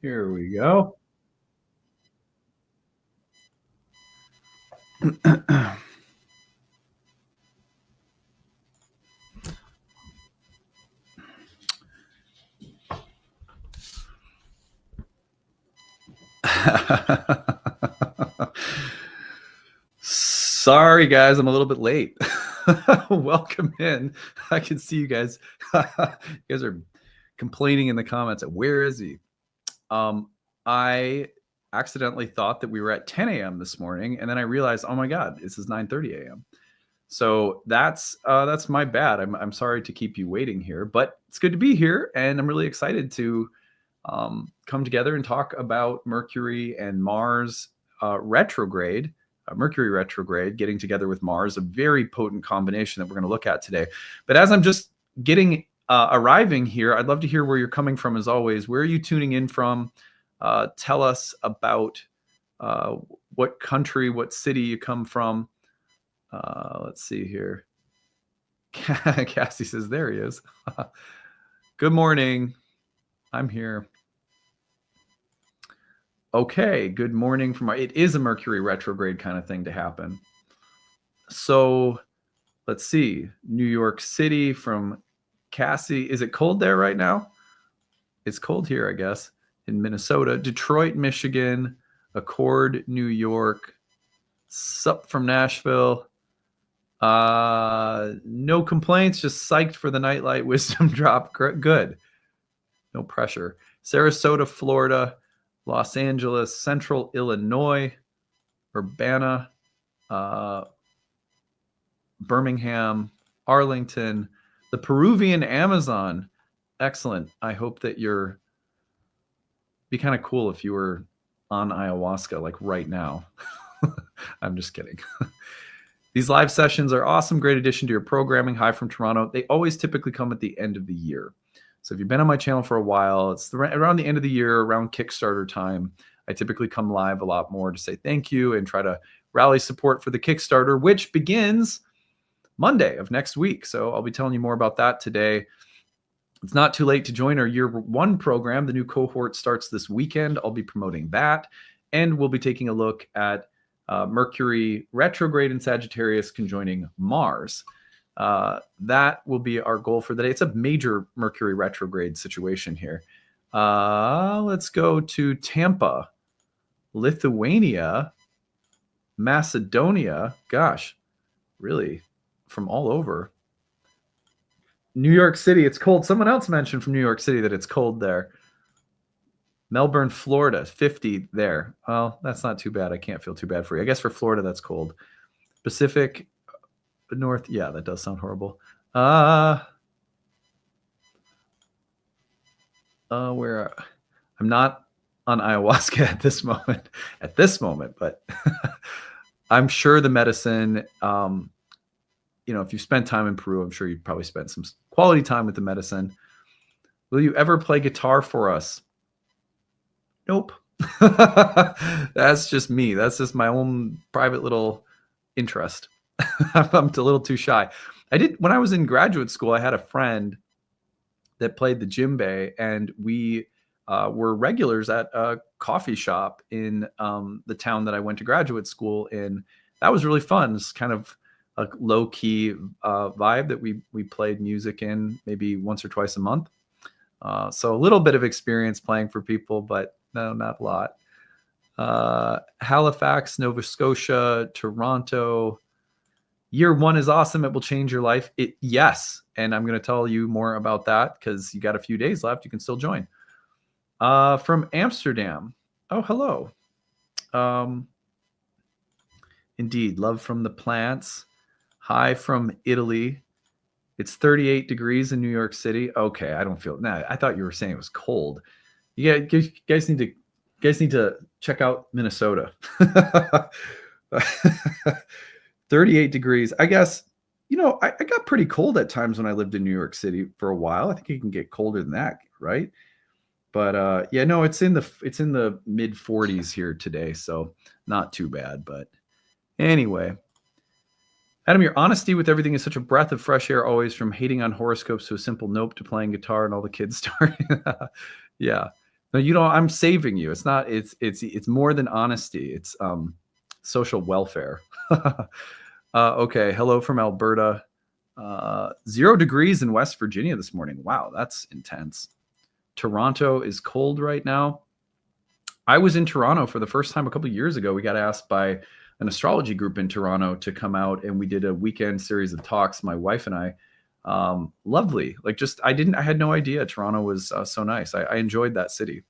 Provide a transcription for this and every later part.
Here we go. Sorry, guys, I'm a little bit late. Welcome in. I can see you guys. You guys are complaining in the comments. Where is he? I accidentally thought that we were at 10 a.m. this morning, and then I realized, oh my God, this is 9:30 a.m. So that's my bad. I'm sorry to keep you waiting here, but it's good to be here, and I'm really excited to come together and talk about Mercury and Mars retrograde. Mercury retrograde getting together with Mars, a very potent combination that we're going to look at today. But as I'm just getting arriving here, I'd love to hear where you're coming from. As always, where are you tuning in from? Tell us about what country, what city you come from. Let's see here. Cassie says, there he is. Good morning. I'm here. Okay, good morning from it is a Mercury retrograde kind of thing to happen. So let's see. New York City from Cassie. Is it cold there right now? It's cold here, I guess, in Minnesota. Detroit, Michigan. Accord, New York. Sup from Nashville. No complaints, just psyched for the Nightlight wisdom drop. Good. No pressure. Sarasota, Florida. Los Angeles, Central Illinois, Urbana, Birmingham, Arlington, the Peruvian Amazon. Excellent. I hope that be kind of cool if you were on ayahuasca like right now. I'm just kidding. These live sessions are awesome. Great addition to your programming. Hi from Toronto. They always typically come at the end of the year. So if you've been on my channel for a while, it's around the end of the year, around Kickstarter time. I typically come live a lot more to say thank you and try to rally support for the Kickstarter, which begins Monday of next week. So I'll be telling you more about that today. It's not too late to join our year one program. The new cohort starts this weekend. I'll be promoting that. And we'll be taking a look at Mercury retrograde in Sagittarius conjoining Mars. That will be our goal for the day. It's a major Mercury retrograde situation here. Let's go to Tampa, Lithuania, Macedonia. Gosh, really from all over. New York City, it's cold. Someone else mentioned from New York City that it's cold there. Melbourne, Florida, 50 there. Well, that's not too bad. I can't feel too bad for you. I guess for Florida, that's cold. Pacific North, yeah, that does sound horrible. Where I'm not on ayahuasca at this moment, but I'm sure the medicine, if you spent time in Peru, I'm sure you probably spent some quality time with the medicine. Will you ever play guitar for us? Nope. That's just me. That's just my own private little interest. I'm a little too shy. When I was in graduate school, I had a friend that played the djembe, and we were regulars at a coffee shop in the town that I went to graduate school in. That was really fun. It's kind of a low-key vibe that we played music in maybe once or twice a month. So a little bit of experience playing for people, but no, not a lot. Halifax, Nova Scotia, Toronto. Year one is awesome. It will change your life. Yes. And I'm going to tell you more about that because you got a few days left. You can still join. From Amsterdam. Oh, hello. Indeed. Love from the plants. Hi from Italy. It's 38 degrees in New York City. Okay. I don't feel, I thought you were saying it was cold. You guys need to check out Minnesota. 38 degrees. I guess, I got pretty cold at times when I lived in New York City for a while. I think it can get colder than that, right? But yeah, no, it's in the mid 40s here today, so not too bad. But anyway, Adam, your honesty with everything is such a breath of fresh air always, from hating on horoscopes to a simple nope to playing guitar and all the kids starting. Yeah. No, you don't. I'm saving you. It's not. It's more than honesty. It's social welfare. Okay. Hello from Alberta. 0 degrees in West Virginia this morning. Wow, that's intense. Toronto is cold right now. I was in Toronto for the first time a couple of years ago. We got asked by an astrology group in Toronto to come out, and we did a weekend series of talks, my wife and I. Lovely. Like, just, I had no idea Toronto was so nice. I enjoyed that city.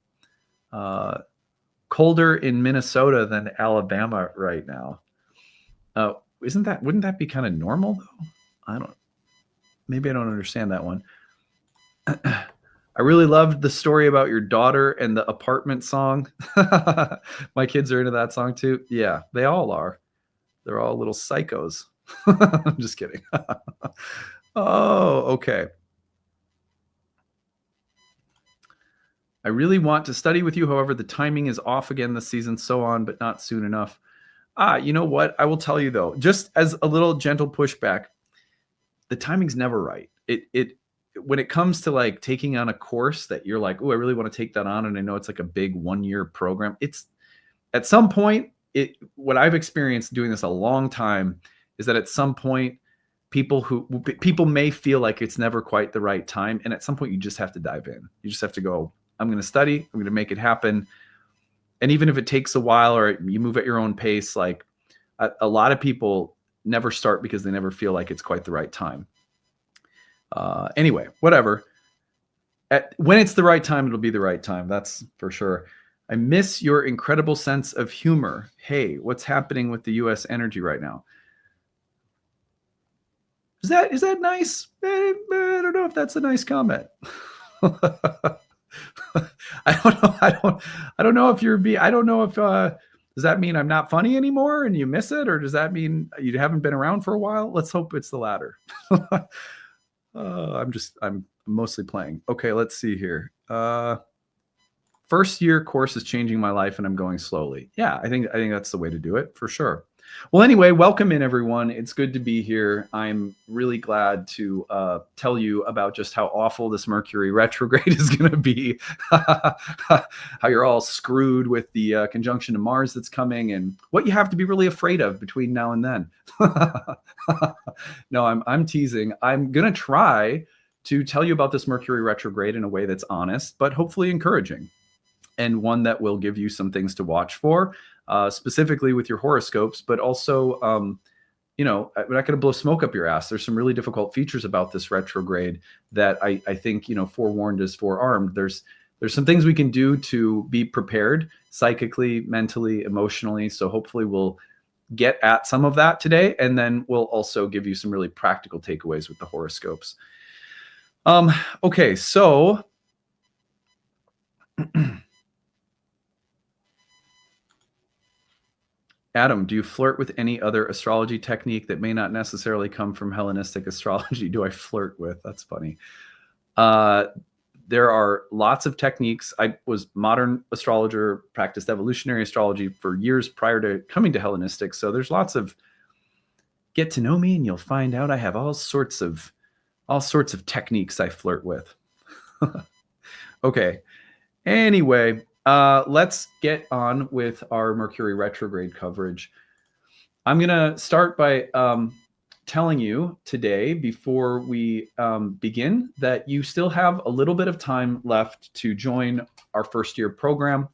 Colder in Minnesota than Alabama right now. Wouldn't that be kind of normal though? Maybe I don't understand that one. I really loved the story about your daughter and the apartment song. My kids are into that song too. Yeah, they all are. They're all little psychos. I'm just kidding. Oh, okay. I really want to study with you. However, the timing is off again this season, so on, but not soon enough. You know what? I will tell you though, just as a little gentle pushback, the timing's never right. When it comes to like taking on a course that you're like, oh, I really want to take that on, and I know it's like a big 1-year program. It's at some point, what I've experienced doing this a long time is that at some point, people may feel like it's never quite the right time, and at some point, you just have to dive in. You just have to go, I'm going to study. I'm going to make it happen. And even if it takes a while or you move at your own pace, like a lot of people never start because they never feel like it's quite the right time. Anyway, whatever. When it's the right time, it'll be the right time. That's for sure. I miss your incredible sense of humor. Hey, what's happening with the U.S. energy right now? Is that nice? I don't know if that's a nice comment. I don't know. I don't know if I don't know if, does that mean I'm not funny anymore and you miss it? Or does that mean you haven't been around for a while? Let's hope it's the latter. I'm mostly playing. Okay, let's see here. First year course is changing my life and I'm going slowly. Yeah, I think that's the way to do it for sure. Well, anyway, welcome in everyone. It's good to be here. I'm really glad to tell you about just how awful this Mercury retrograde is going to be. How you're all screwed with the conjunction to Mars that's coming, and what you have to be really afraid of between now and then. No, I'm teasing. I'm going to try to tell you about this Mercury retrograde in a way that's honest, but hopefully encouraging, and one that will give you some things to watch for. Specifically with your horoscopes, but also, I'm not going to blow smoke up your ass. There's some really difficult features about this retrograde that I think, forewarned is forearmed. There's some things we can do to be prepared psychically, mentally, emotionally. So hopefully we'll get at some of that today. And then we'll also give you some really practical takeaways with the horoscopes. Okay, so Adam, do you flirt with any other astrology technique that may not necessarily come from Hellenistic astrology? Do I flirt with? That's funny. There are lots of techniques. I was modern astrologer, practiced evolutionary astrology for years prior to coming to Hellenistic. So there's lots of get to know me and you'll find out I have all sorts of techniques I flirt with. Okay. Anyway, let's get on with our Mercury retrograde coverage. I'm going to start by telling you today, before we begin, that you still have a little bit of time left to join our first year program.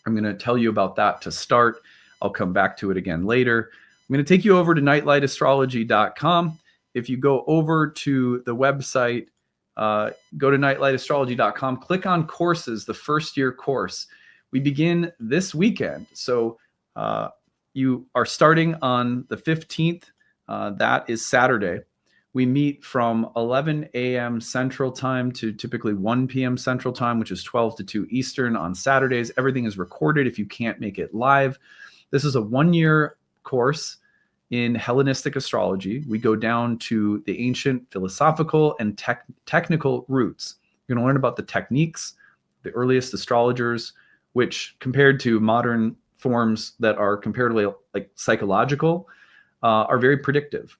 I'm going to tell you about that to start. I'll come back to it again later. I'm going to take you over to nightlightastrology.com. If you go over to the website, go to nightlightastrology.com, click on courses, the first year course. We begin this weekend. So you are starting on the 15th. That is Saturday. We meet from 11 a.m. Central Time to typically 1 p.m. Central Time, which is 12 to 2 Eastern on Saturdays. Everything is recorded if you can't make it live. This is a 1-year course in Hellenistic astrology. We go down to the ancient philosophical and technical roots. You're going to learn about the techniques, the earliest astrologers, which compared to modern forms that are comparatively like psychological, are very predictive.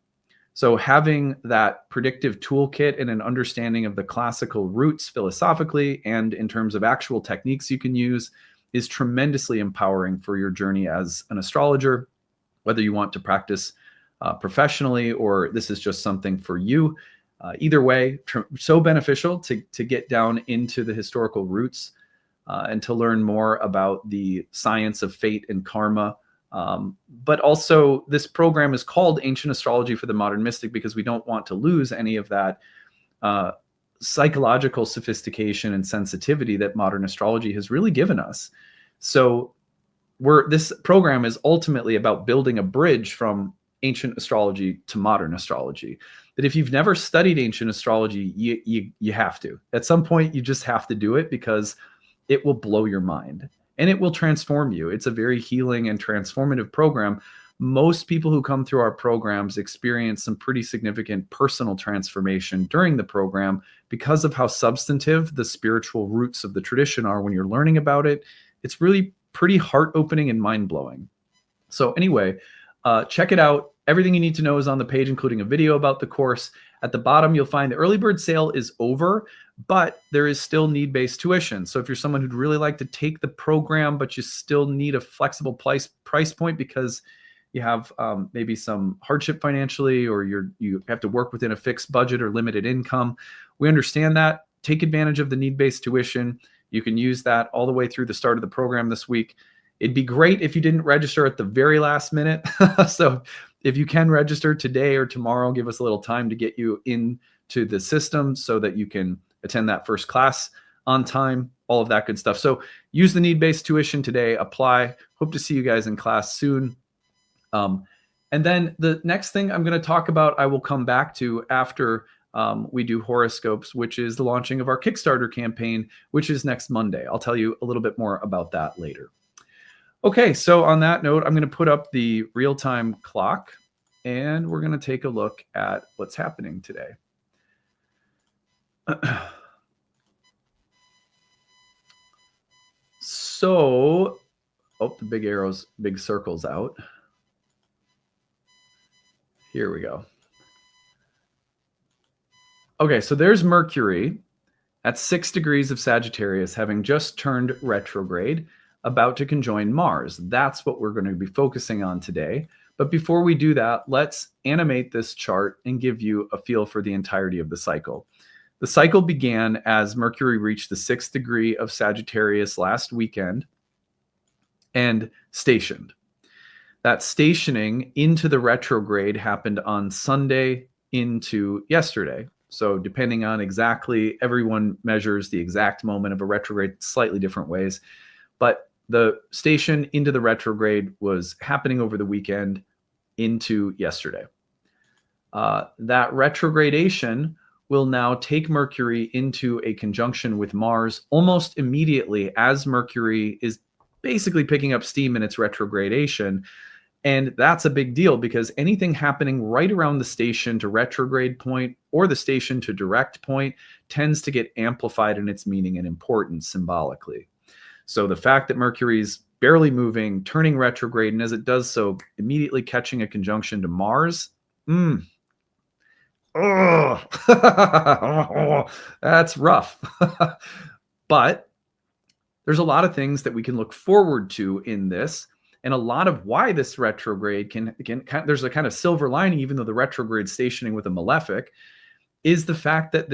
So having that predictive toolkit and an understanding of the classical roots philosophically and in terms of actual techniques you can use is tremendously empowering for your journey as an astrologer, whether you want to practice professionally or this is just something for you. Either way, so beneficial to get down into the historical roots and to learn more about the science of fate and karma. But also, this program is called Ancient Astrology for the Modern Mystic because we don't want to lose any of that psychological sophistication and sensitivity that modern astrology has really given us. So this program is ultimately about building a bridge from ancient astrology to modern astrology. That if you've never studied ancient astrology, you have to. At some point, you just have to do it because it will blow your mind and it will transform you. It's a very healing and transformative program. Most people who come through our programs experience some pretty significant personal transformation during the program because of how substantive the spiritual roots of the tradition are when you're learning about it. It's really pretty heart-opening and mind-blowing. So anyway, check it out. Everything you need to know is on the page, including a video about the course. At the bottom, you'll find the early bird sale is over, but there is still need-based tuition. So if you're someone who'd really like to take the program, but you still need a flexible price point because you have maybe some hardship financially, or you have to work within a fixed budget or limited income, we understand that. Take advantage of the need-based tuition. You can use that all the way through the start of the program this week. It'd be great if you didn't register at the very last minute. So if you can register today or tomorrow, give us a little time to get you into the system so that you can attend that first class on time, all of that good stuff. So use the need-based tuition today, apply. Hope to see you guys in class soon. And then the next thing I'm going to talk about, I will come back to after we do horoscopes, which is the launching of our Kickstarter campaign, which is next Monday. I'll tell you a little bit more about that later. Okay, so on that note, I'm going to put up the real-time clock, and we're going to take a look at what's happening today. So, oh, the big arrows, big circles out. Here we go. Okay, so there's Mercury at 6 degrees of Sagittarius, having just turned retrograde, about to conjoin Mars. That's what we're going to be focusing on today. But before we do that, let's animate this chart and give you a feel for the entirety of the cycle. The cycle began as Mercury reached the 6th degree of Sagittarius last weekend and stationed. That stationing into the retrograde happened on Sunday into yesterday. So depending on exactly, everyone measures the exact moment of a retrograde slightly different ways. But the station into the retrograde was happening over the weekend into yesterday. That retrogradation will now take Mercury into a conjunction with Mars almost immediately as Mercury is basically picking up steam in its retrogradation. And that's a big deal because anything happening right around the station to retrograde point or the station to direct point tends to get amplified in its meaning and importance symbolically. So the fact that Mercury's barely moving, turning retrograde, and as it does so, immediately catching a conjunction to Mars, that's rough. But there's a lot of things that we can look forward to in this. And a lot of why this retrograde can there's a kind of silver lining, even though the retrograde stationing with a malefic, is the fact that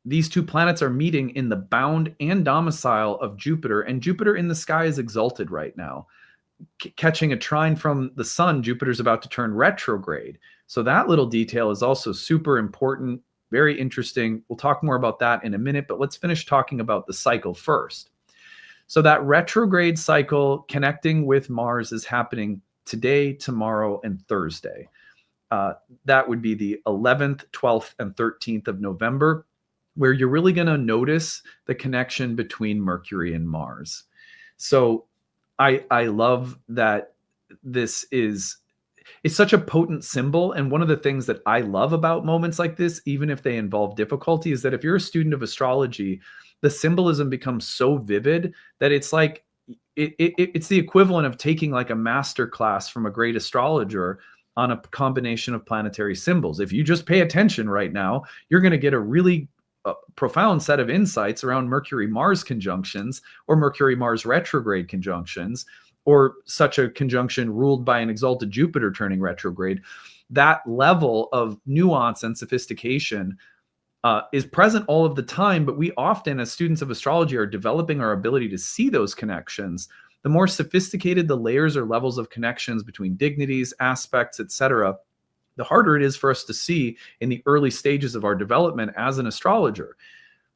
these two planets are meeting in the bound and domicile of Jupiter, and Jupiter in the sky is exalted right now. Catching a trine from the sun, Jupiter's about to turn retrograde. So that little detail is also super important, very interesting. We'll talk more about that in a minute, but let's finish talking about the cycle first. So that retrograde cycle connecting with Mars is happening today, tomorrow, and Thursday. That would be the 11th, 12th, and 13th of November, where you're really going to notice the connection between Mercury and Mars. So I love that it's such a potent symbol. And one of the things that I love about moments like this, even if they involve difficulty, is that if you're a student of astrology, the symbolism becomes so vivid that it's like it's the equivalent of taking like a master class from a great astrologer on a combination of planetary symbols. If you just pay attention right now, you're going to get a really profound set of insights around Mercury-Mars conjunctions or Mercury-Mars retrograde conjunctions, or such a conjunction ruled by an exalted Jupiter turning retrograde. That level of nuance and sophistication is present all of the time, but we often, as students of astrology, are developing our ability to see those connections. The more sophisticated the layers or levels of connections between dignities, aspects, etc., the harder it is for us to see in the early stages of our development as an astrologer.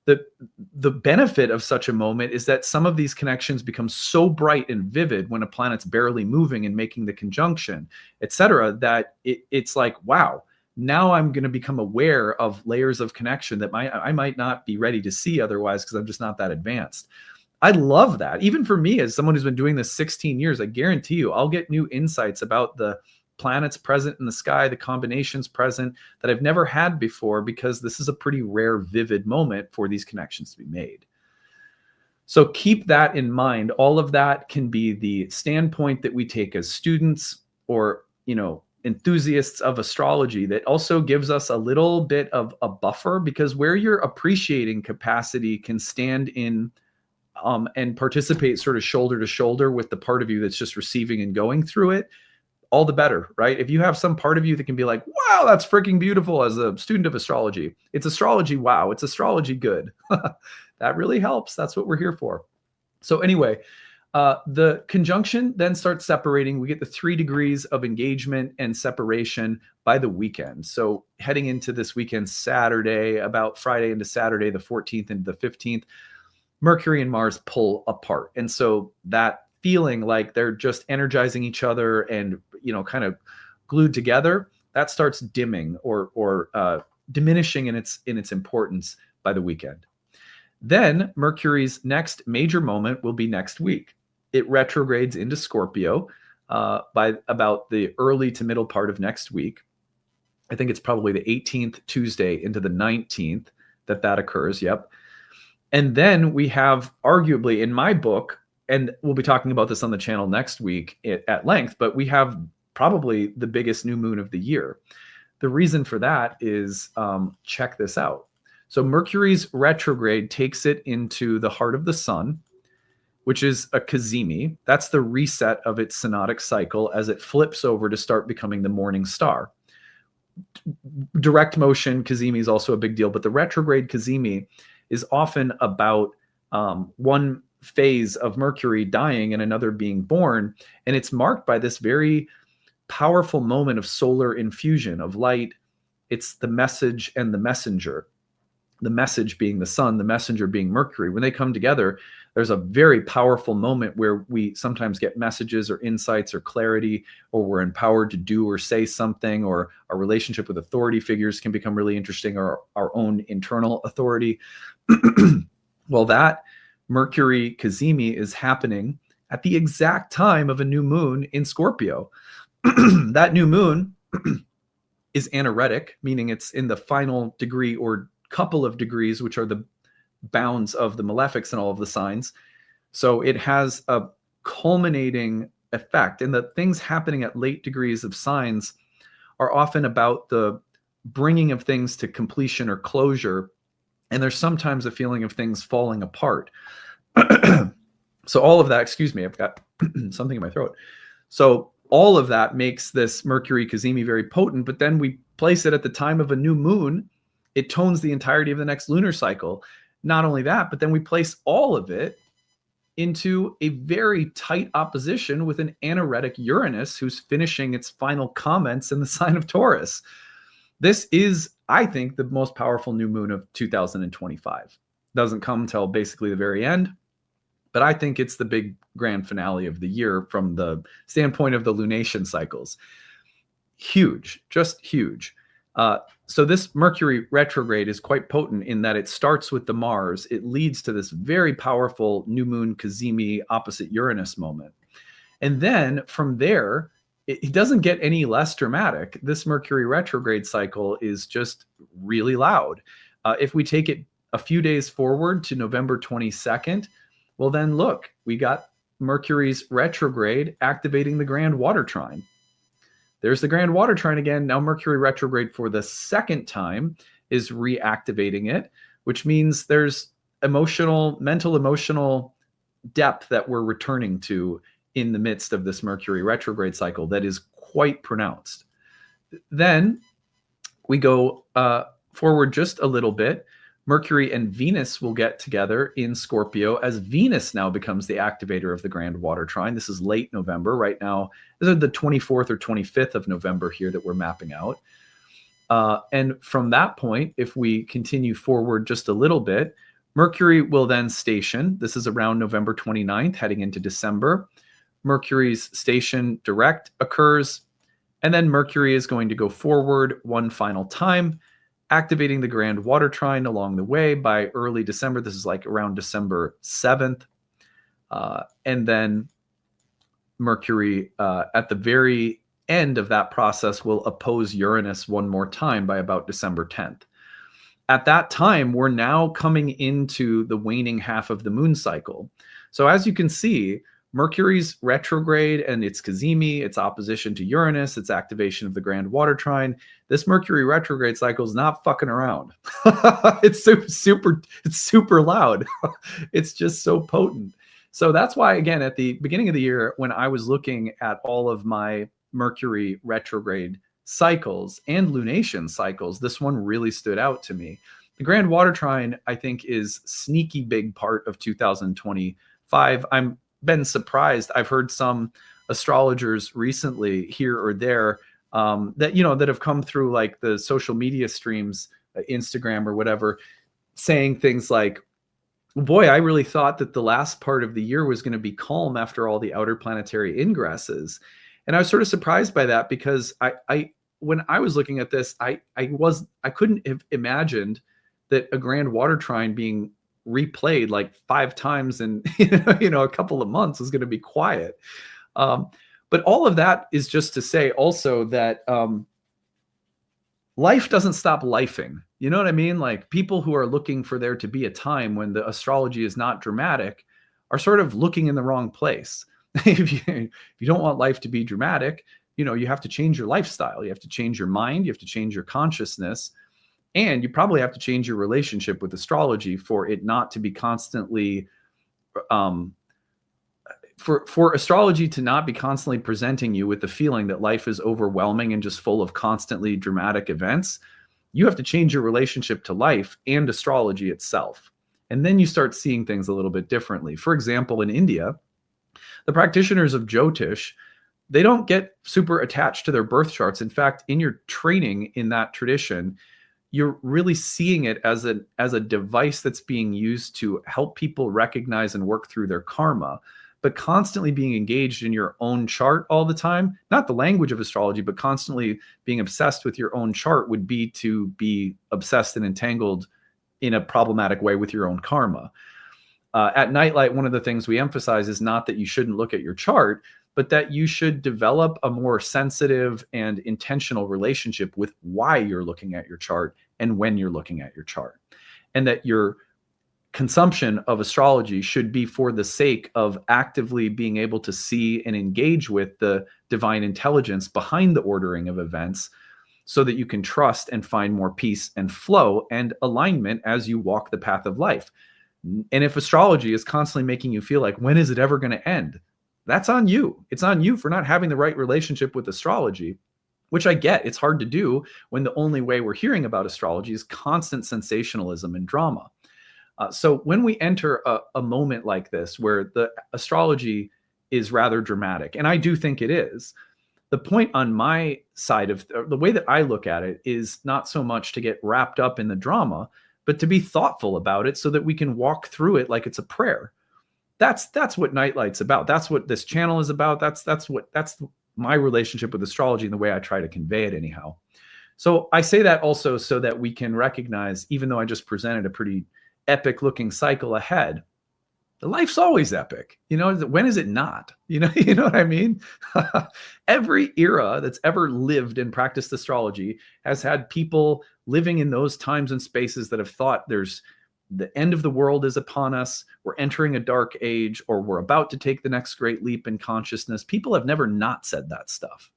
The benefit of such a moment is that some of these connections become so bright and vivid when a planet's barely moving and making the conjunction, etc., that it's like, wow, now I'm going to become aware of layers of connection that I might not be ready to see otherwise, because I'm just not that advanced. I love that. Even for me, as someone who's been doing this 16 years, I guarantee you I'll get new insights about the planets present in the sky, the combinations present, that I've never had before, because this is a pretty rare, vivid moment for these connections to be made. So keep that in mind. All of that can be the standpoint that we take as students, or, enthusiasts of astrology, that also gives us a little bit of a buffer, because where your appreciating capacity can stand in and participate sort of shoulder to shoulder with the part of you that's just receiving and going through it, all the better, right? If you have some part of you that can be like, wow, that's freaking beautiful as a student of astrology. It's astrology, wow, it's astrology good. That really helps. That's what we're here for. So anyway, the conjunction then starts separating. We get the 3 degrees of engagement and separation by the weekend. So heading into this weekend, Saturday, about Friday into Saturday, the 14th into the 15th, Mercury and Mars pull apart. And so that feeling like they're just energizing each other and, kind of glued together, that starts dimming or diminishing in its importance by the weekend. Then Mercury's next major moment will be next week. It retrogrades into Scorpio by about the early to middle part of next week. I think it's probably the 18th Tuesday into the 19th that occurs. Yep. And then we have, arguably in my book, and we'll be talking about this on the channel next week at length, but we have probably the biggest new moon of the year. The reason for that is, check this out. So Mercury's retrograde takes it into the heart of the sun, which is a cazimi. That's the reset of its synodic cycle as it flips over to start becoming the morning star. Direct motion cazimi is also a big deal, but the retrograde cazimi is often about one phase of Mercury dying and another being born. And it's marked by this very powerful moment of solar infusion, of light. It's the message and the messenger. The message being the sun, the messenger being Mercury. When they come together, there's a very powerful moment where we sometimes get messages or insights or clarity, or we're empowered to do or say something, or our relationship with authority figures can become really interesting, or our own internal authority. Well, that Mercury cazimi is happening at the exact time of a new moon in Scorpio. That new moon is anaretic, meaning it's in the final degree or couple of degrees, which are the bounds of the malefics and all of the signs. So it has a culminating effect, and the things happening at late degrees of signs are often about the bringing of things to completion or closure. And there's sometimes a feeling of things falling apart. So all of that, excuse me, I've got something in my throat. So all of that makes this Mercury cazimi very potent, but then we place it at the time of a new moon. It tones the entirety of the next lunar cycle. Not only that, but then we place all of it into a very tight opposition with an anaretic Uranus, who's finishing its final comments in the sign of Taurus. This is, I think, the most powerful new moon of 2025. Doesn't come until basically the very end, but I think it's the big grand finale of the year from the standpoint of the lunation cycles. Huge, just huge. So this Mercury retrograde is quite potent in that it starts with the Mars. It leads to this very powerful new moon cazimi opposite Uranus moment. And then from there, it doesn't get any less dramatic. This Mercury retrograde cycle is just really loud. If we take it a few days forward to November 22nd, well then look, we got Mercury's retrograde activating the grand water trine. there's the grand water trine again. Now Mercury retrograde for the second time is reactivating it, which means there's mental emotional depth that we're returning to in the midst of this Mercury retrograde cycle that is quite pronounced. Then we go forward just a little bit. Mercury and Venus will get together in Scorpio as Venus now becomes the activator of the grand water trine. This is late November right now. This is the 24th or 25th of November here that we're mapping out. And from that point, if we continue forward just a little bit, Mercury will then station. This is around November 29th, heading into December. Mercury's station direct occurs, and then Mercury is going to go forward one final time, activating the grand water trine along the way by early December. This is like around December 7th. And then Mercury at the very end of that process will oppose Uranus one more time by about December 10th. At that time, we're now coming into the waning half of the moon cycle. So as you can see, Mercury's retrograde and its cazimi, its opposition to Uranus, its activation of the grand water trine, this Mercury retrograde cycle is not fucking around. It's super loud. It's just so potent. So that's why, again, at the beginning of the year, when I was looking at all of my Mercury retrograde cycles and lunation cycles, this one really stood out to me. The grand water trine, I think, is sneaky big part of 2025. I'm been surprised. I've heard some astrologers recently here or there that have come through like the social media streams, Instagram or whatever, saying things like, boy, I really thought that the last part of the year was going to be calm after all the outer planetary ingresses. And I was sort of surprised by that because I when I was looking at this, I couldn't have imagined that a grand water trine being replayed like 5 times in a couple of months is going to be quiet. But all of that is just to say also that life doesn't stop lifing. You know what I mean? Like people who are looking for there to be a time when the astrology is not dramatic are sort of looking in the wrong place. If you don't want life to be dramatic, you have to change your lifestyle. You have to change your mind. You have to change your consciousness. And you probably have to change your relationship with astrology for it not to be constantly, for astrology to not be constantly presenting you with the feeling that life is overwhelming and just full of constantly dramatic events. You have to change your relationship to life and astrology itself. And then you start seeing things a little bit differently. For example, in India, the practitioners of Jyotish, they don't get super attached to their birth charts. In fact, in your training in that tradition, you're really seeing it as a device that's being used to help people recognize and work through their karma, but constantly being engaged in your own chart all the time. Not the language of astrology, but constantly being obsessed with your own chart would be to be obsessed and entangled in a problematic way with your own karma. At Nightlight, one of the things we emphasize is not that you shouldn't look at your chart, but that you should develop a more sensitive and intentional relationship with why you're looking at your chart and when you're looking at your chart. And that your consumption of astrology should be for the sake of actively being able to see and engage with the divine intelligence behind the ordering of events so that you can trust and find more peace and flow and alignment as you walk the path of life. And if astrology is constantly making you feel like, when is it ever going to end? That's on you. It's on you for not having the right relationship with astrology, which I get. It's hard to do when the only way we're hearing about astrology is constant sensationalism and drama. So when we enter a moment like this where the astrology is rather dramatic, and I do think it is, the point on my side of the way that I look at it is not so much to get wrapped up in the drama, but to be thoughtful about it so that we can walk through it like it's a prayer. That's what Nightlight's about. That's what this channel is about. That's my relationship with astrology and the way I try to convey it anyhow. So I say that also so that we can recognize, even though I just presented a pretty epic looking cycle ahead, the life's always epic. When is it not? You know what I mean? Every era that's ever lived and practiced astrology has had people living in those times and spaces that have thought the end of the world is upon us, we're entering a dark age, or we're about to take the next great leap in consciousness. People have never not said that stuff.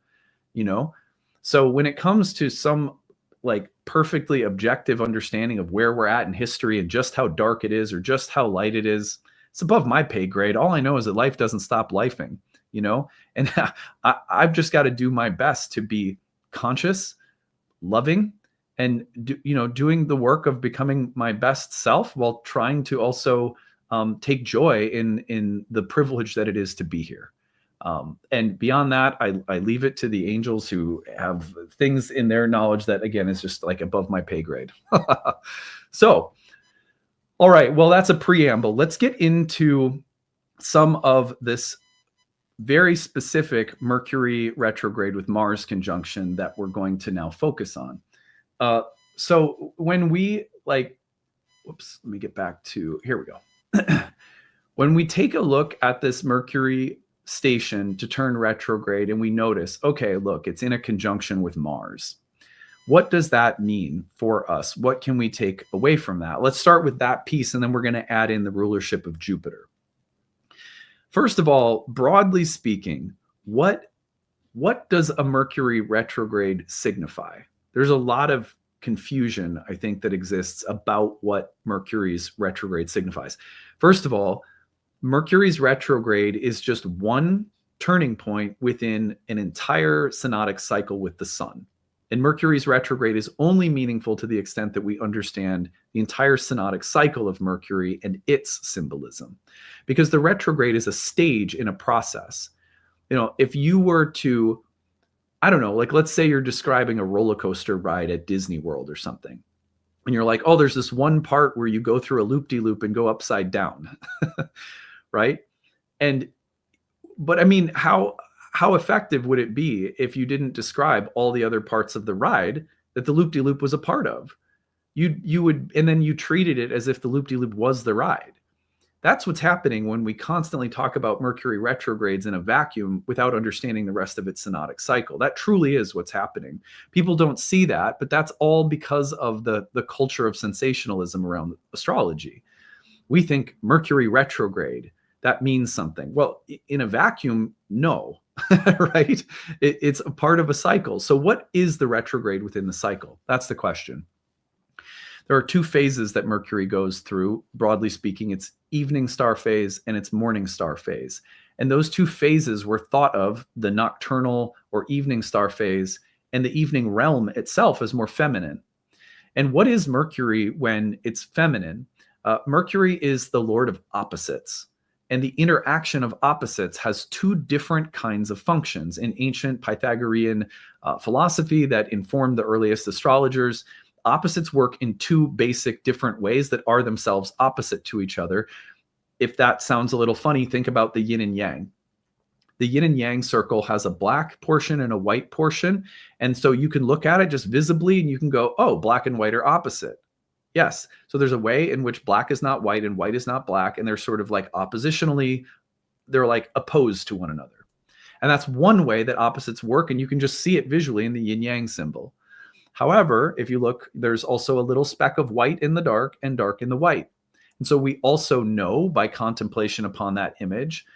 you know? So when it comes to some like perfectly objective understanding of where we're at in history and just how dark it is or just how light it is, it's above my pay grade. All I know is that life doesn't stop lifing, you know? And I've just got to do my best to be conscious, loving, and doing the work of becoming my best self while trying to also take joy in the privilege that it is to be here. And beyond that, I leave it to the angels who have things in their knowledge that, again, is just like above my pay grade. So, all right, well, that's a preamble. Let's get into some of this very specific Mercury retrograde with Mars conjunction that we're going to now focus on. So when we let me get back to, here we go. When we take a look at this Mercury station to turn retrograde and we notice, okay, look, it's in a conjunction with Mars. What does that mean for us? What can we take away from that? Let's start with that piece, and then we're going to add in the rulership of Jupiter. First of all, broadly speaking, what does a Mercury retrograde signify? There's a lot of confusion, I think, that exists about what Mercury's retrograde signifies. First of all, Mercury's retrograde is just one turning point within an entire synodic cycle with the sun. And Mercury's retrograde is only meaningful to the extent that we understand the entire synodic cycle of Mercury and its symbolism. Because the retrograde is a stage in a process. If you were to, I don't know, like let's say you're describing a roller coaster ride at Disney World or something. And you're like, oh, there's this one part where you go through a loop-de-loop and go upside down. Right? But I mean, how effective would it be if you didn't describe all the other parts of the ride that the loop-de-loop was a part of? You would, and then you treated it as if the loop-de-loop was the ride. That's what's happening when we constantly talk about Mercury retrogrades in a vacuum without understanding the rest of its synodic cycle. That truly is what's happening. People don't see that, but that's all because of the culture of sensationalism around astrology. We think Mercury retrograde, that means something. Well, in a vacuum, no, right? It's a part of a cycle. So what is the retrograde within the cycle? That's the question. There are two phases that Mercury goes through. Broadly speaking, it's evening star phase and it's morning star phase. And those two phases were thought of, the nocturnal or evening star phase and the evening realm itself, as more feminine. And what is Mercury when it's feminine? Mercury is the lord of opposites. And the interaction of opposites has two different kinds of functions. In ancient Pythagorean philosophy that informed the earliest astrologers, opposites work in two basic different ways that are themselves opposite to each other. If that sounds a little funny, think about the yin and yang. The yin and yang circle has a black portion and a white portion. And so you can look at it just visibly and you can go, oh, black and white are opposite. Yes. So there's a way in which black is not white and white is not black. And they're sort of like oppositionally, they're like opposed to one another. And that's one way that opposites work. And you can just see it visually in the yin yang symbol. However, if you look, there's also a little speck of white in the dark and dark in the white. And so we also know by contemplation upon that image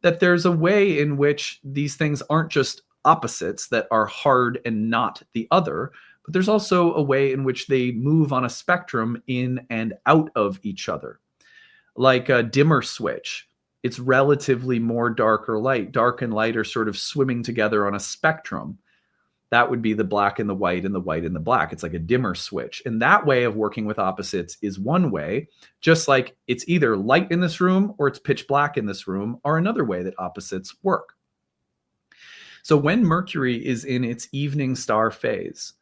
that there's a way in which these things aren't just opposites that are hard and not the other, but there's also a way in which they move on a spectrum in and out of each other. Like a dimmer switch, it's relatively more dark or light. Dark and light are sort of swimming together on a spectrum. That would be the black and the white and the white and the black. It's like a dimmer switch. And that way of working with opposites is one way, just like it's either light in this room or it's pitch black in this room, are another way that opposites work. So when Mercury is in its evening star phase,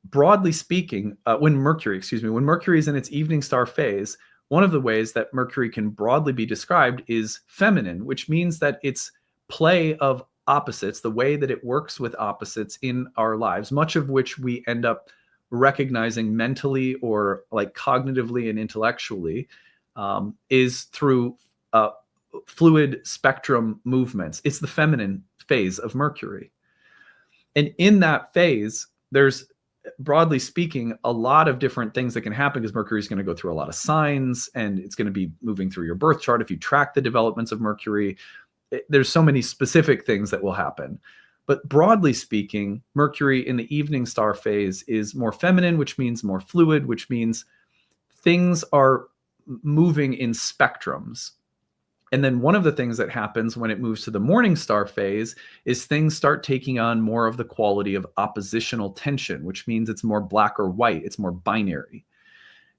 broadly speaking, when Mercury is in its evening star phase, one of the ways that Mercury can broadly be described is feminine, which means that its play of opposites, the way that it works with opposites in our lives, much of which we end up recognizing mentally or like cognitively and intellectually, is through fluid spectrum movements. It's the feminine phase of Mercury. And in that phase, there's, broadly speaking, a lot of different things that can happen because Mercury is going to go through a lot of signs and it's going to be moving through your birth chart. If you track the developments of Mercury, there's so many specific things that will happen. But broadly speaking, Mercury in the evening star phase is more feminine, which means more fluid, which means things are moving in spectrums. And then one of the things that happens when it moves to the morning star phase is things start taking on more of the quality of oppositional tension, which means it's more black or white, it's more binary.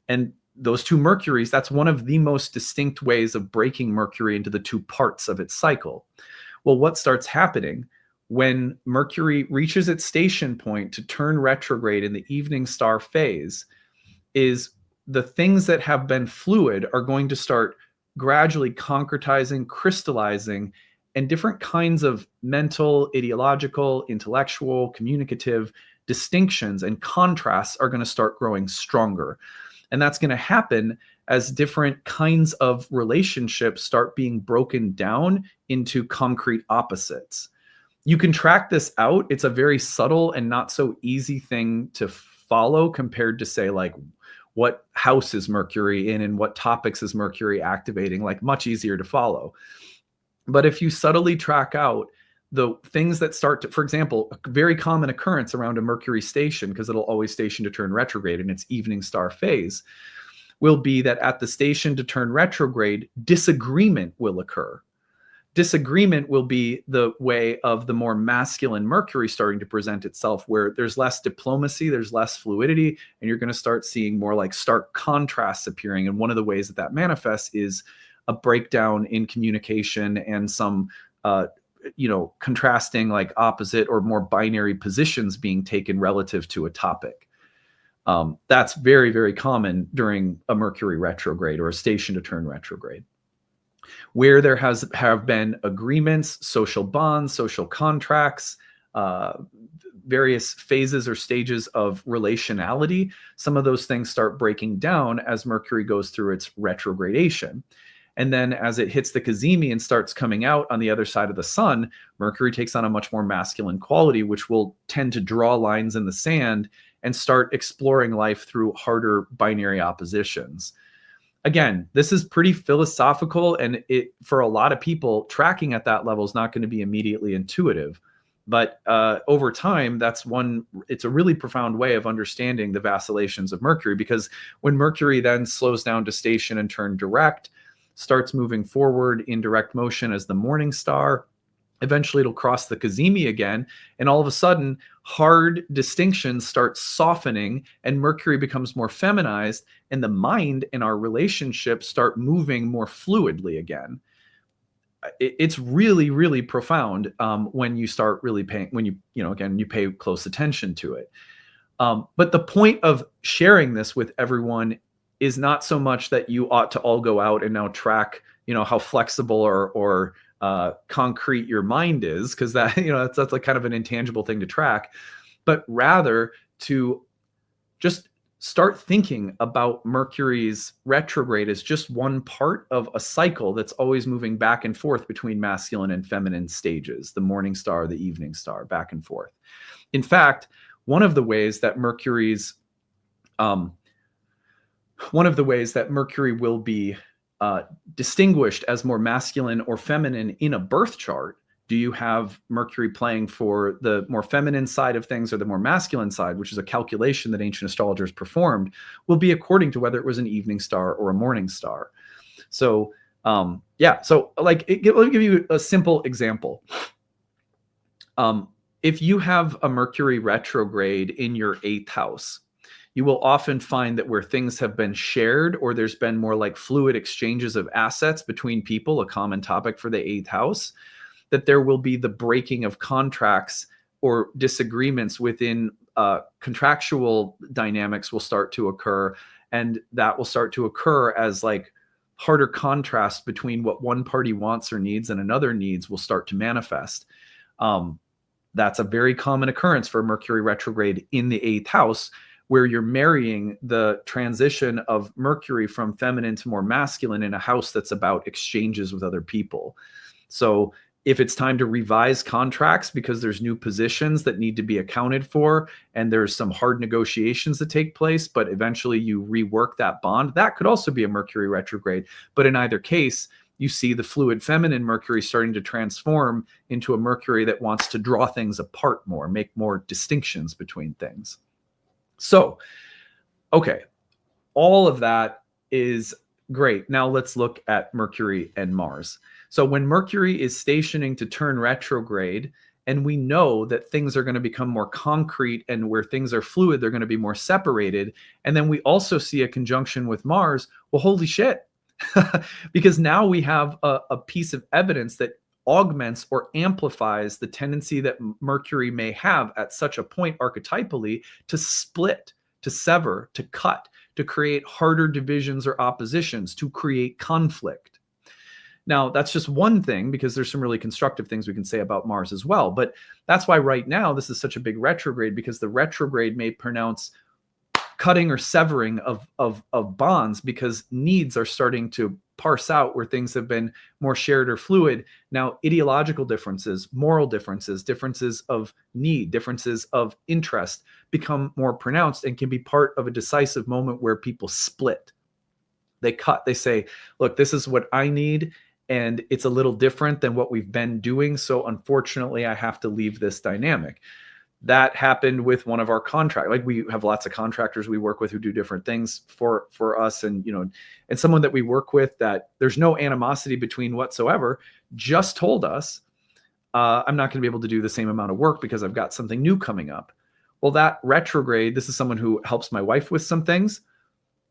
And those two Mercuries, that's one of the most distinct ways of breaking Mercury into the two parts of its cycle. Well, what starts happening when Mercury reaches its station point to turn retrograde in the evening star phase is the things that have been fluid are going to start gradually concretizing, crystallizing, and different kinds of mental, ideological, intellectual, communicative distinctions and contrasts are going to start growing stronger. And that's going to happen as different kinds of relationships start being broken down into concrete opposites. You can track this out. It's a very subtle and not so easy thing to follow compared to, say, like, what house is Mercury in and what topics is Mercury activating, like much easier to follow. But if you subtly track out the things that start to, for example, a very common occurrence around a Mercury station, because it'll always station to turn retrograde in its evening star phase, will be that at the station to turn retrograde, disagreement will occur. Disagreement will be the way of the more masculine Mercury starting to present itself, where there's less diplomacy, there's less fluidity, and you're going to start seeing more like stark contrasts appearing. And one of the ways that that manifests is a breakdown in communication and some, contrasting, like opposite or more binary positions being taken relative to a topic. That's very, very common during a Mercury retrograde or a station to turn retrograde. Where there have been agreements, social bonds, social contracts, various phases or stages of relationality, some of those things start breaking down as Mercury goes through its retrogradation. And then as it hits the cazimi and starts coming out on the other side of the sun, Mercury takes on a much more masculine quality, which will tend to draw lines in the sand and start exploring life through harder binary oppositions. Again, this is pretty philosophical, and it, for a lot of people, tracking at that level is not going to be immediately intuitive. But over time, it's a really profound way of understanding the vacillations of Mercury, because when Mercury then slows down to station and turn direct, starts moving forward in direct motion as the morning star, eventually it'll cross the cazimi again, and all of a sudden hard distinctions start softening and Mercury becomes more feminized, and the mind and our relationships start moving more fluidly again. It's really, really profound when you start really paying, when you pay close attention to it. But the point of sharing this with everyone is not so much that you ought to all go out and now track, how flexible or concrete your mind is, because that's like kind of an intangible thing to track, but rather to just start thinking about Mercury's retrograde as just one part of a cycle that's always moving back and forth between masculine and feminine stages, the morning star, the evening star, back and forth. In fact, one of the ways that Mercury will be distinguished as more masculine or feminine in a birth chart. Do you have Mercury playing for the more feminine side of things or the more masculine side, which is a calculation that ancient astrologers performed, will be according to whether it was an evening star or a morning star. So, let me give you a simple example. If you have a Mercury retrograde in your 8th house, you will often find that where things have been shared or there's been more like fluid exchanges of assets between people, a common topic for the 8th house, that there will be the breaking of contracts or disagreements within contractual dynamics will start to occur. And that will start to occur as like harder contrast between what one party wants or needs and another needs will start to manifest. That's a very common occurrence for Mercury retrograde in the 8th house, where you're marrying the transition of Mercury from feminine to more masculine in a house that's about exchanges with other people. So if it's time to revise contracts because there's new positions that need to be accounted for and there's some hard negotiations that take place, but eventually you rework that bond, that could also be a Mercury retrograde. But in either case, you see the fluid feminine Mercury starting to transform into a Mercury that wants to draw things apart more, make more distinctions between things. So, okay, all of that is great. Now let's look at Mercury and Mars. So when Mercury is stationing to turn retrograde, and we know that things are going to become more concrete, and where things are fluid, they're going to be more separated. And then we also see a conjunction with Mars. Well, holy shit. Because now we have a piece of evidence that augments or amplifies the tendency that Mercury may have at such a point archetypally to split, to sever, to cut, to create harder divisions or oppositions, to create conflict. Now, that's just one thing, because there's some really constructive things we can say about Mars as well. But that's why right now this is such a big retrograde, because the retrograde may pronounce cutting or severing of bonds, because needs are starting to parse out where things have been more shared or fluid. Now, ideological differences, moral differences, differences of need, differences of interest become more pronounced and can be part of a decisive moment where people split. They cut. They say, look, this is what I need, and it's a little different than what we've been doing. So unfortunately, I have to leave this dynamic. That happened with one of our contracts. Like, we have lots of contractors we work with who do different things for us. And, and someone that we work with that there's no animosity between whatsoever just told us, I'm not going to be able to do the same amount of work because I've got something new coming up. Well, that retrograde, this is someone who helps my wife with some things.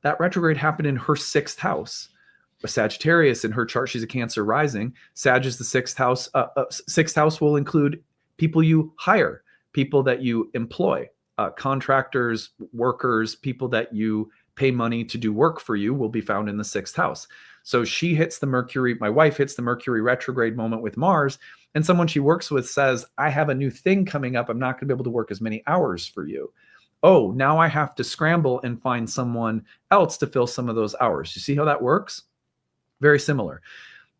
That retrograde happened in her 6th house. A Sagittarius in her chart, she's a Cancer rising. Sag is the 6th house. 6th house will include people you hire, people that you employ, contractors, workers, people that you pay money to do work for you will be found in the 6th house. So she hits the Mercury, my wife hits the Mercury retrograde moment with Mars, and someone she works with says, I have a new thing coming up. I'm not going to be able to work as many hours for you. Oh, now I have to scramble and find someone else to fill some of those hours. You see how that works? Very similar.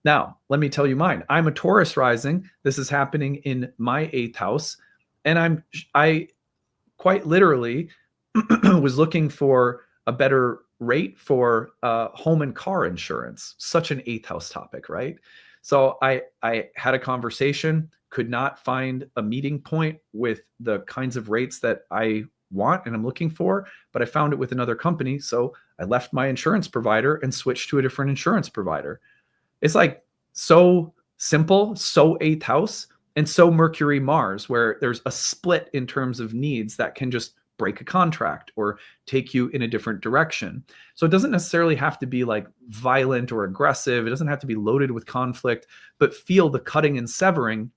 Now, let me tell you mine. I'm a Taurus rising. This is happening in my 8th house. And I quite literally was looking for a better rate for home and car insurance. Such an 8th house topic, right? So I had a conversation, could not find a meeting point with the kinds of rates that I want and I'm looking for, but I found it with another company. So I left my insurance provider and switched to a different insurance provider. It's like so simple, so 8th house, and so Mercury Mars, where there's a split in terms of needs that can just break a contract or take you in a different direction. So it doesn't necessarily have to be like violent or aggressive. It doesn't have to be loaded with conflict, but feel the cutting and severing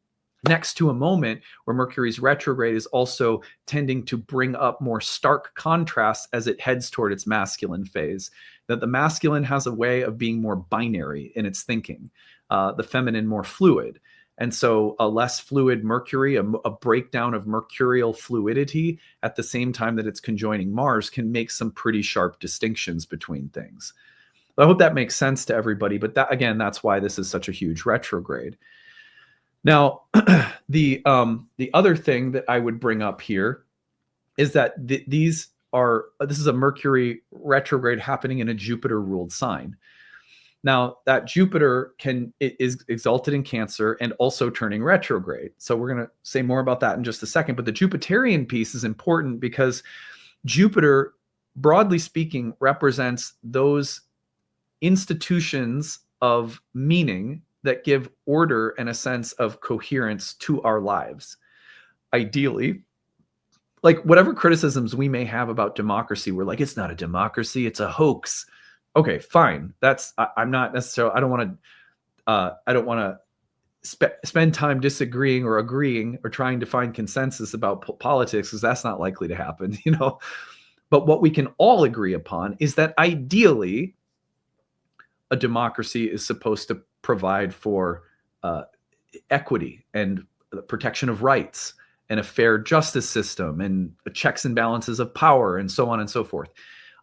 next to a moment where Mercury's retrograde is also tending to bring up more stark contrasts as it heads toward its masculine phase. That the masculine has a way of being more binary in its thinking, the feminine more fluid. And so a less fluid Mercury, a breakdown of mercurial fluidity at the same time that it's conjoining Mars, can make some pretty sharp distinctions between things. I hope that makes sense to everybody. But that, again, that's why this is such a huge retrograde. Now, the other thing that I would bring up here is that this is a Mercury retrograde happening in a Jupiter-ruled sign. Now, that Jupiter is exalted in Cancer and also turning retrograde. So we're going to say more about that in just a second. But the Jupiterian piece is important because Jupiter, broadly speaking, represents those institutions of meaning that give order and a sense of coherence to our lives. Ideally, like whatever criticisms we may have about democracy, we're like, it's not a democracy, it's a hoax. Okay, fine. I'm not necessarily, I don't want to spend time disagreeing or agreeing or trying to find consensus about politics, because that's not likely to happen, But what we can all agree upon is that ideally, a democracy is supposed to provide for equity and the protection of rights and a fair justice system and checks and balances of power and so on and so forth.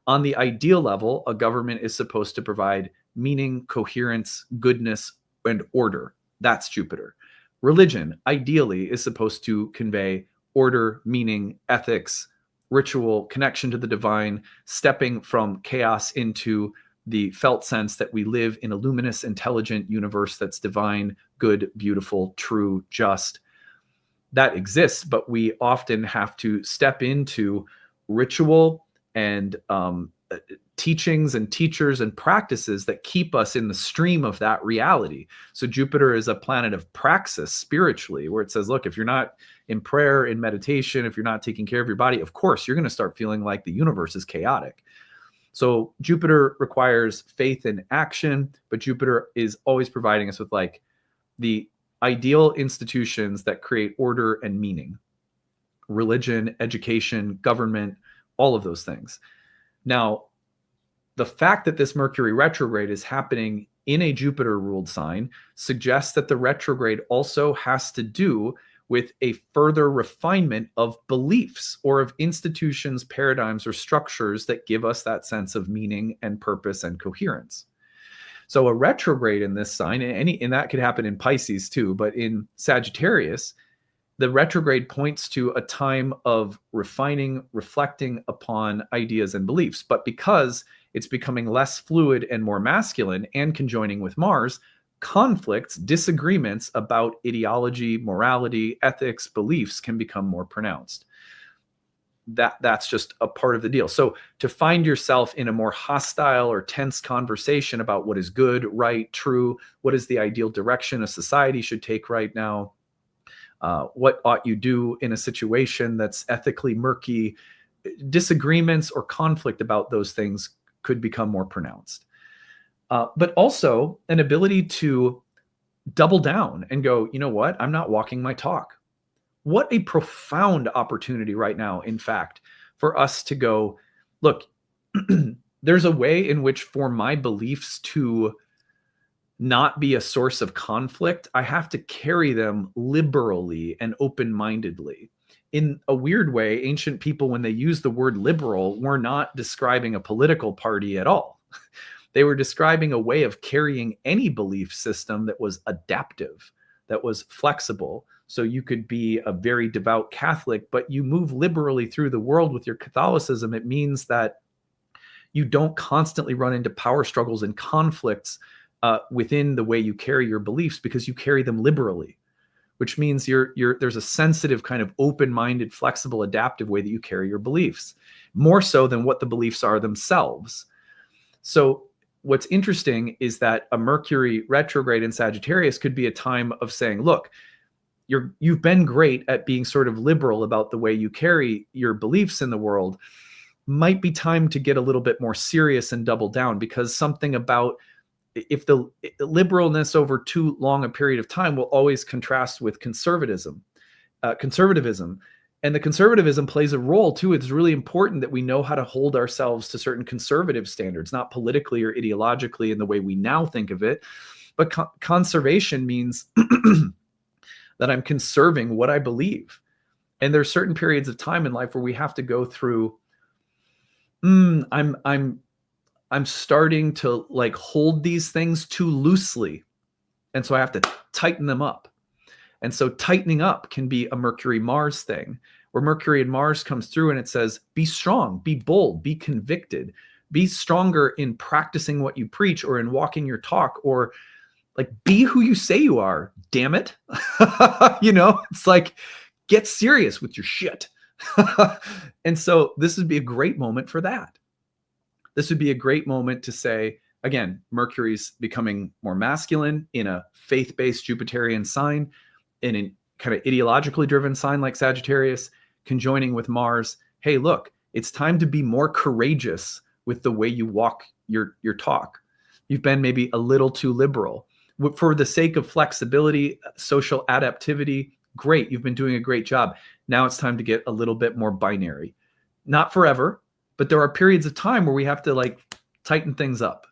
On the ideal level, a government is supposed to provide meaning, coherence, goodness, and order. That's Jupiter. Religion, ideally, is supposed to convey order, meaning, ethics, ritual, connection to the divine, stepping from chaos into the felt sense that we live in a luminous, intelligent universe that's divine, good, beautiful, true, just. That exists, but we often have to step into ritual and teachings and teachers and practices that keep us in the stream of that reality. So Jupiter is a planet of praxis spiritually, where it says, look, if you're not in prayer, in meditation, if you're not taking care of your body, of course, you're going to start feeling like the universe is chaotic. So Jupiter requires faith and action, but Jupiter is always providing us with like the ideal institutions that create order and meaning: religion, education, government, all of those things. Now, the fact that this Mercury retrograde is happening in a Jupiter-ruled sign suggests that the retrograde also has to do with a further refinement of beliefs or of institutions, paradigms, or structures that give us that sense of meaning and purpose and coherence. So a retrograde in this sign, and that could happen in Pisces too, but in Sagittarius, the retrograde points to a time of refining, reflecting upon ideas and beliefs. But because it's becoming less fluid and more masculine and conjoining with Mars, conflicts, disagreements about ideology, morality, ethics, beliefs can become more pronounced. That's just a part of the deal. So to find yourself in a more hostile or tense conversation about what is good, right, true, what is the ideal direction a society should take right now, what ought you do in a situation that's ethically murky, disagreements or conflict about those things could become more pronounced. But also an ability to double down and go, you know what, I'm not walking my talk. What a profound opportunity right now, in fact, for us to go, look, there's a way in which for my beliefs to not be a source of conflict, I have to carry them liberally and open-mindedly. In a weird way, ancient people, when they used the word liberal, were not describing a political party at all. They were describing a way of carrying any belief system that was adaptive, that was flexible. So you could be a very devout Catholic, but you move liberally through the world with your Catholicism. It means that you don't constantly run into power struggles and conflicts within the way you carry your beliefs, because you carry them liberally, which means there's a sensitive kind of open-minded, flexible, adaptive way that you carry your beliefs, more so than what the beliefs are themselves. So what's interesting is that a Mercury retrograde in Sagittarius could be a time of saying, look, you've been great at being sort of liberal about the way you carry your beliefs in the world. Might be time to get a little bit more serious and double down, because something about if the liberalness over too long a period of time will always contrast with conservatism. And the conservatism plays a role too. It's really important that we know how to hold ourselves to certain conservative standards, not politically or ideologically in the way we now think of it, but conservation means that I'm conserving what I believe. And there's certain periods of time in life where we have to go through, I'm starting to like hold these things too loosely. And so I have to tighten them up. And so tightening up can be a Mercury-Mars thing, where Mercury and Mars comes through and it says, be strong, be bold, be convicted, be stronger in practicing what you preach or in walking your talk, or like be who you say you are, damn it. It's like, get serious with your shit. And so this would be a great moment for that. This would be a great moment to say, again, Mercury's becoming more masculine in a faith-based Jupiterian sign, in a kind of ideologically driven sign like Sagittarius, conjoining with Mars. Hey, look, it's time to be more courageous with the way you walk your talk. You've been maybe a little too liberal. For the sake of flexibility, social adaptivity, great. You've been doing a great job. Now it's time to get a little bit more binary. Not forever, but there are periods of time where we have to like tighten things up.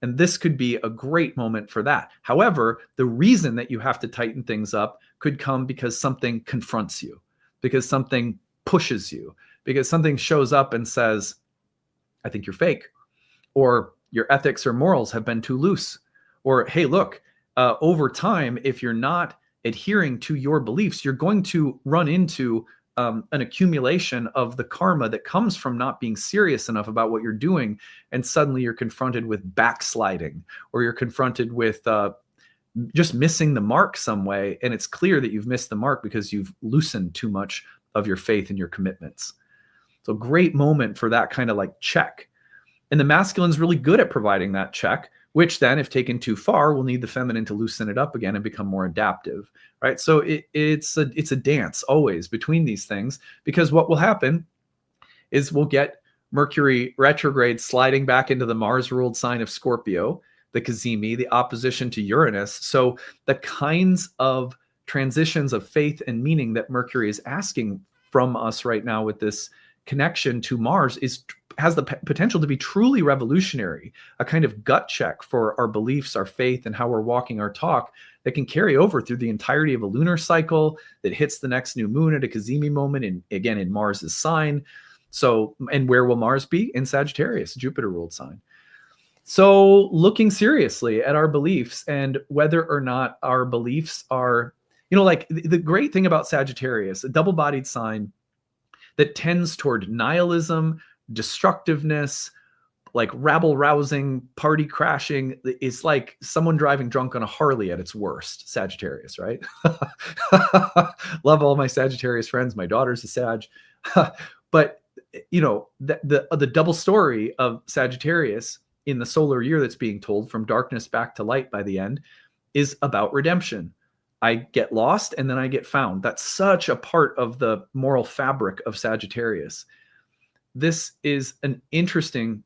And this could be a great moment for that. However, the reason that you have to tighten things up could come because something confronts you, because something pushes you, because something shows up and says, I think you're fake, or your ethics or morals have been too loose, or, hey, look, over time, if you're not adhering to your beliefs, you're going to run into an accumulation of the karma that comes from not being serious enough about what you're doing, and suddenly you're confronted with backsliding, or you're confronted with just missing the mark some way, and it's clear that you've missed the mark because you've loosened too much of your faith and your commitments. So great moment for that kind of like check. And the masculine's really good at providing that check, which then, if taken too far, will need the feminine to loosen it up again and become more adaptive, right? So it's a dance always between these things, because what will happen is we'll get Mercury retrograde sliding back into the Mars-ruled sign of Scorpio, the Cazimi, the opposition to Uranus. So the kinds of transitions of faith and meaning that Mercury is asking from us right now with this connection to Mars has the potential to be truly revolutionary, a kind of gut check for our beliefs, our faith, and how we're walking our talk that can carry over through the entirety of a lunar cycle that hits the next new moon at a Cazimi moment, and again in Mars's sign. So, and where will Mars be? In Sagittarius, Jupiter-ruled sign. So looking seriously at our beliefs and whether or not our beliefs are, like the great thing about Sagittarius, a double-bodied sign that tends toward nihilism, destructiveness, like rabble-rousing, party crashing. It's like someone driving drunk on a Harley at its worst, Sagittarius, right? Love all my Sagittarius friends. My daughter's a Sag. But, the double story of Sagittarius in the solar year that's being told, from darkness back to light by the end, is about redemption. I get lost and then I get found. That's such a part of the moral fabric of Sagittarius. This is an interesting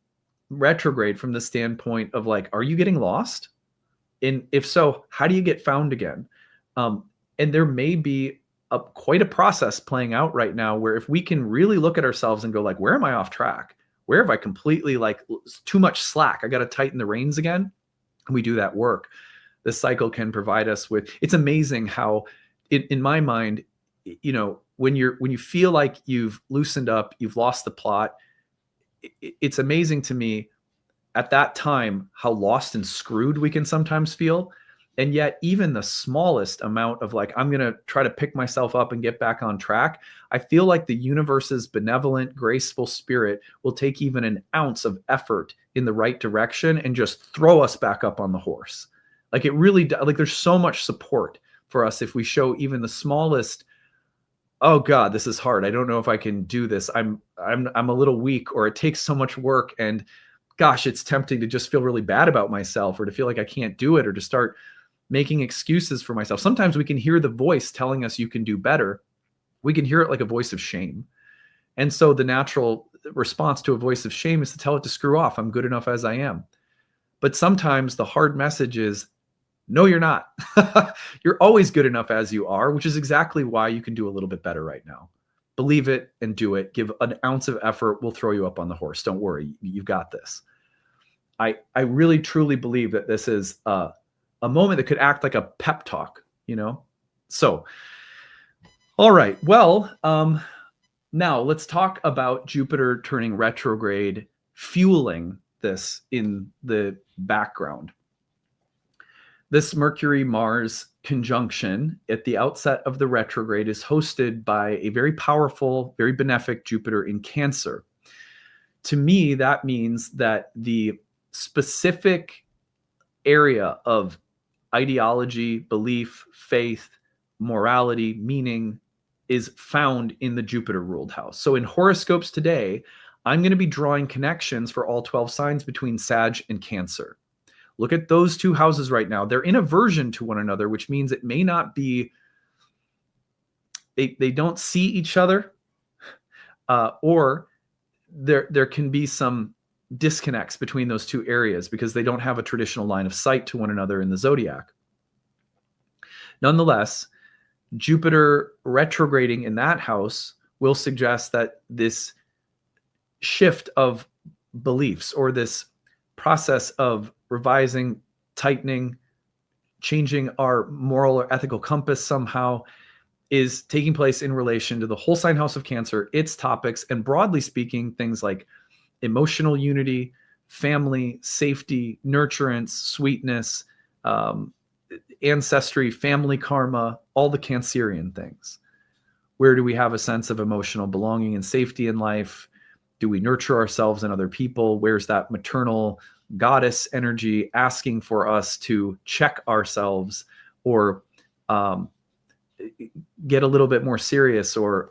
retrograde from the standpoint of like, are you getting lost? And if so, how do you get found again? And there may be quite a process playing out right now where if we can really look at ourselves and go like, where am I off track? Where have I completely like too much slack? I got to tighten the reins again. And we do that work. This cycle can provide us with, it's amazing how in my mind, when you feel like you've loosened up, you've lost the plot, it's amazing to me at that time how lost and screwed we can sometimes feel. And yet even the smallest amount of like, I'm going to try to pick myself up and get back on track, I feel like the universe's benevolent, graceful spirit will take even an ounce of effort in the right direction and just throw us back up on the horse. Like it really, like there's so much support for us if we show even the smallest, oh God, this is hard. I don't know if I can do this. I'm a little weak, or it takes so much work, and gosh, it's tempting to just feel really bad about myself, or to feel like I can't do it, or to start making excuses for myself. Sometimes we can hear the voice telling us you can do better. We can hear it like a voice of shame. And so the natural response to a voice of shame is to tell it to screw off. I'm good enough as I am. But sometimes the hard message is, no, you're not. You're always good enough as you are, which is exactly why you can do a little bit better right now. Believe it and do it. Give an ounce of effort. We'll throw you up on the horse. Don't worry. You've got this. I really, truly believe that this is a moment that could act like a pep talk, So, all right. Well, now let's talk about Jupiter turning retrograde, fueling this in the background. This Mercury-Mars conjunction at the outset of the retrograde is hosted by a very powerful, very benefic Jupiter in Cancer. To me, that means that the specific area of ideology, belief, faith, morality, meaning is found in the Jupiter-ruled house. So in horoscopes today, I'm going to be drawing connections for all 12 signs between Sag and Cancer. Look at those two houses right now. They're in aversion to one another, which means it may not be, they don't see each other, or there can be some disconnects between those two areas because they don't have a traditional line of sight to one another in the zodiac. Nonetheless, Jupiter retrograding in that house will suggest that this shift of beliefs, or this process of revising, tightening, changing our moral or ethical compass somehow, is taking place in relation to the whole sign house of Cancer, its topics, and broadly speaking, things like emotional unity, family, safety, nurturance, sweetness, ancestry, family karma, all the Cancerian things. Where do we have a sense of emotional belonging and safety in life? Do we nurture ourselves and other people? Where's that maternal goddess energy asking for us to check ourselves or get a little bit more serious, or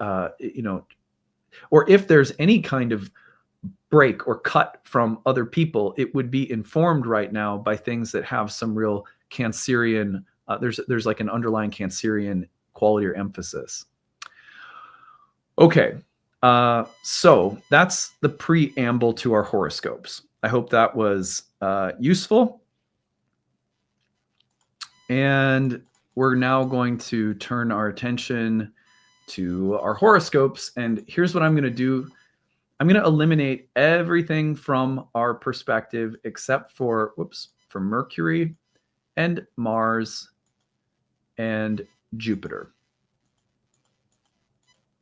or if there's any kind of break or cut from other people, it would be informed right now by things that have some real Cancerian, there's like an underlying Cancerian quality or emphasis. Okay, so that's the preamble to our horoscopes. I hope that was useful. And we're now going to turn our attention to our horoscopes. And here's what I'm going to do. I'm going to eliminate everything from our perspective except for, for Mercury and Mars and Jupiter.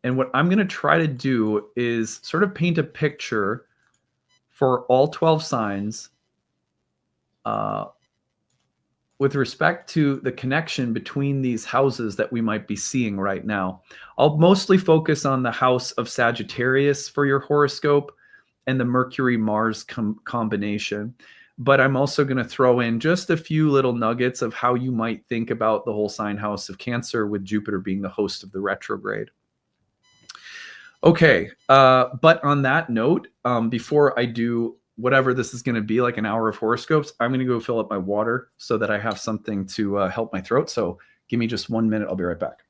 And what I'm going to try to do is sort of paint a picture for all 12 signs with respect to the connection between these houses that we might be seeing right now. I'll mostly focus on the house of Sagittarius for your horoscope and the Mercury-Mars combination. But I'm also going to throw in just a few little nuggets of how you might think about the whole sign house of Cancer, with Jupiter being the host of the retrograde. Okay, but on that note, before I do whatever this is going to be, like an hour of horoscopes, I'm going to go fill up my water so that I have something to help my throat. So give me just 1 minute. I'll be right back.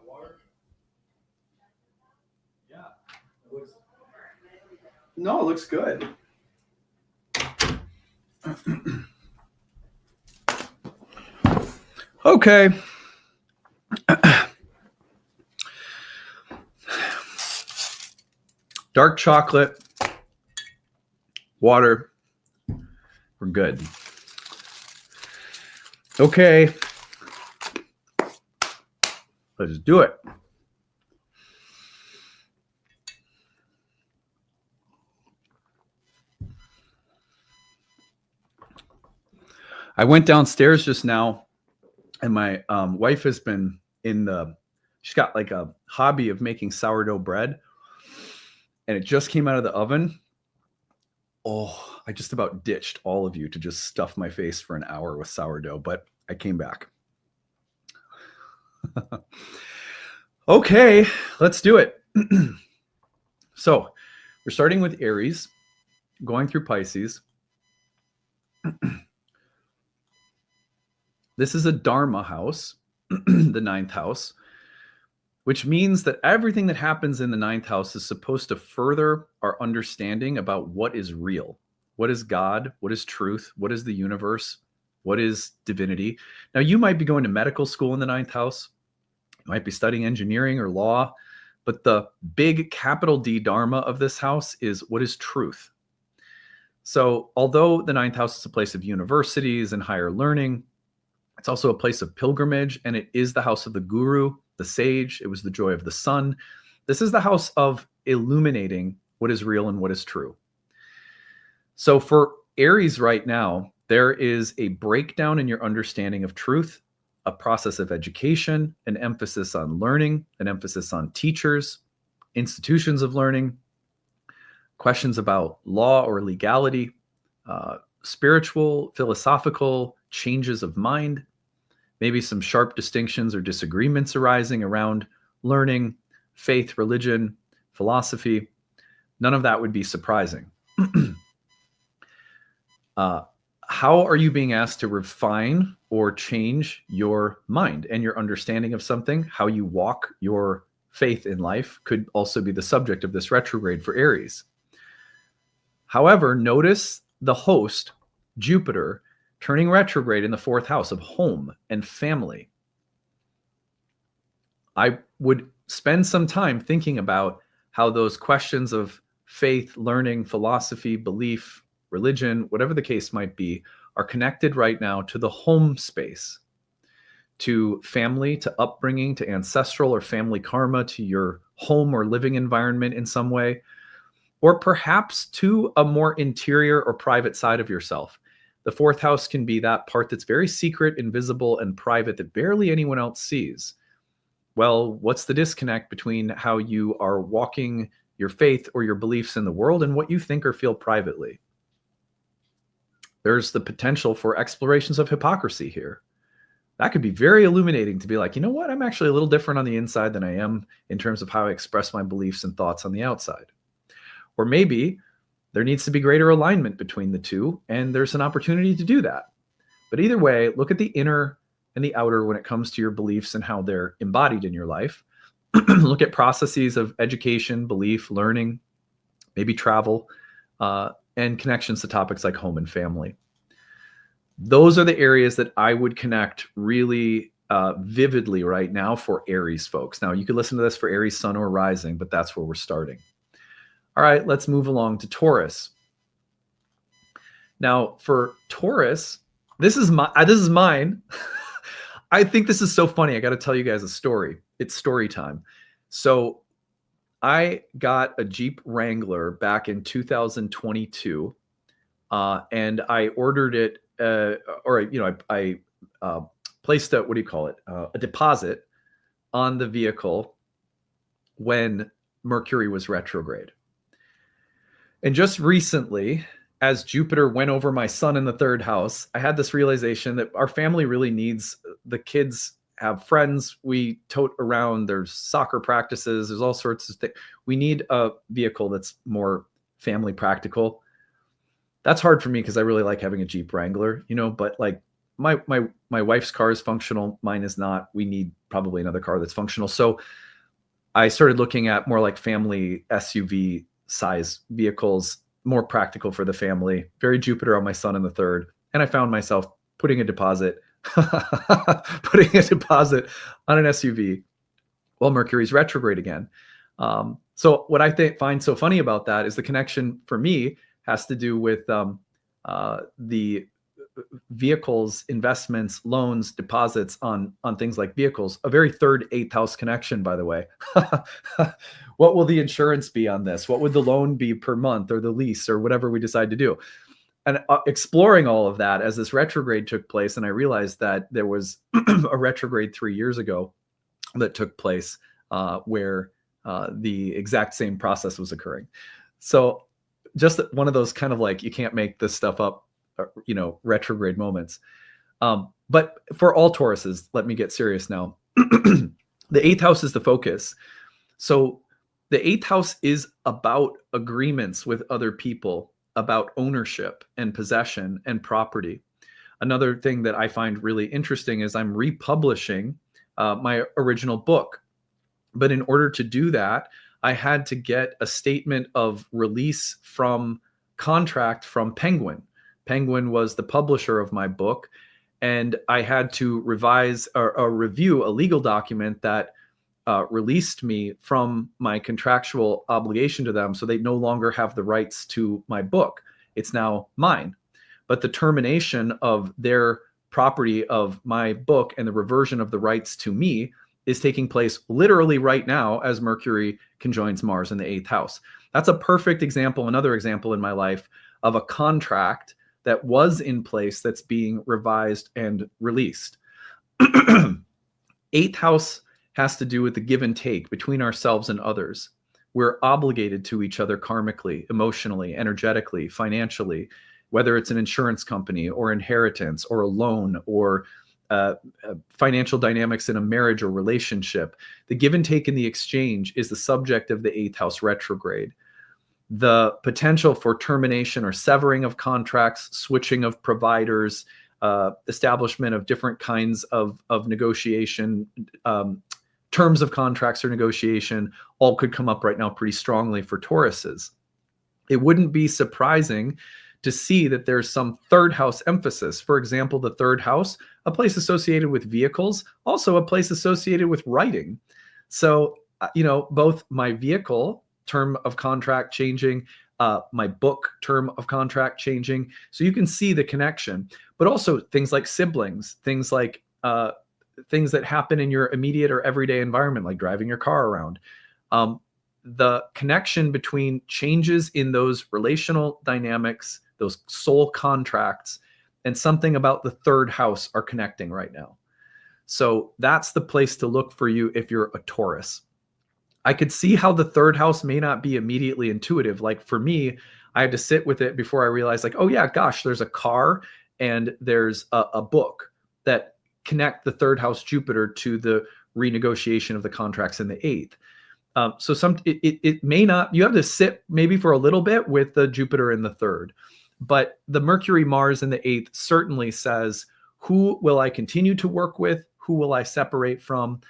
Water? Yeah. No, it looks good. Okay. Dark chocolate, water. We're good. Okay. Let's do it. I went downstairs just now, and my wife has been she's got like a hobby of making sourdough bread, and it just came out of the oven. Oh, I just about ditched all of you to just stuff my face for an hour with sourdough, but I came back. Okay, let's do it. So we're starting with Aries, going through Pisces, This is a Dharma house, the ninth house, which means that everything that happens in the ninth house is supposed to further our understanding about what is real. What is God? What is truth? What is the universe? What is divinity? Now, you might be going to medical school in the ninth house. You might be studying engineering or law. But the big capital D Dharma of this house is what is truth. So although the ninth house is a place of universities and higher learning, it's also a place of pilgrimage, and it is the house of the guru, the sage. It was the joy of the sun. This is the house of illuminating what is real and what is true. So for Aries right now, there is a breakdown in your understanding of truth, a process of education, an emphasis on learning, an emphasis on teachers, institutions of learning, questions about law or legality, spiritual, philosophical changes of mind, maybe some sharp distinctions or disagreements arising around learning, faith, religion, philosophy. None of that would be surprising. How are you being asked to refine or change your mind and your understanding of something? How you walk your faith in life could also be the subject of this retrograde for Aries. However, notice the host, Jupiter, turning retrograde in the fourth house of home and family. I would spend some time thinking about how those questions of faith, learning, philosophy, belief, religion, whatever the case might be, are connected right now to the home space, to family, to upbringing, to ancestral or family karma, to your home or living environment in some way, or perhaps to a more interior or private side of yourself. The fourth house can be that part that's very secret, invisible, and private that barely anyone else sees. Well, what's the disconnect between how you are walking your faith or your beliefs in the world and what you think or feel privately? There's the potential for explorations of hypocrisy here. That could be very illuminating to be like, you know what? I'm actually a little different on the inside than I am in terms of how I express my beliefs and thoughts on the outside. Or maybe there needs to be greater alignment between the two, and there's an opportunity to do that. But either way, look at the inner and the outer when it comes to your beliefs and how they're embodied in your life. Look at processes of education, belief, learning, maybe travel, and connections to topics like home and family. Those are the areas that I would connect really vividly right now for Aries folks. Now, you could listen to this for Aries sun or rising, but that's where we're starting. All right, let's move along to Taurus. Now, for Taurus, this is mine. I think this is so funny. I got to tell you guys a story. It's story time. So I got a Jeep Wrangler back in 2022, and I ordered it, I placed a, a deposit on the vehicle when Mercury was retrograde. And just recently, as Jupiter went over my sun in the third house, I had this realization that our family really needs, the kids have friends we tote around, there's soccer practices, there's all sorts of things. We need a vehicle that's more family practical. That's hard for me because I really like having a Jeep Wrangler, but like my wife's car is functional, mine is not. We need probably another car that's functional. So I started looking at more like family SUV size vehicles, more practical for the family, very Jupiter on my sun in the third. And I found myself putting a deposit on an SUV while Mercury's retrograde again. So what I find so funny about that is the connection for me has to do with the vehicles, investments, loans, deposits on things like vehicles, a very third, eighth house connection, by the way. What will the insurance be on this? What would the loan be per month, or the lease, or whatever we decide to do? And exploring all of that as this retrograde took place, and I realized that there was a retrograde 3 years ago that took place where the exact same process was occurring. So just one of those kind of like, you can't make this stuff up, retrograde moments. But for all Tauruses, let me get serious now. The eighth house is the focus. So the eighth house is about agreements with other people, about ownership and possession and property. Another thing that I find really interesting is I'm republishing my original book. But in order to do that, I had to get a statement of release from contract from Penguin. Penguin was the publisher of my book, and I had to revise or review a legal document that released me from my contractual obligation to them, so they no longer have the rights to my book. It's now mine. But the termination of their property of my book and the reversion of the rights to me is taking place literally right now as Mercury conjoins Mars in the 8th house. That's a perfect example, another example in my life of a contract that was in place that's being revised and released. 8th house has to do with the give and take between ourselves and others. We're obligated to each other karmically, emotionally, energetically, financially, whether it's an insurance company or inheritance or a loan or financial dynamics in a marriage or relationship. The give and take in the exchange is the subject of the 8th house retrograde. The potential for termination or severing of contracts, switching of providers, establishment of different kinds of negotiation, terms of contracts or negotiation, all could come up right now pretty strongly for Tauruses. It wouldn't be surprising to see that there's some 3rd house emphasis. For example, the 3rd house, a place associated with vehicles, also a place associated with writing. So, both my vehicle term of contract changing, my book term of contract changing. So you can see the connection, but also things like siblings, things like things that happen in your immediate or everyday environment, like driving your car around. The connection between changes in those relational dynamics, those soul contracts, and something about the 3rd house are connecting right now. So that's the place to look for you if you're a Taurus. I could see how the 3rd house may not be immediately intuitive. Like for me, I had to sit with it before I realized, like, oh yeah, gosh, there's a car and there's a book that connect the 3rd house Jupiter to the renegotiation of the contracts in the 8th. So it may not, you have to sit maybe for a little bit with the Jupiter in the 3rd, but the Mercury Mars in the 8th certainly says, who will I continue to work with? Who will I separate from?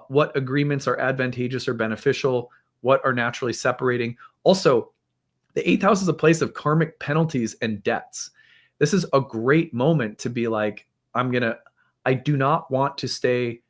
What agreements are advantageous or beneficial? What are naturally separating? Also, the 8th house is a place of karmic penalties and debts. This is a great moment to be like, I do not want to stay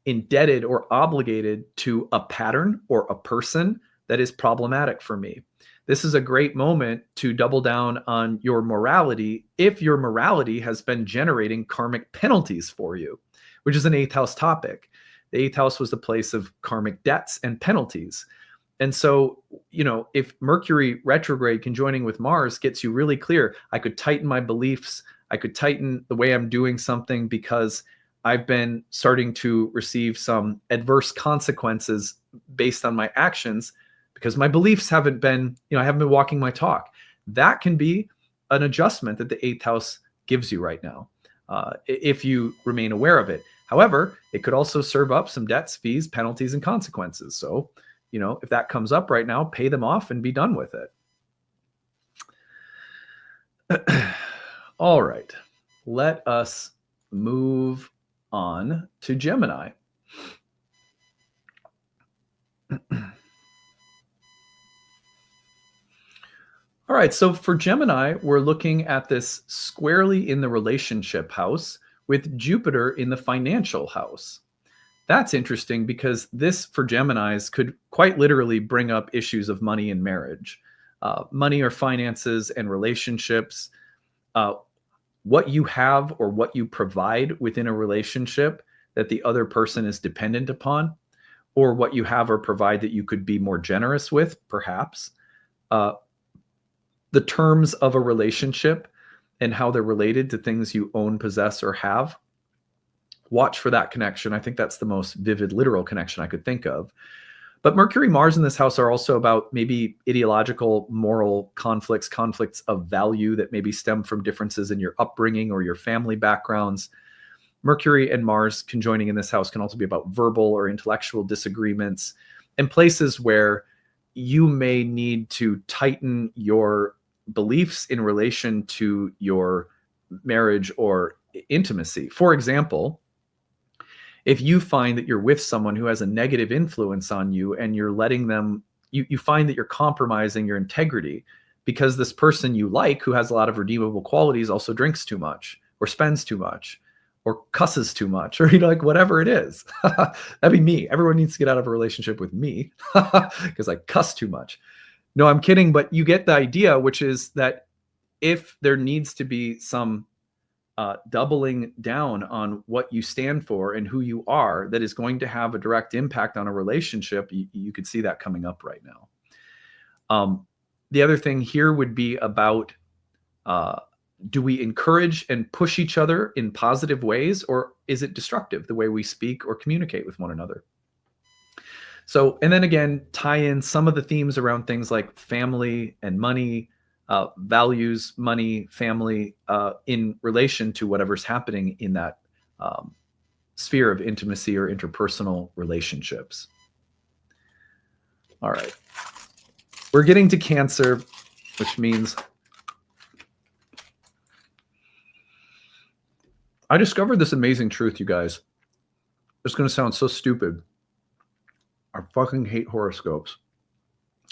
indebted or obligated to a pattern or a person that is problematic for me. This is a great moment to double down on your morality if your morality has been generating karmic penalties for you, which is an 8th house topic. The 8th house was the place of karmic debts and penalties. And so, if Mercury retrograde conjoining with Mars gets you really clear, I could tighten my beliefs. I could tighten the way I'm doing something because I've been starting to receive some adverse consequences based on my actions because my beliefs haven't been, I haven't been walking my talk. That can be an adjustment that the 8th house gives you right now, if you remain aware of it. However, it could also serve up some debts, fees, penalties, and consequences. So, if that comes up right now, pay them off and be done with it. All right. Let us move on to Gemini. All right, so for Gemini, we're looking at this squarely in the relationship house with Jupiter in the financial house. That's interesting because this, for Geminis, could quite literally bring up issues of money and marriage, money or finances and relationships, what you have or what you provide within a relationship that the other person is dependent upon, or what you have or provide that you could be more generous with, perhaps. The terms of a relationship and how they're related to things you own, possess, or have. Watch for that connection. I think that's the most vivid literal connection I could think of. But Mercury, Mars in this house are also about maybe ideological, moral conflicts of value that maybe stem from differences in your upbringing or your family backgrounds. Mercury and Mars conjoining in this house can also be about verbal or intellectual disagreements and places where you may need to tighten your beliefs in relation to your marriage or intimacy. For example, if you find that you're with someone who has a negative influence on you and you're letting them, you find that you're compromising your integrity because this person you like, who has a lot of redeemable qualities, also drinks too much or spends too much or cusses too much, or like whatever it is. That'd be me. Everyone needs to get out of a relationship with me because I cuss too much. No, I'm kidding, but you get the idea, which is that if there needs to be some doubling down on what you stand for and who you are, that is going to have a direct impact on a relationship, you could see that coming up right now. The other thing here would be about, do we encourage and push each other in positive ways, or is it destructive, the way we speak or communicate with one another? So, and then again, tie in some of the themes around things like family and money, values, money, family, in relation to whatever's happening in that sphere of intimacy or interpersonal relationships. All right. We're getting to Cancer, which means I discovered this amazing truth, you guys. It's going to sound so stupid. I fucking hate horoscopes.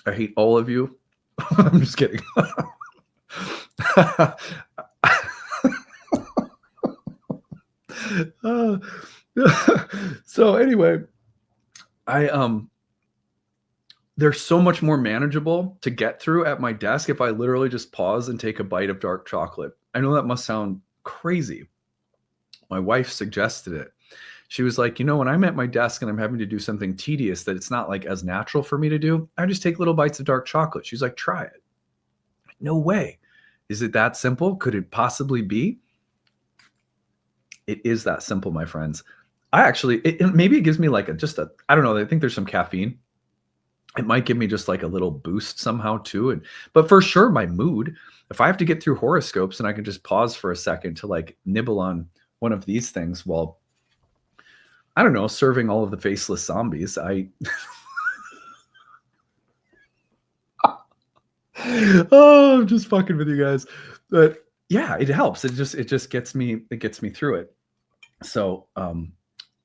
I hate all of you. I'm just kidding. So anyway, they're so much more manageable to get through at my desk if I literally just pause and take a bite of dark chocolate. I know that must sound crazy. My wife suggested it. She was like, when I'm at my desk and I'm having to do something tedious that it's not like as natural for me to do, I just take little bites of dark chocolate. She's like, try it. No way. Is it that simple? Could it possibly be? It is that simple, my friends. I actually, maybe it gives me like I don't know. I think there's some caffeine. It might give me just like a little boost somehow too. But for sure, my mood, if I have to get through horoscopes and I can just pause for a second to like nibble on one of these things while, I don't know, serving all of the faceless zombies, oh, I'm just fucking with you guys. But yeah, it helps. It just gets me through it. So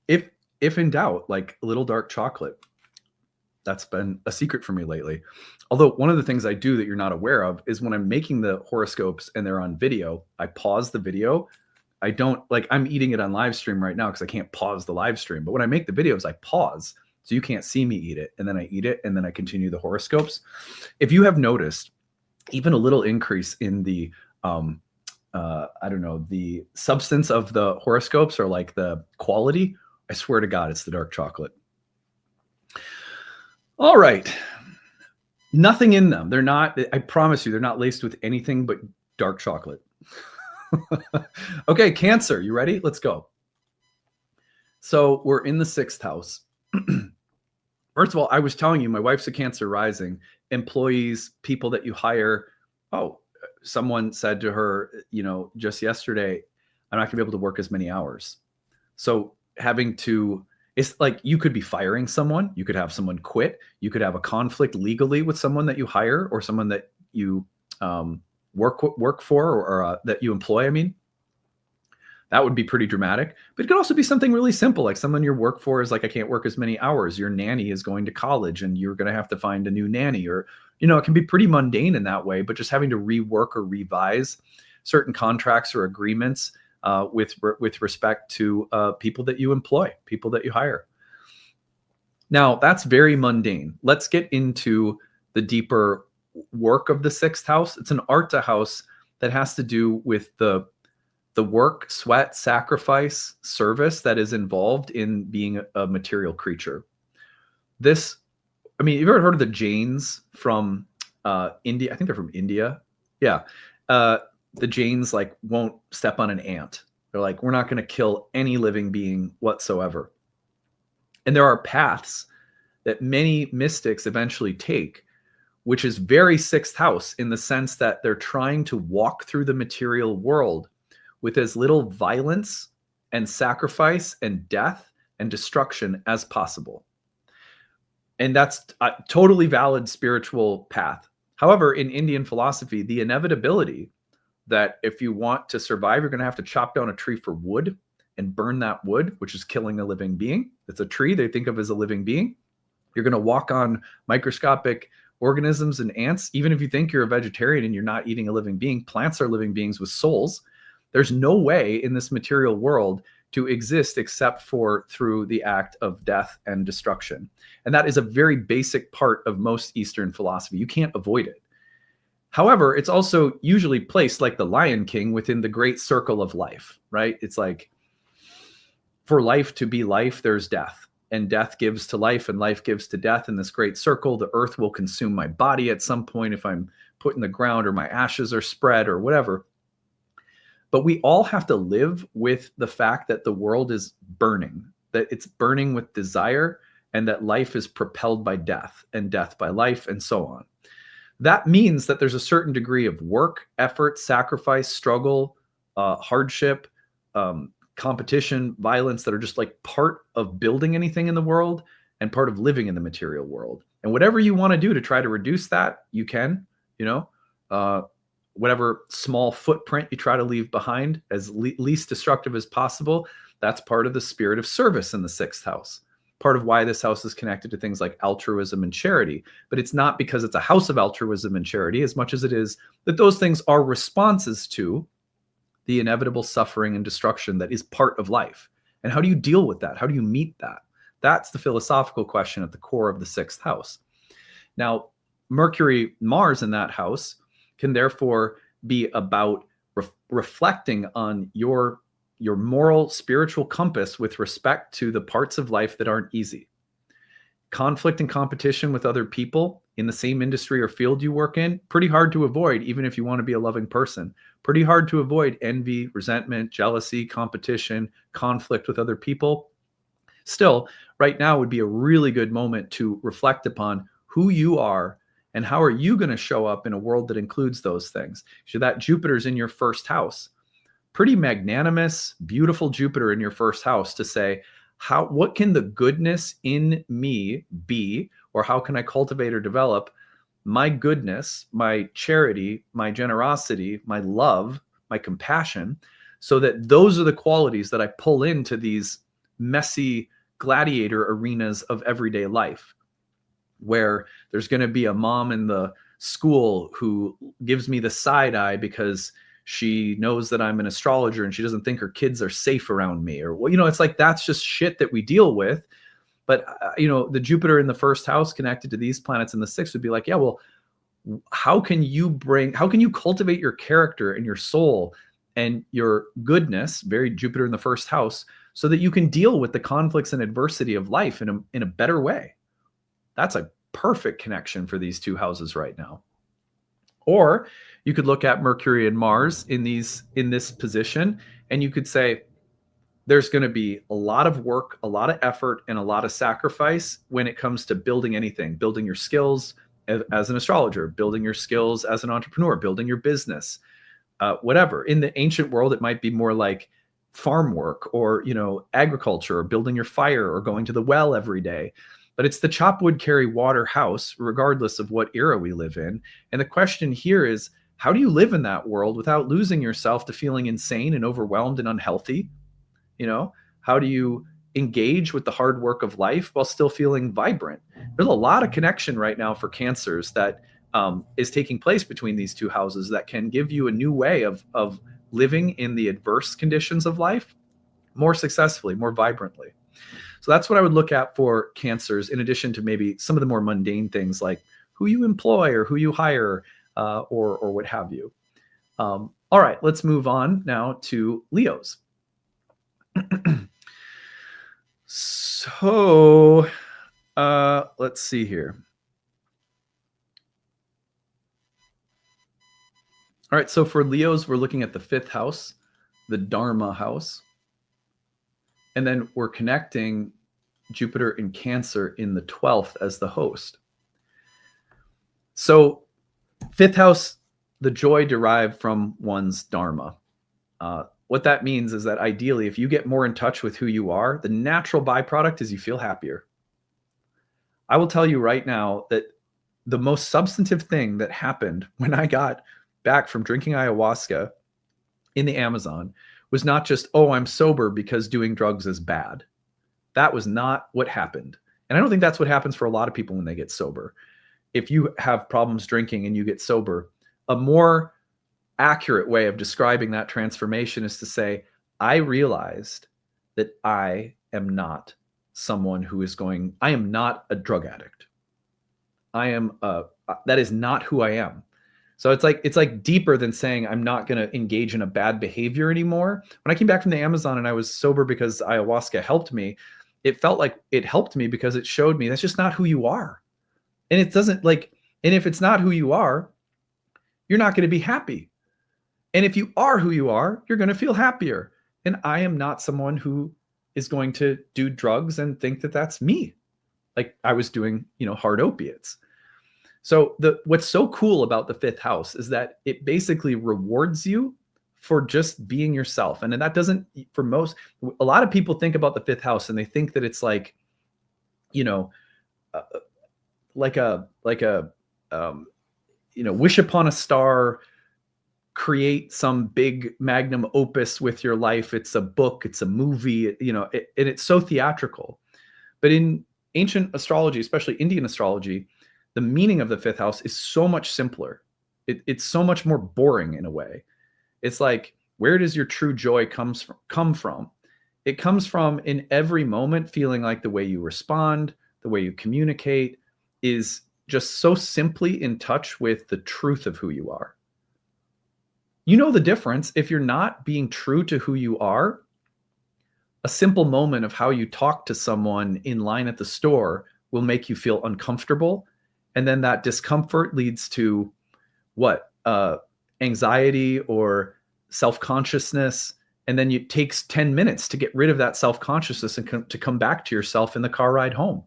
if in doubt, like a little dark chocolate. That's been a secret for me lately. Although one of the things I do that you're not aware of is when I'm making the horoscopes and they're on video, I pause the video. I don't, like, I'm eating it on live stream right now because I can't pause the live stream. But when I make the videos, I pause so you can't see me eat it. And then I eat it and then I continue the horoscopes. If you have noticed, even a little increase in the, I don't know, the substance of the horoscopes or like the quality, I swear to God, it's the dark chocolate. All right. Nothing in them. They're not, I promise you, they're not laced with anything but dark chocolate. Okay, Cancer, you ready? Let's go. So we're in the 6th house. First of all, I was telling you, my wife's a Cancer rising. Employees, people that you hire. Oh, someone said to her, just yesterday, I'm not going to be able to work as many hours. So it's like you could be firing someone. You could have someone quit. You could have a conflict legally with someone that you hire or someone that you work for or that you employ. I mean, that would be pretty dramatic. But it could also be something really simple, like someone you work for is like, I can't work as many hours. Your nanny is going to college and you're going to have to find a new nanny, or, it can be pretty mundane in that way, but just having to rework or revise certain contracts or agreements with respect to people that you employ, people that you hire. Now, that's very mundane. Let's get into the deeper work of the 6th house. It's an Arta house that has to do with the work, sweat, sacrifice, service that is involved in being a material creature. You've ever heard of the Jains from India? I think they're from India. Yeah. The Jains won't step on an ant. They're like, we're not going to kill any living being whatsoever. And there are paths that many mystics eventually take, which is very 6th house in the sense that they're trying to walk through the material world with as little violence and sacrifice and death and destruction as possible. And that's a totally valid spiritual path. However, in Indian philosophy, the inevitability that if you want to survive, you're going to have to chop down a tree for wood and burn that wood, which is killing a living being. It's a tree they think of as a living being. You're going to walk on microscopic organisms and ants. Even if you think you're a vegetarian and you're not eating a living being, plants are living beings with souls. There's no way in this material world to exist except for through the act of death and destruction. And that is a very basic part of most Eastern philosophy. You can't avoid it. However, it's also usually placed like the Lion King within the great circle of life, right? It's like, for life to be life, there's death. And death gives to life, and life gives to death in this great circle. The earth will consume my body at some point if I'm put in the ground, or my ashes are spread, or whatever. But we all have to live with the fact that the world is burning, that it's burning with desire, and that life is propelled by death, and death by life, and so on. That means that there's a certain degree of work, effort, sacrifice, struggle, hardship, competition, violence that are just like part of building anything in the world and part of living in the material world. And whatever you want to do to try to reduce that, you can, whatever small footprint you try to leave behind as least destructive as possible. That's part of the spirit of service in the 6th house. Part of why this house is connected to things like altruism and charity. But it's not because it's a house of altruism and charity as much as it is that those things are responses to the inevitable suffering and destruction that is part of life. And how do you deal with that? How do you meet that? That's the philosophical question at the core of the 6th house. Now, Mercury, Mars in that house can therefore be about reflecting on your moral, spiritual compass with respect to the parts of life that aren't easy. Conflict and competition with other people in the same industry or field you work in, pretty hard to avoid, even if you want to be a loving person. Pretty hard to avoid envy, resentment, jealousy, competition, conflict with other people. Still, right now would be a really good moment to reflect upon who you are and how are you going to show up in a world that includes those things. So that Jupiter's in your 1st house. Pretty magnanimous, beautiful Jupiter in your 1st house to say, what can the goodness in me be, or how can I cultivate or develop my goodness, my charity, my generosity, my love, my compassion, so that those are the qualities that I pull into these messy gladiator arenas of everyday life, where there's going to be a mom in the school who gives me the side eye because she knows that I'm an astrologer and she doesn't think her kids are safe around me, or, it's like, that's just shit that we deal with. But, the Jupiter in the 1st house connected to these planets in the 6th would be like, yeah, well, how can you cultivate your character and your soul and your goodness, very Jupiter in the 1st house, so that you can deal with the conflicts and adversity of life in a better way? That's a perfect connection for these 2 houses right now. Or you could look at Mercury and Mars in this position, and you could say, there's going to be a lot of work, a lot of effort, and a lot of sacrifice when it comes to building anything, building your skills as an astrologer, building your skills as an entrepreneur, building your business, whatever. In the ancient world, it might be more like farm work or, agriculture, or building your fire, or going to the well every day. But it's the chop wood, carry water house, regardless of what era we live in. And the question here is, how do you live in that world without losing yourself to feeling insane and overwhelmed and unhealthy? How do you engage with the hard work of life while still feeling vibrant? There's a lot of connection right now for Cancers that is taking place between these 2 houses that can give you a new way of living in the adverse conditions of life more successfully, more vibrantly. So that's what I would look at for Cancers, in addition to maybe some of the more mundane things like who you employ or who you hire, or what have you. All right, let's move on now to Leos. So let's see here. All right, so for Leos, we're looking at the 5th house, the Dharma house. And then we're connecting Jupiter in Cancer in the 12th as the host. So 5th house, the joy derived from one's Dharma. What that means is that ideally, if you get more in touch with who you are, the natural byproduct is you feel happier. I will tell you right now that the most substantive thing that happened when I got back from drinking ayahuasca in the Amazon was not just, oh, I'm sober because doing drugs is bad. That was not what happened. And I don't think that's what happens for a lot of people when they get sober. If you have problems drinking and you get sober, a more accurate way of describing that transformation is to say, I realized that I am not someone who is going, I am not a drug addict. That is not who I am. So it's like deeper than saying I'm not going to engage in a bad behavior anymore. When I came back from the Amazon and I was sober because ayahuasca helped me, it felt like it helped me because it showed me that's just not who you are. And it doesn't and if it's not who you are, you're not going to be happy. And if you are who you are, you're going to feel happier. And I am not someone who is going to do drugs and think that that's me. Like I was doing, hard opiates. So what's so cool about the fifth house is that it basically rewards you for just being yourself. And that doesn't, a lot of people think about the fifth house and they think that it's like, like a wish upon a star, create some big magnum opus with your life. It's a book, it's a movie, and it's so theatrical. But in ancient astrology, especially Indian astrology, the meaning of the fifth house is so much simpler. It's so much more boring in a way. It's like, where does your true joy come from? It comes from in every moment feeling like the way you respond, the way you communicate is just so simply in touch with the truth of who you are. You know the difference. If you're not being true to who you are, a simple moment of how you talk to someone in line at the store will make you feel uncomfortable. And then that discomfort leads to anxiety or self-consciousness. And then it takes 10 minutes to get rid of that self-consciousness and to come back to yourself in the car ride home.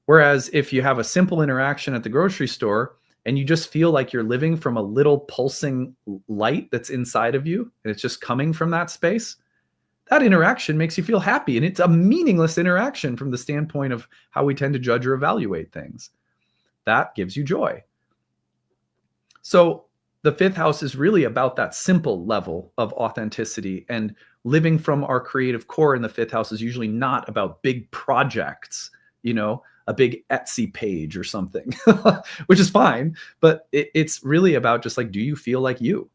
Whereas if you have a simple interaction at the grocery store and you just feel like you're living from a little pulsing light that's inside of you, and it's just coming from that space, that interaction makes you feel happy. And it's a meaningless interaction from the standpoint of how we tend to judge or evaluate things. That gives you joy. So the fifth house is really about that simple level of authenticity, and living from our creative core in the fifth house is usually not about big projects, a big Etsy page or something, which is fine. But it's really about just like, do you feel like you?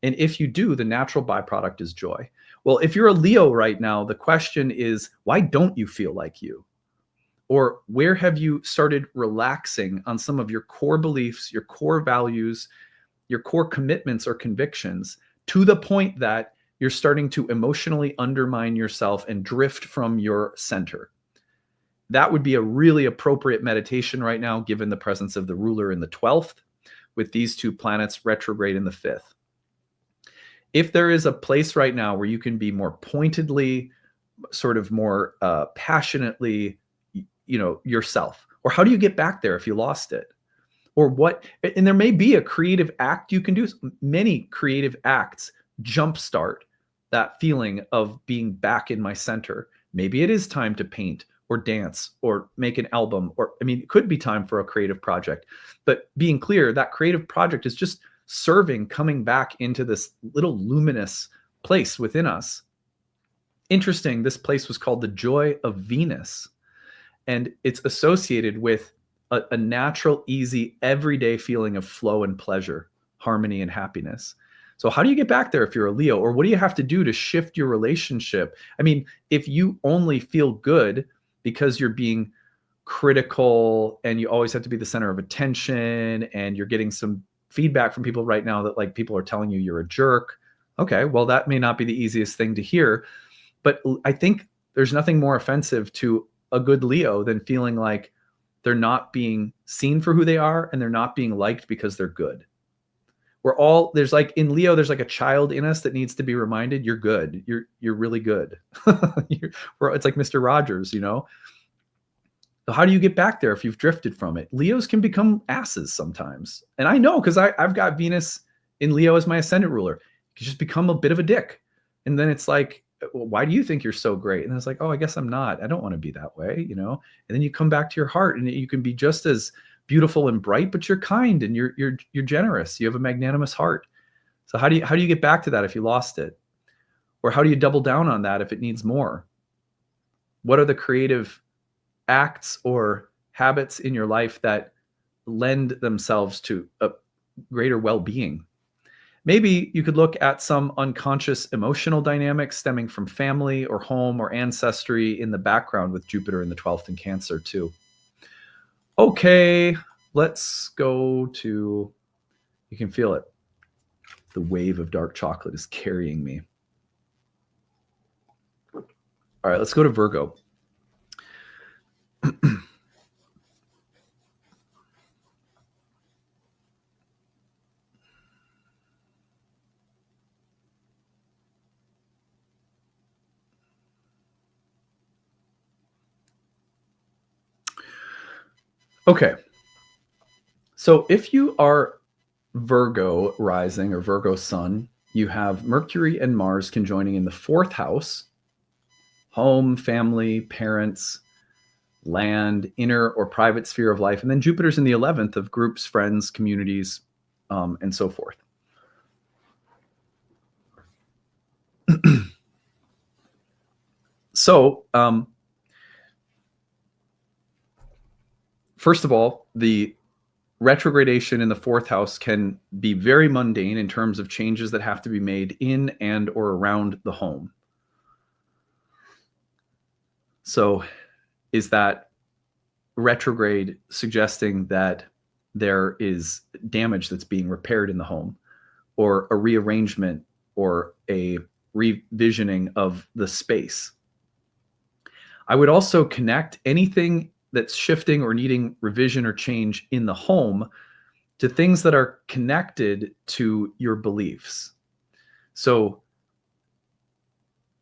And if you do, the natural byproduct is joy. Well, if you're a Leo right now, the question is, why don't you feel like you? Or where have you started relaxing on some of your core beliefs, your core values, your core commitments or convictions, to the point that you're starting to emotionally undermine yourself and drift from your center? That would be a really appropriate meditation right now, given the presence of the ruler in the 12th, with these two planets retrograde in the 5th. If there is a place right now where you can be more pointedly, sort of more passionately, yourself, or how do you get back there if you lost it? Or what, and there may be a creative act you can do. Many creative acts jumpstart that feeling of being back in my center. Maybe it is time to paint or dance or make an album, it could be time for a creative project. But being clear, that creative project is just serving coming back into this little luminous place within us. Interesting, this place was called the Joy of Venus, and it's associated with a natural, easy, everyday feeling of flow and pleasure, harmony and happiness. So how do you get back there if you're a Leo? Or what do you have to do to shift your relationship? If you only feel good because you're being critical and you always have to be the center of attention, and you're getting some feedback from people right now that like people are telling you you're a jerk. Okay, well, that may not be the easiest thing to hear, but I think there's nothing more offensive to a good Leo than feeling like they're not being seen for who they are, and they're not being liked because they're good. There's like in Leo, there's like a child in us that needs to be reminded, you're good. You're really good. It's like Mr. Rogers, So how do you get back there if you've drifted from it? Leos can become asses sometimes. And I know, because I've got Venus in Leo as my ascendant ruler. You can just become a bit of a dick. And then it's like, well, why do you think you're so great? And it's like, oh, I guess I'm not. I don't want to be that way, And then you come back to your heart, and you can be just as beautiful and bright, but you're kind and you're generous. You have a magnanimous heart. So how do you get back to that if you lost it? Or how do you double down on that if it needs more? What are the creative acts or habits in your life that lend themselves to a greater well-being? Maybe you could look at some unconscious emotional dynamics stemming from family or home or ancestry in the background with Jupiter in the 12th in Cancer too. Okay, let's go to, you can feel it. The wave of dark chocolate is carrying me. All right, let's go to Virgo. Okay. So if you are Virgo rising or Virgo sun, you have Mercury and Mars conjoining in the 4th house, home, family, parents, land, inner or private sphere of life. And then Jupiter's in the 11th of groups, friends, communities, and so forth. So, first of all, the retrogradation in the 4th house can be very mundane in terms of changes that have to be made in and or around the home. So is that retrograde suggesting that there is damage that's being repaired in the home, or a rearrangement or a revisioning of the space? I would also connect anything that's shifting or needing revision or change in the home to things that are connected to your beliefs. So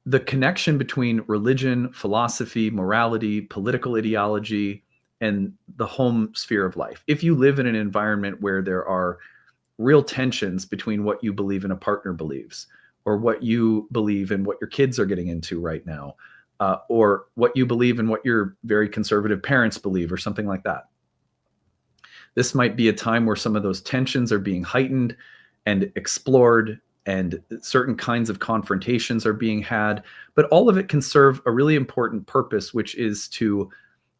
the connection between religion, philosophy, morality, political ideology, and the home sphere of life. If you live in an environment where there are real tensions between what you believe and a partner believes, or what you believe and what your kids are getting into right now, or what you believe and what your very conservative parents believe, or something like that. This might be a time where some of those tensions are being heightened and explored, and certain kinds of confrontations are being had, but all of it can serve a really important purpose, which is to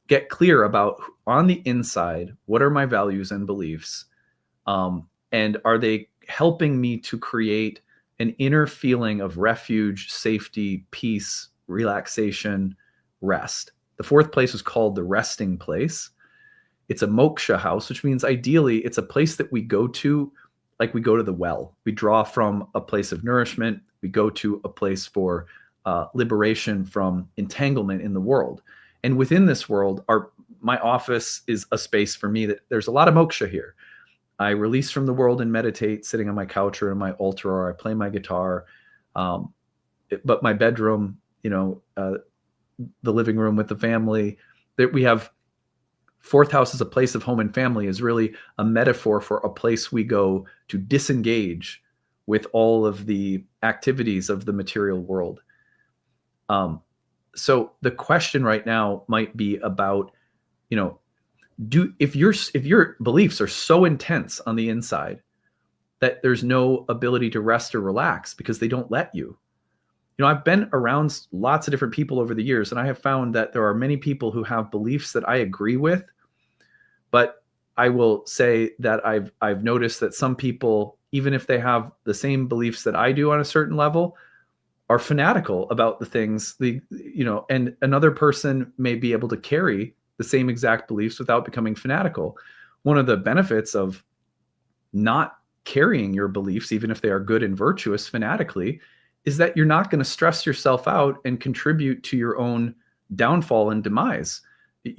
get clear about, on the inside, what are my values and beliefs, and are they helping me to create an inner feeling of refuge, safety, peace, relaxation, rest. The 4th place is called the resting place. It's a moksha house, which means ideally it's a place that we go to, like we go to the well. We draw from a place of nourishment. We go to a place for liberation from entanglement in the world. And within this world, my office is a space for me that there's a lot of moksha here. I release from the world and meditate sitting on my couch or in my altar, or I play my guitar. But my bedroom, the living room with the family, that we have 4th house as a place of home and family is really a metaphor for a place we go to disengage with all of the activities of the material world. So the question right now might be about, if your beliefs are so intense on the inside that there's no ability to rest or relax because they don't let you. I've been around lots of different people over the years, and I have found that there are many people who have beliefs that I agree with, but I will say that I've noticed that some people, even if they have the same beliefs that I do on a certain level, are fanatical about the things, and another person may be able to carry the same exact beliefs without becoming fanatical. One of the benefits of not carrying your beliefs, even if they are good and virtuous, fanatically, is that you're not going to stress yourself out and contribute to your own downfall and demise. If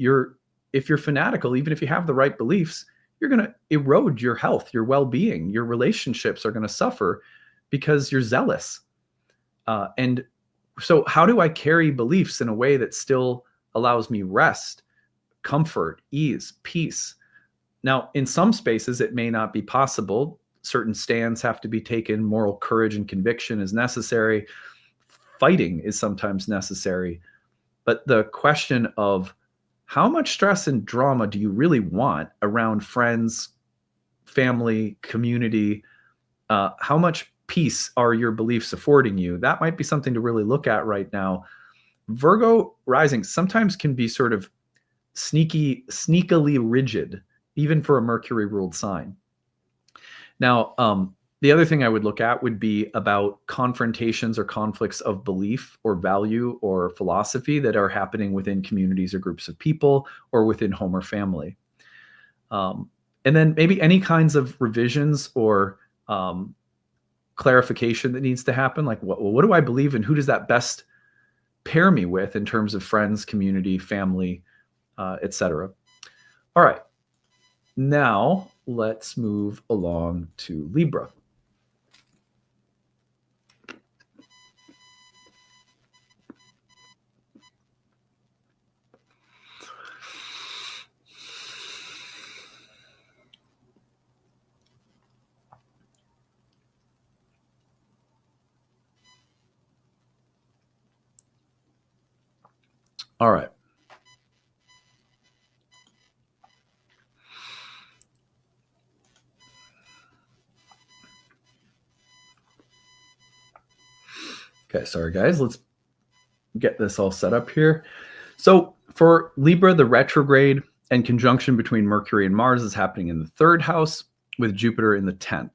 you're fanatical, even if you have the right beliefs, you're going to erode your health, your well-being. Your relationships are going to suffer because you're zealous. And so how do I carry beliefs in a way that still allows me rest, comfort, ease, peace? Now, in some spaces, it may not be possible. Certain stands have to be taken. Moral courage and conviction is necessary. Fighting is sometimes necessary. But the question of how much stress and drama do you really want around friends, family, community? How much peace are your beliefs affording you? That might be something to really look at right now. Virgo rising sometimes can be sort of sneakily rigid, even for a Mercury ruled sign. Now, the other thing I would look at would be about confrontations or conflicts of belief or value or philosophy that are happening within communities or groups of people or within home or family. And then maybe any kinds of revisions or clarification that needs to happen. Like, what do I believe and who does that best pair me with in terms of friends, community, family, etc. All right. Now let's move along to Libra. All right. Okay, sorry guys. Let's get this all set up here. So for Libra, the retrograde and conjunction between Mercury and Mars is happening in the 3rd house with Jupiter in the 10th.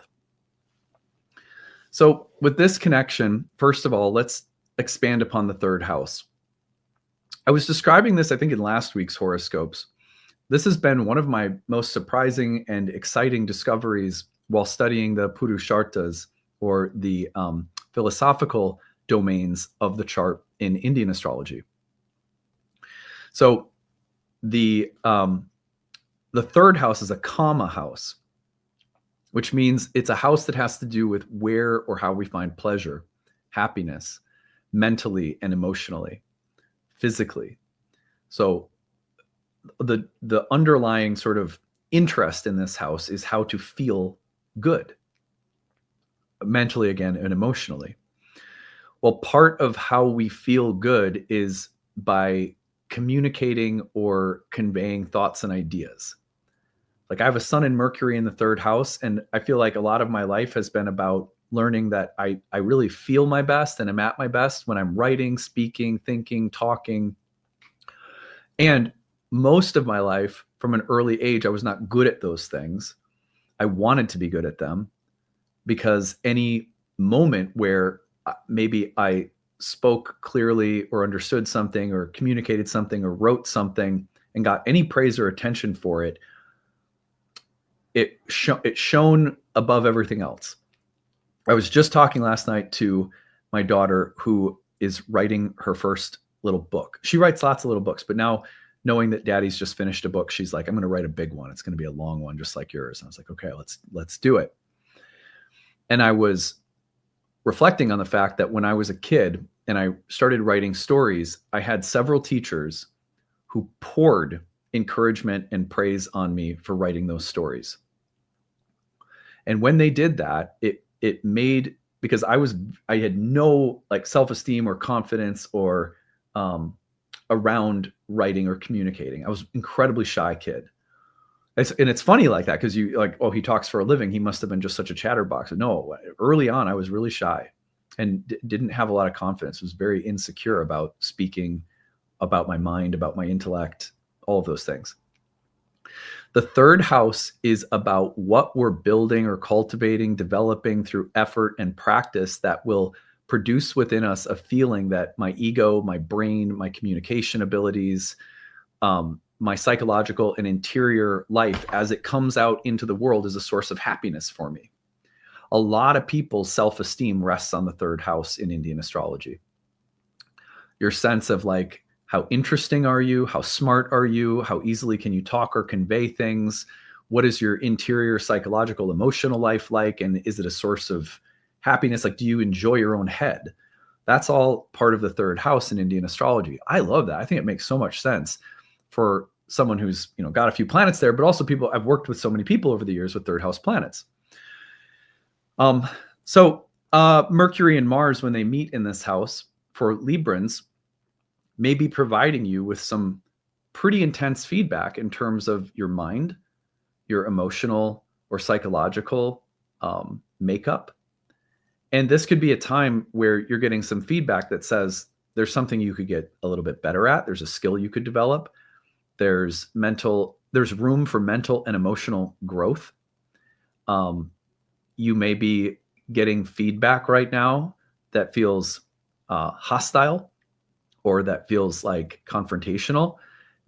So with this connection, first of all, let's expand upon the 3rd house. I was describing this, I think, in last week's horoscopes. This has been one of my most surprising and exciting discoveries while studying the Purushartas, or the philosophical domains of the chart in Indian astrology. So the 3rd house is a Kama house, which means it's a house that has to do with where or how we find pleasure, happiness, mentally and emotionally, physically. So the underlying sort of interest in this house is how to feel good, mentally again and emotionally. Well, part of how we feel good is by communicating or conveying thoughts and ideas. Like, I have a sun in Mercury in the 3rd house, and I feel like a lot of my life has been about learning that I really feel my best and am at my best when I'm writing, speaking, thinking, talking. And most of my life, from an early age, I was not good at those things. I wanted to be good at them, because any moment where maybe I spoke clearly or understood something or communicated something or wrote something and got any praise or attention for it, it shone above everything else. I was just talking last night to my daughter, who is writing her first little book. She writes lots of little books, but now, knowing that daddy's just finished a book, she's like, I'm going to write a big one. It's going to be a long one, just like yours. And I was like, okay, let's do it. And I was reflecting on the fact that when I was a kid and I started writing stories, I had several teachers who poured encouragement and praise on me for writing those stories. And when they did that, it made, because I had no like self-esteem or confidence or around writing or communicating. I was an incredibly shy kid. And it's funny like that, because you like, oh, he talks for a living, he must have been just such a chatterbox. But no, early on, I was really shy and didn't have a lot of confidence, was very insecure about speaking, about my mind, about my intellect, all of those things. The 3rd house is about what we're building or cultivating, developing through effort and practice that will produce within us a feeling that my ego, my brain, my communication abilities, my psychological and interior life as it comes out into the world is a source of happiness for me. A lot of people's self-esteem rests on the 3rd house in Indian astrology. Your sense of like, how interesting are you? How smart are you? How easily can you talk or convey things? What is your interior psychological, emotional life like? And is it a source of happiness? Like, do you enjoy your own head? That's all part of the 3rd house in Indian astrology. I love that. I think it makes so much sense for someone who's, got a few planets there, but also people, I've worked with so many people over the years with 3rd house planets. So Mercury and Mars, when they meet in this house for Librans, may be providing you with some pretty intense feedback in terms of your mind, your emotional or psychological makeup. And this could be a time where you're getting some feedback that says there's something you could get a little bit better at. There's a skill you could develop. There's room for mental and emotional growth. You may be getting feedback right now that feels hostile or that feels like confrontational,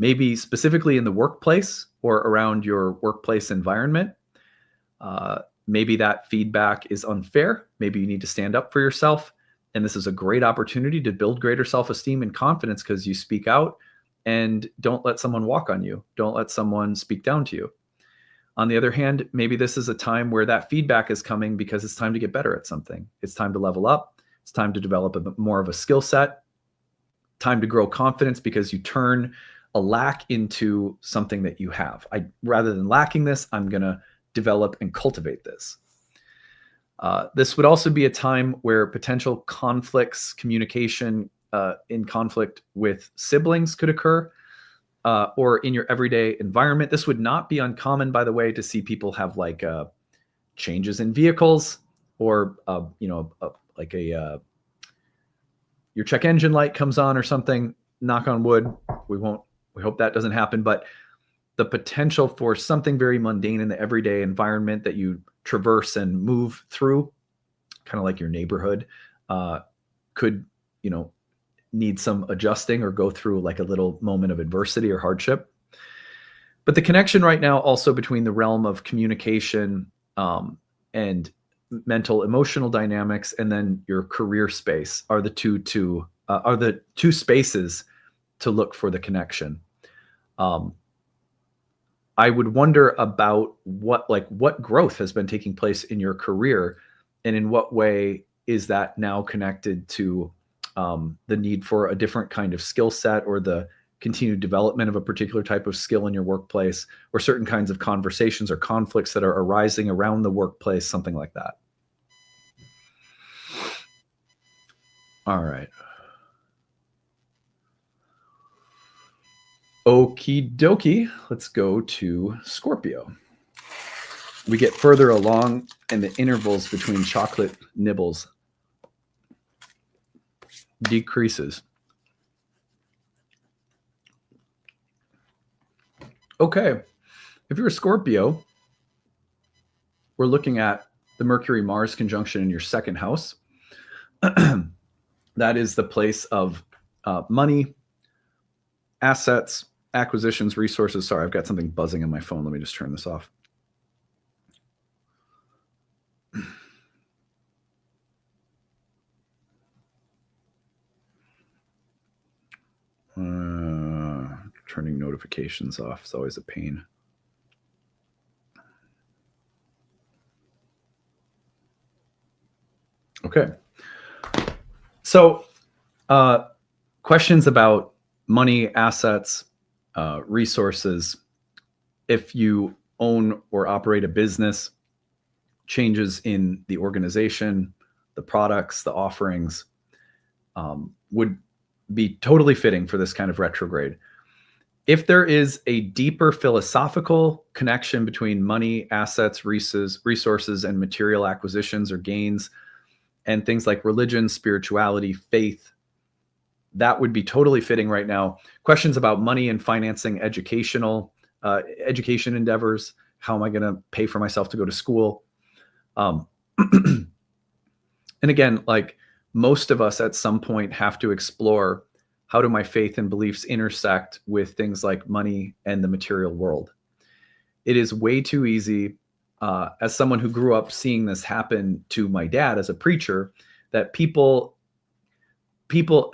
maybe specifically in the workplace or around your workplace environment. Maybe that feedback is unfair. Maybe you need to stand up for yourself. And this is a great opportunity to build greater self-esteem and confidence because you speak out and don't let someone walk on you. Don't let someone speak down to you. On the other hand, maybe this is a time where that feedback is coming because it's time to get better at something. It's time to level up. It's time to develop a bit more of a skill set. Time to grow confidence because you turn a lack into something that you have. Rather than lacking this, I'm going to develop and cultivate this. This would also be a time where potential conflicts, communication in conflict with siblings could occur, or in your everyday environment. This would not be uncommon, by the way, to see people have like changes in vehicles, or your check engine light comes on or something. Knock on wood. We hope that doesn't happen, but the potential for something very mundane in the everyday environment that you traverse and move through, kind of like your neighborhood, could, need some adjusting or go through like a little moment of adversity or hardship. But the connection right now also between the realm of communication and mental emotional dynamics and then your career space are the two spaces to look for the connection. I would wonder about what growth has been taking place in your career, and in what way is that now connected to the need for a different kind of skill set, or the continued development of a particular type of skill in your workplace, or certain kinds of conversations or conflicts that are arising around the workplace, something like that. All right. Okie dokie, let's go to Scorpio. We get further along and the intervals between chocolate nibbles decreases. Okay, if you're a Scorpio, we're looking at the Mercury-Mars conjunction in your second house. That is the place of money, assets, acquisitions, resources. Sorry, I've got something buzzing on my phone. Let me just turn this off. Turning notifications off is always a pain. Okay. So questions about money, assets, resources. If you own or operate a business, changes in the organization, the products, the offerings, would be totally fitting for this kind of retrograde. If there is a deeper philosophical connection between money, assets, resources, and material acquisitions or gains, and things like religion, spirituality, faith, that would be totally fitting right now. Questions about money and financing education endeavors. How am I going to pay for myself to go to school? And again, like most of us at some point have to explore, how do my faith and beliefs intersect with things like money and the material world? It is way too easy, as someone who grew up seeing this happen to my dad as a preacher, that people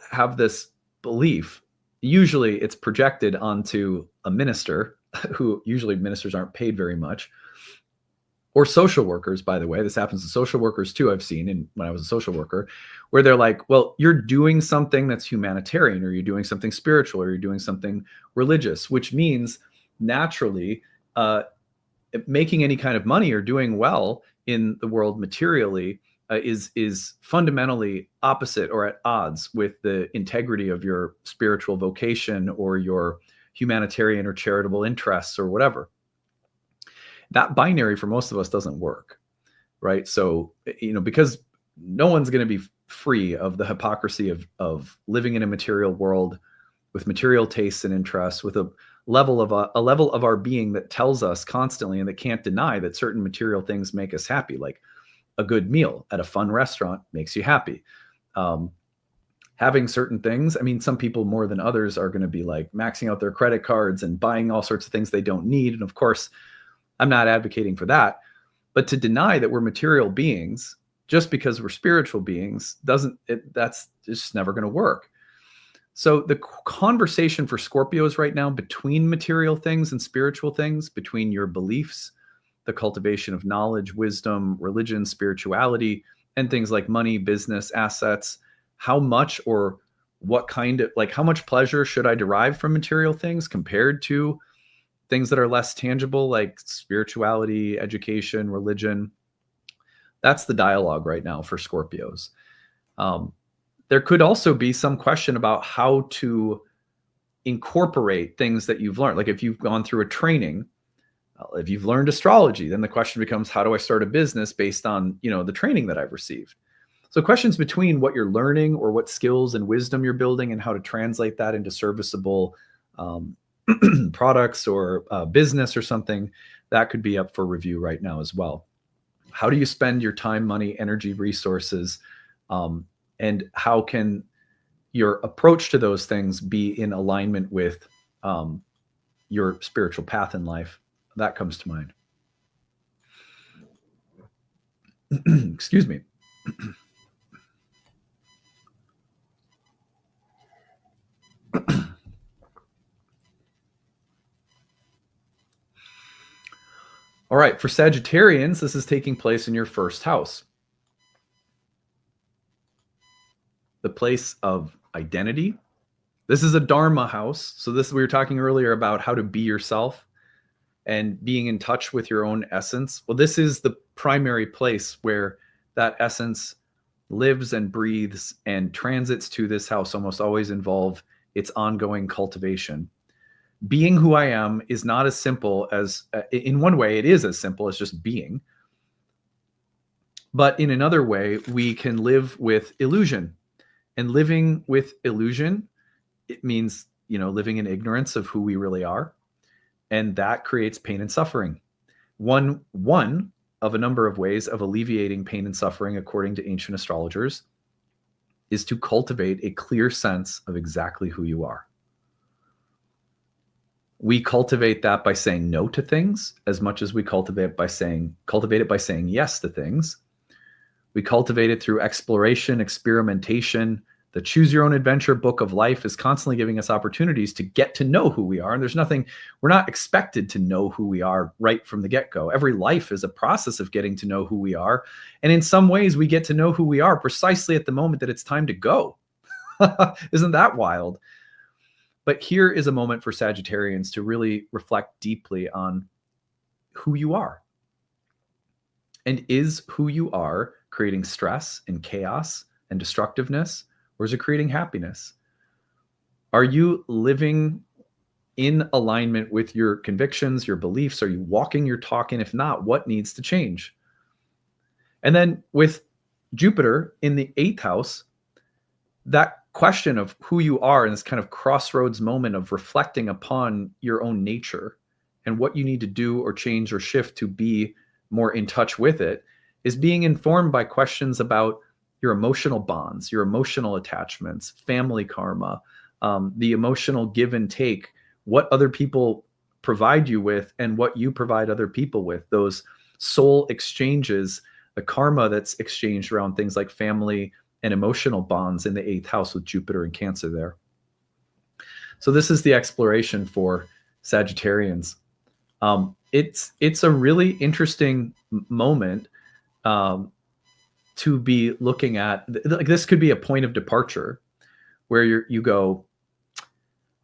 have this belief. Usually it's projected onto a minister, who usually ministers aren't paid very much, or social workers, by the way. This happens to social workers too, I've seen when I was a social worker, where they're like, well, you're doing something that's humanitarian, or you're doing something spiritual, or you're doing something religious, which means naturally making any kind of money or doing well in the world materially is fundamentally opposite or at odds with the integrity of your spiritual vocation or your humanitarian or charitable interests or whatever. That binary for most of us doesn't work, right? So, because no one's going to be free of the hypocrisy of living in a material world with material tastes and interests, with a level of our being that tells us constantly and that can't deny that certain material things make us happy, like a good meal at a fun restaurant makes you happy. Having certain things, I mean, some people more than others are going to be like maxing out their credit cards and buying all sorts of things they don't need. And of course, I'm not advocating for that, but to deny that we're material beings just because we're spiritual beings that's just never going to work. So the conversation for Scorpios right now between material things and spiritual things, between your beliefs, the cultivation of knowledge, wisdom, religion, spirituality, and things like money, business, assets, how much or what kind of, like, how much pleasure should I derive from material things compared to things that are less tangible, like spirituality, education, religion. That's the dialogue right now for Scorpios. There could also be some question about how to incorporate things that you've learned. Like if you've gone through a training, if you've learned astrology, then the question becomes, how do I start a business based on, the training that I've received? So questions between what you're learning or what skills and wisdom you're building and how to translate that into serviceable products or business or something, that could be up for review right now as well. How do you spend your time, money, energy, resources? And how can your approach to those things be in alignment with your spiritual path in life? That comes to mind. Excuse me. All right, for Sagittarians, this is taking place in your first house. The place of identity. This is a Dharma house. So we were talking earlier about how to be yourself and being in touch with your own essence. Well, this is the primary place where that essence lives and breathes, and transits to this house almost always involve its ongoing cultivation. Being who I am is not as simple as, in one way, it is as simple as just being. But in another way, we can live with illusion. And living with illusion, it means, living in ignorance of who we really are. And that creates pain and suffering. One of a number of ways of alleviating pain and suffering, according to ancient astrologers, is to cultivate a clear sense of exactly who you are. We cultivate that by saying no to things as much as we cultivate it by saying yes to things. We cultivate it through exploration, experimentation. The Choose Your Own Adventure book of life is constantly giving us opportunities to get to know who we are. And we're not expected to know who we are right from the get-go. Every life is a process of getting to know who we are. And in some ways, we get to know who we are precisely at the moment that it's time to go. Isn't that wild? But here is a moment for Sagittarians to really reflect deeply on who you are. And is who you are creating stress and chaos and destructiveness, or is it creating happiness? Are you living in alignment with your convictions, your beliefs? Are you walking your talk? And if not, what needs to change? And then with Jupiter in the 8th house, that question of who you are in this kind of crossroads moment of reflecting upon your own nature and what you need to do or change or shift to be more in touch with it is being informed by questions about your emotional bonds, your emotional attachments, family karma, the emotional give and take, what other people provide you with and what you provide other people with, those soul exchanges, the karma that's exchanged around things like family and emotional bonds in the 8th house with Jupiter and Cancer there. So this is the exploration for Sagittarians. It's a really interesting moment to be looking at. Like, this could be a point of departure where you go,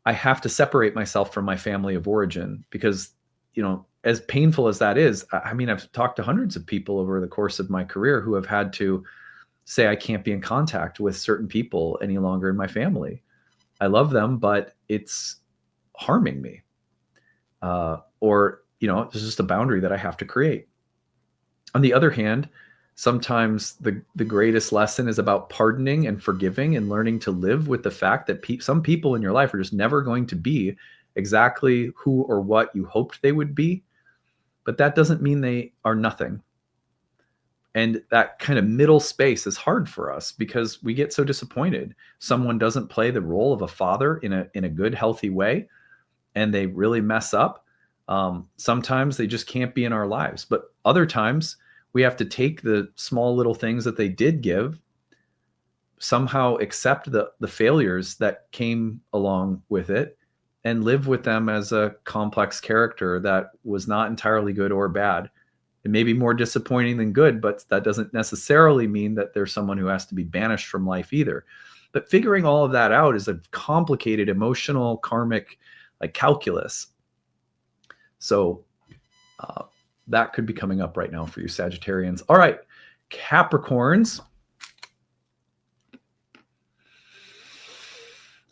I have to separate myself from my family of origin, because, as painful as that is, I mean, I've talked to hundreds of people over the course of my career who have had to say, I can't be in contact with certain people any longer in my family. I love them, but it's harming me. Or, there's just a boundary that I have to create. On the other hand, sometimes the greatest lesson is about pardoning and forgiving and learning to live with the fact that some people in your life are just never going to be exactly who or what you hoped they would be. But that doesn't mean they are nothing. And that kind of middle space is hard for us because we get so disappointed. Someone doesn't play the role of a father in a good, healthy way, and they really mess up. Sometimes they just can't be in our lives. But other times we have to take the small little things that they did give, somehow accept the failures that came along with it, and live with them as a complex character that was not entirely good or bad. It may be more disappointing than good, but that doesn't necessarily mean that there's someone who has to be banished from life either. But figuring all of that out is a complicated emotional karmic calculus. So that could be coming up right now for you Sagittarians. All right, Capricorns.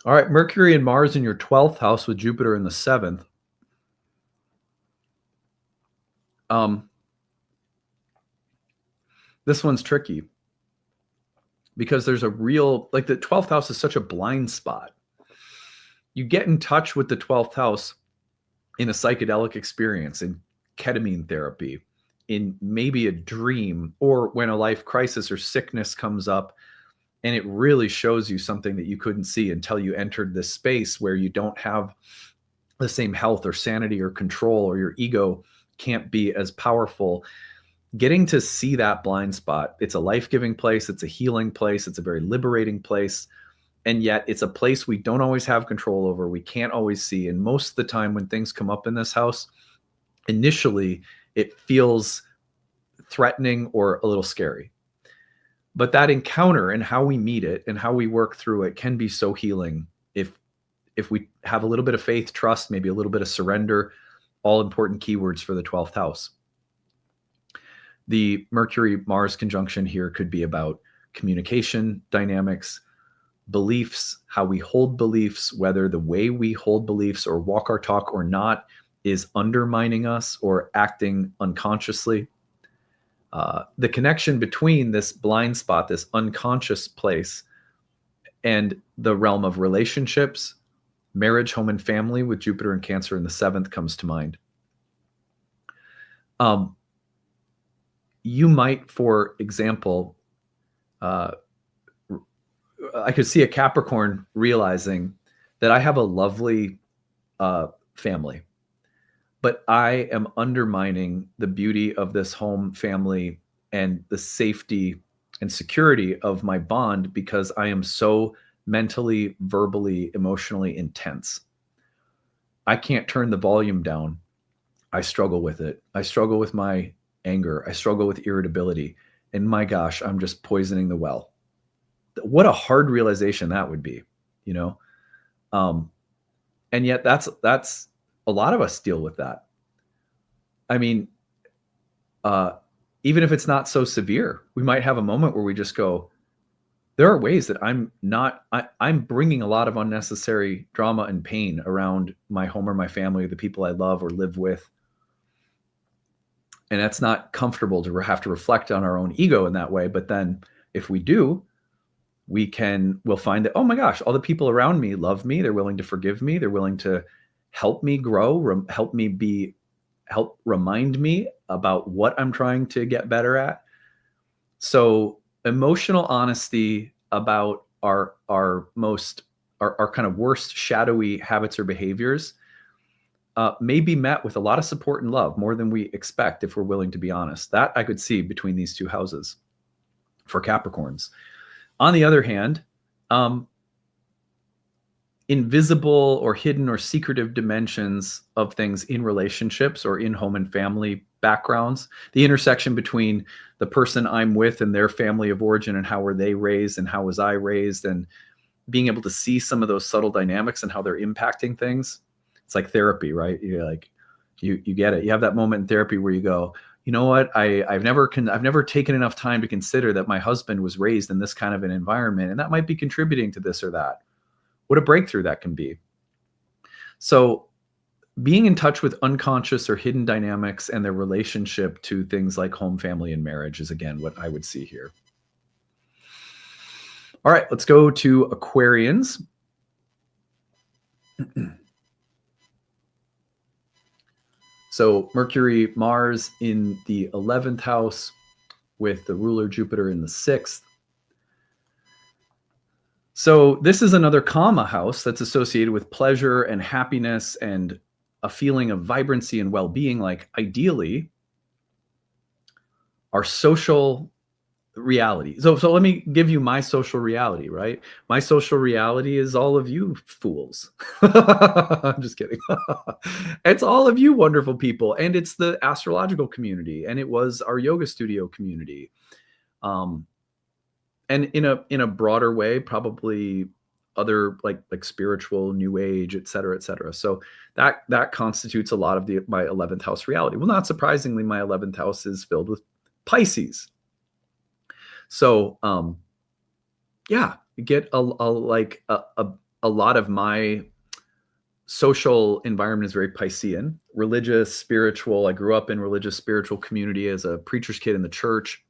All right, Mercury and Mars in your 12th house with Jupiter in the 7th. This one's tricky because there's a real, the 12th house is such a blind spot. You get in touch with the 12th house in a psychedelic experience, in ketamine therapy, in maybe a dream, or when a life crisis or sickness comes up, and it really shows you something that you couldn't see until you entered this space where you don't have the same health or sanity or control, or your ego can't be as powerful. Getting to see that blind spot, it's a life-giving place, it's a healing place, it's a very liberating place, and yet it's a place we don't always have control over, we can't always see. And most of the time when things come up in this house, initially it feels threatening or a little scary. But that encounter and how we meet it and how we work through it can be so healing if we have a little bit of faith, trust, maybe a little bit of surrender, all important keywords for the 12th house. The Mercury-Mars conjunction here could be about communication dynamics, beliefs, how we hold beliefs, whether the way we hold beliefs or walk our talk or not is undermining us or acting unconsciously. The connection between this blind spot, this unconscious place, and the realm of relationships, marriage, home, and family with Jupiter and Cancer in the 7th comes to mind. You might, for example, I could see a Capricorn realizing that I have a lovely family, but I am undermining the beauty of this home, family, and the safety and security of my bond because I am so mentally, verbally, emotionally intense. I can't turn the volume down. I struggle with it. I struggle with my anger. I struggle with irritability. And my gosh, I'm just poisoning the well. What a hard realization that would be, and yet that's a lot of us deal with that. I mean, even if it's not so severe, we might have a moment where we just go, there are ways that I'm bringing a lot of unnecessary drama and pain around my home or my family, or the people I love or live with. And that's not comfortable to have to reflect on our own ego in that way. But then if we do, we'll find that, oh my gosh, all the people around me love me. They're willing to forgive me. They're willing to help me grow, help remind me about what I'm trying to get better at. So emotional honesty about our kind of worst shadowy habits or behaviors may be met with a lot of support and love, more than we expect if we're willing to be honest. That I could see between these two houses for Capricorns. On the other hand, invisible or hidden or secretive dimensions of things in relationships or in home and family backgrounds, the intersection between the person I'm with and their family of origin and how were they raised and how was I raised, and being able to see some of those subtle dynamics and how they're impacting things. It's like therapy, right? You get it. You have that moment in therapy where you go, you know what? I've never taken enough time to consider that my husband was raised in this kind of an environment, and that might be contributing to this or that. What a breakthrough that can be. So being in touch with unconscious or hidden dynamics and their relationship to things like home, family, and marriage is, again, what I would see here. All right, let's go to Aquarians. So Mercury, Mars in the 11th house with the ruler Jupiter in the 6th. So this is another Kama house that's associated with pleasure and happiness and a feeling of vibrancy and well-being. Like, ideally, our social reality. So let me give you my social reality, right? My social reality is all of you fools. I'm just kidding. It's all of you wonderful people, and it's the astrological community, and it was our yoga studio community. And in a broader way, probably other like spiritual, new age, et cetera, et cetera. So that constitutes a lot of my 11th house reality. Well, not surprisingly, my 11th house is filled with Pisces. So yeah, you get a lot of my social environment is very Piscean, religious, spiritual. I grew up in religious, spiritual community as a preacher's kid in the church.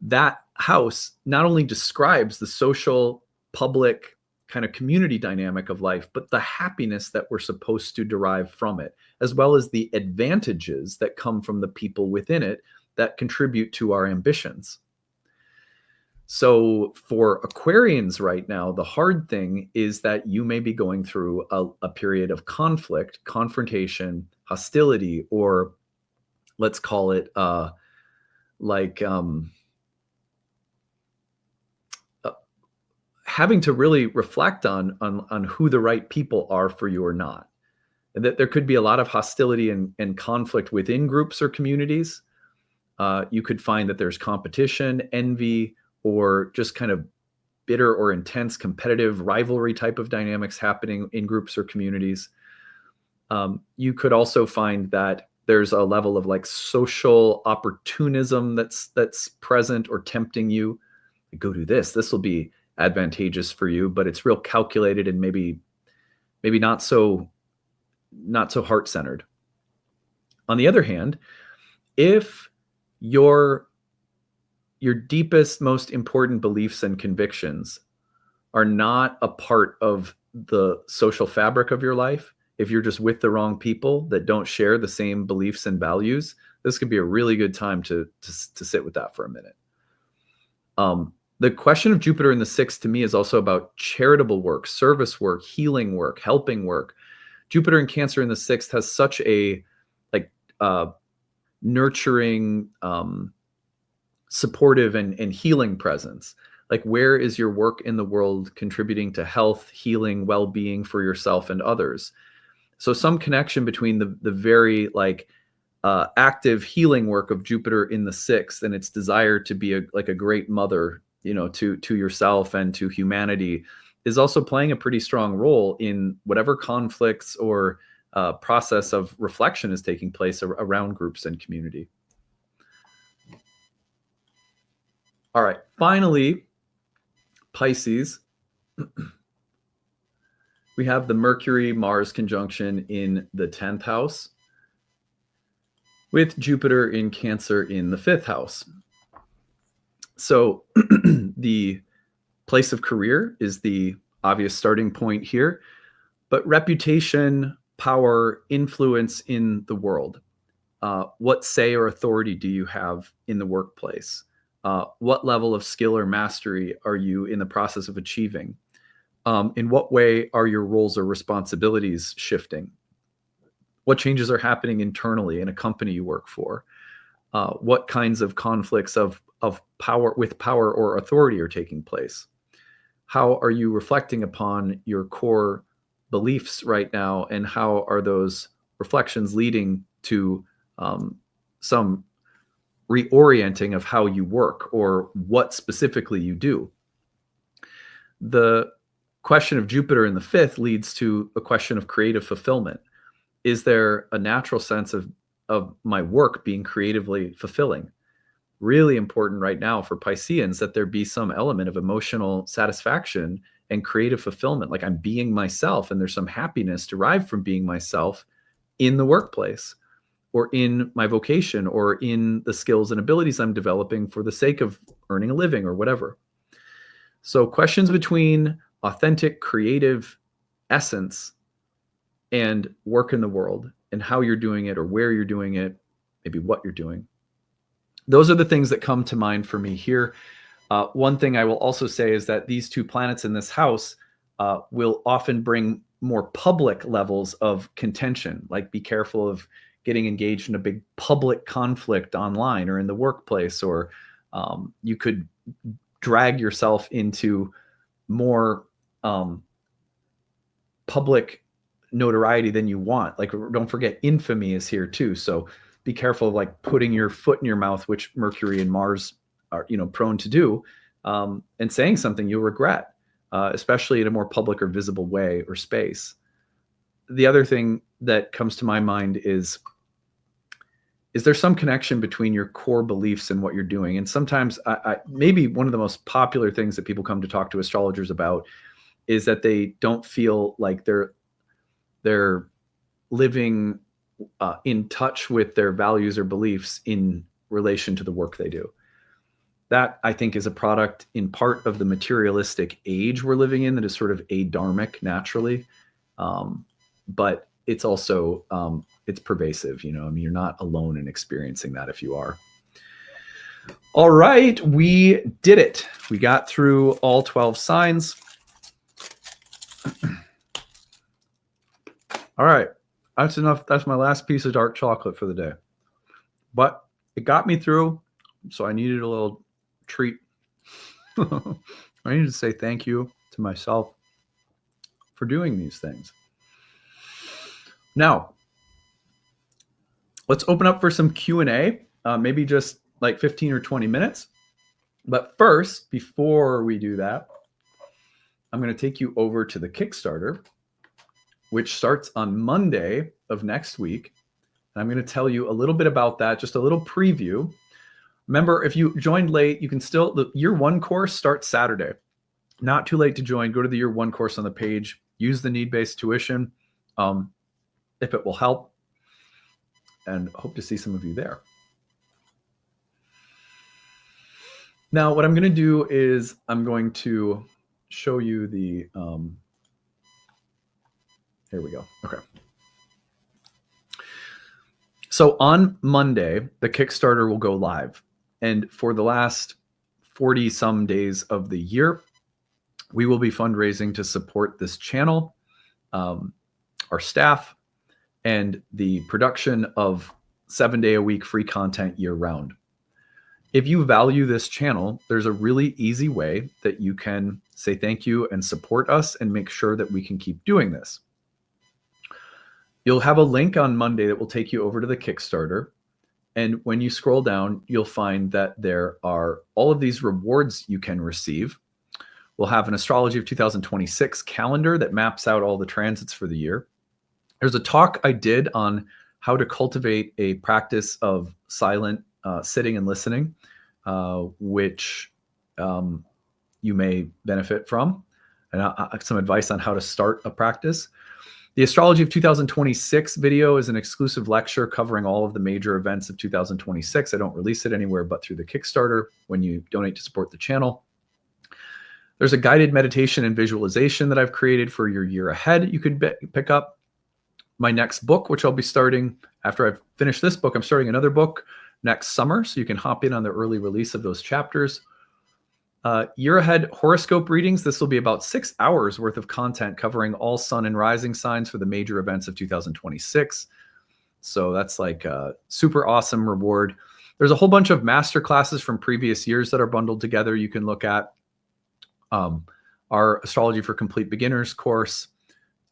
That house not only describes the social, public kind of community dynamic of life, but the happiness that we're supposed to derive from it, as well as the advantages that come from the people within it that contribute to our ambitions. So for Aquarians right now, the hard thing is that you may be going through a period of conflict, confrontation, hostility, or let's call it having to really reflect on who the right people are for you or not. And that there could be a lot of hostility and conflict within groups or communities. You could find that there's competition, envy, or just kind of bitter or intense competitive rivalry type of dynamics happening in groups or communities. You could also find that there's a level of like social opportunism that's present or tempting you. Go do this. This will be advantageous for you, but it's real calculated and maybe not so heart-centered. On the other hand, if your deepest, most important beliefs and convictions are not a part of the social fabric of your life, if you're just with the wrong people that don't share the same beliefs and values, this could be a really good time to sit with that for a minute. The question of Jupiter in the 6th to me is also about charitable work, service work, healing work, helping work. Jupiter in Cancer in the 6th has such a nurturing, supportive and healing presence. Like, where is your work in the world contributing to health, healing, well-being for yourself and others? So some connection between the very active healing work of Jupiter in the 6th and its desire to be a great mother, to yourself and to humanity, is also playing a pretty strong role in whatever conflicts or process of reflection is taking place around groups and community. All right, finally, Pisces. We have the Mercury-Mars conjunction in the 10th house with Jupiter in Cancer in the 5th house. So the place of career is the obvious starting point here, but reputation, power, influence in the world. What say or authority do you have in the workplace? What level of skill or mastery are you in the process of achieving? In what way are your roles or responsibilities shifting? What changes are happening internally in a company you work for? What kinds of conflicts of power or authority are taking place? How are you reflecting upon your core beliefs right now, and how are those reflections leading to some reorienting of how you work or what specifically you do? The question of Jupiter in the 5th leads to a question of creative fulfillment. Is there a natural sense of my work being creatively fulfilling? Really important right now for Pisceans that there be some element of emotional satisfaction and creative fulfillment. Like I'm being myself, and there's some happiness derived from being myself in the workplace or in my vocation or in the skills and abilities I'm developing for the sake of earning a living or whatever. So questions between authentic creative essence and work in the world and how you're doing it or where you're doing it, maybe what you're doing. Those are the things that come to mind for me here. One thing I will also say is that these two planets in this house will often bring more public levels of contention. Like be careful of getting engaged in a big public conflict online or in the workplace, or you could drag yourself into more public notoriety than you want. Like don't forget, infamy is here too. So be careful of like putting your foot in your mouth, which Mercury and Mars are, prone to do, and saying something you'll regret, especially in a more public or visible way or space. The other thing that comes to my mind is there some connection between your core beliefs and what you're doing? And sometimes maybe one of the most popular things that people come to talk to astrologers about is that they don't feel like they're living in touch with their values or beliefs in relation to the work they do. That, I think, is a product in part of the materialistic age we're living in that is sort of adharmic naturally. But it's also, it's pervasive, you're not alone in experiencing that if you are. All right, we did it. We got through all 12 signs. All right, that's enough. That's my last piece of dark chocolate for the day. But it got me through, so I needed a little treat. I needed to say thank you to myself for doing these things. Now, let's open up for some Q&A, maybe just like 15 or 20 minutes. But first, before we do that, I'm going to take you over to the Kickstarter, which starts on Monday of next week. And I'm going to tell you a little bit about that, just a little preview. Remember, if you joined late, you can still, the year one course starts Saturday. Not too late to join. Go to the year one course on the page. Use the need-based tuition if it will help. And hope to see some of you there. Now, what I'm going to do is I'm going to show you the, here we go. Okay. So on Monday, the Kickstarter will go live. And for the last 40 some days of the year, we will be fundraising to support this channel, our staff, and the production of 7-day-a-week free content year-round. If you value this channel, there's a really easy way that you can say thank you and support us and make sure that we can keep doing this. You'll have a link on Monday that will take you over to the Kickstarter. And when you scroll down, you'll find that there are all of these rewards you can receive. We'll have an Astrology of 2026 calendar that maps out all the transits for the year. There's a talk I did on how to cultivate a practice of silent sitting and listening, which you may benefit from, and some advice on how to start a practice. The Astrology of 2026 video is an exclusive lecture covering all of the major events of 2026. I don't release it anywhere but through the Kickstarter when you donate to support the channel. There's a guided meditation and visualization that I've created for your year ahead. You can pick up my next book, which I'll be starting after I've finished this book. I'm starting another book next summer, so you can hop in on the early release of those chapters. Year ahead horoscope readings. This will be about 6 hours worth of content covering all sun and rising signs for the major events of 2026. So that's like a super awesome reward. There's a whole bunch of master classes from previous years that are bundled together. You can look at our Astrology for Complete Beginners course,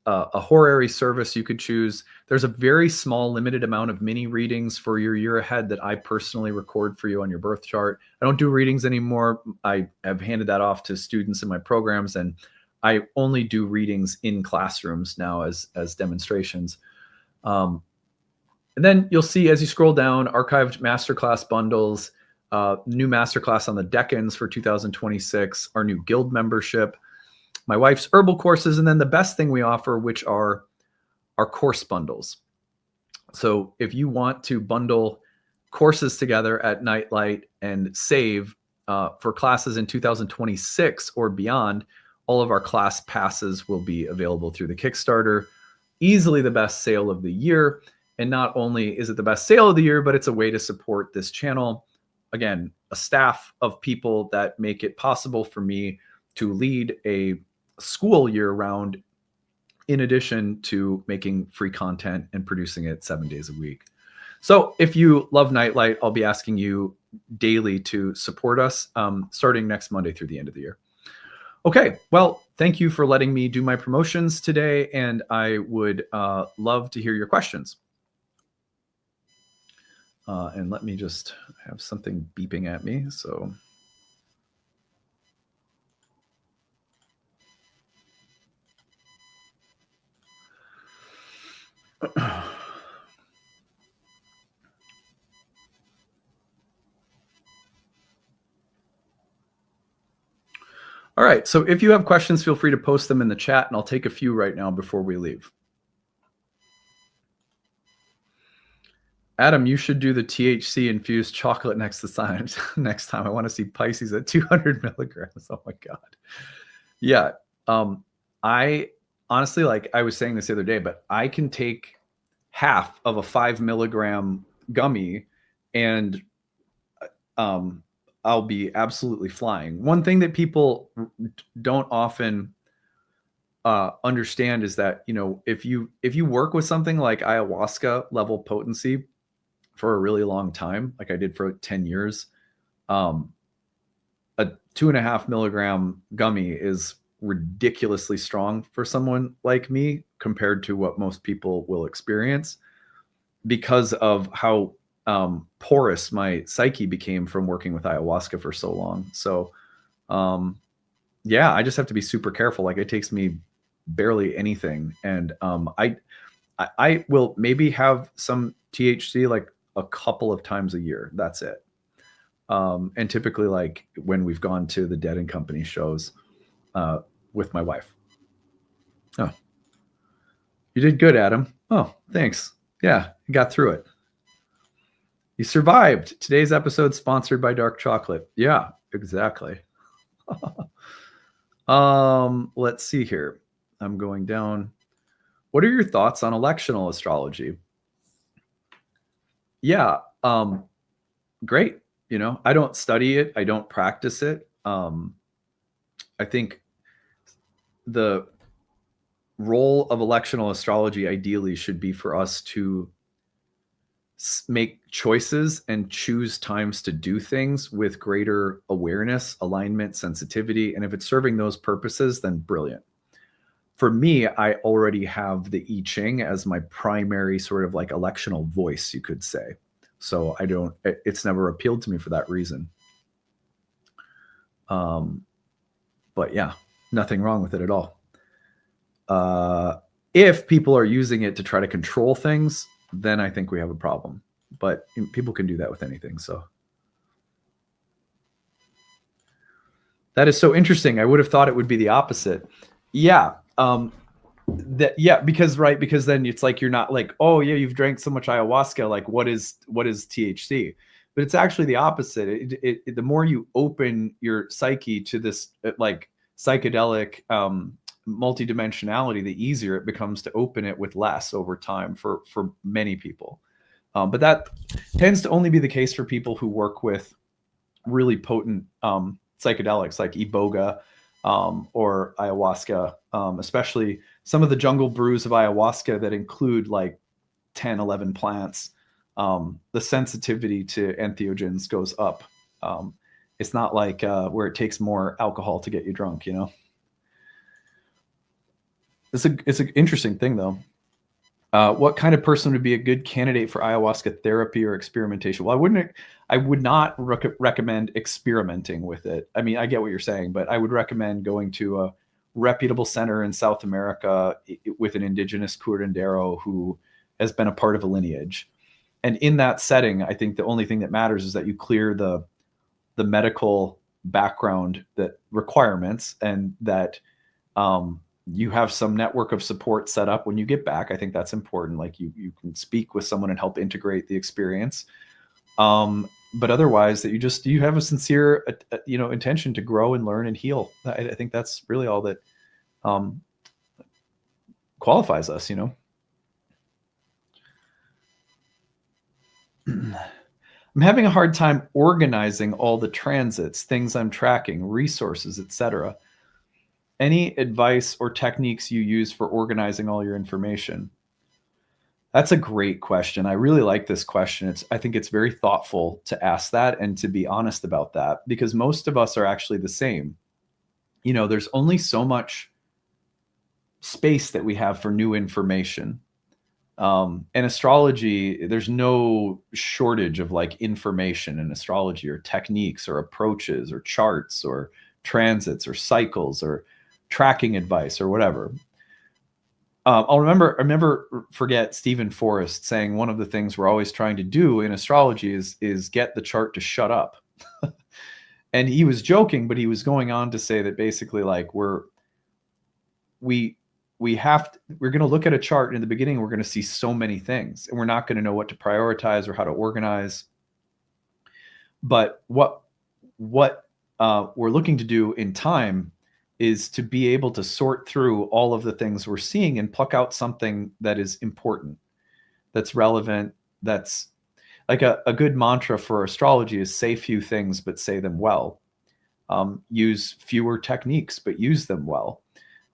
a horary service you could choose. There's a very small limited amount of mini readings for your year ahead that I personally record for you on your birth chart. I don't do readings anymore. I have handed that off to students in my programs, and I only do readings in classrooms now as demonstrations. And then you'll see as you scroll down, archived masterclass bundles, new masterclass on the decans for 2026, our new guild membership, my wife's herbal courses, and then the best thing we offer, which are our course bundles. So if you want to bundle courses together at Nightlight and save for classes in 2026 or beyond, all of our class passes will be available through the Kickstarter. Easily the best sale of the year. And not only is it the best sale of the year, but it's a way to support this channel. Again, a staff of people that make it possible for me to lead a school year round, in addition to making free content and producing it 7 days a week. So if you love Nightlight, I'll be asking you daily to support us starting next Monday through the end of the year. Okay, well, thank you for letting me do my promotions today, and I would love to hear your questions. And let me just have something beeping at me. So all right, so if you have questions, feel free to post them in the chat, and I'll take a few right now before we leave. Adam, you should do the THC infused chocolate next to signs next time. I want to see Pisces at 200 milligrams. Oh my God. Yeah. I honestly, like I was saying this the other day, but I can take half of a 5 milligram gummy and I'll be absolutely flying. One thing that people don't often understand is that, you know, if you work with something like ayahuasca level potency for a really long time, like I did for 10 years, a 2.5 milligram gummy is ridiculously strong for someone like me compared to what most people will experience because of how porous my psyche became from working with ayahuasca for so long. So yeah, I just have to be super careful. Like it takes me barely anything. And I will maybe have some THC like a couple of times a year. That's it. And typically like when we've gone to the Dead and Company shows with my wife. Oh, you did good, Adam. Oh, thanks. Yeah, you got through it. You survived. Today's episode sponsored by dark chocolate. Yeah, exactly. Let's see here. I'm going down. What are your thoughts on electional astrology? Yeah, great. You know, I don't study it. I don't practice it. I think the role of electional astrology ideally should be for us to make choices and choose times to do things with greater awareness, alignment, sensitivity. And if it's serving those purposes, then brilliant. For me, I already have the I Ching as my primary sort of like electional voice, you could say. So it's never appealed to me for that reason. But yeah, nothing wrong with it at all. If people are using it to try to control things, then I think we have a problem. But people can do that with anything. So that is so interesting. I would have thought it would be the opposite. Yeah. Because then it's like you're not like, oh yeah, you've drank so much ayahuasca. Like what is THC? But it's actually the opposite. The more you open your psyche to this like psychedelic multidimensionality, the easier it becomes to open it with less over time for many people. But that tends to only be the case for people who work with really potent psychedelics like iboga or ayahuasca, especially some of the jungle brews of ayahuasca that include like 10, 11 plants. The sensitivity to entheogens goes up. It's not like where it takes more alcohol to get you drunk, you know? It's an interesting thing though. What kind of person would be a good candidate for ayahuasca therapy or experimentation? Well, I would not recommend experimenting with it. I mean, I get what you're saying, but I would recommend going to a reputable center in South America with an indigenous curandero who has been a part of a lineage. And in that setting, I think the only thing that matters is that you clear the medical background that requirements, and that You have some network of support set up when you get back. I think that's important. Like you can speak with someone and help integrate the experience. But otherwise, that you have a sincere, intention to grow and learn and heal. I think that's really all that qualifies us. I'm having a hard time organizing all the transits, things I'm tracking, resources, etc. Any advice or techniques you use for organizing all your information? That's a great question. I really like this question. I think it's very thoughtful to ask that and to be honest about that, because most of us are actually the same. There's only so much space that we have for new information. And astrology, there's no shortage of like information in astrology, or techniques or approaches or charts or transits or cycles or tracking advice or whatever. I'll never forget Stephen Forrest saying one of the things we're always trying to do in astrology is get the chart to shut up. And he was joking, but he was going on to say that basically, like, we're going to look at a chart, and in the beginning we're going to see so many things, and we're not going to know what to prioritize or how to organize. But what we're looking to do in time is to be able to sort through all of the things we're seeing and pluck out something that is important, that's relevant, that's like a good mantra for astrology is say few things, but say them well. Use fewer techniques, but use them well.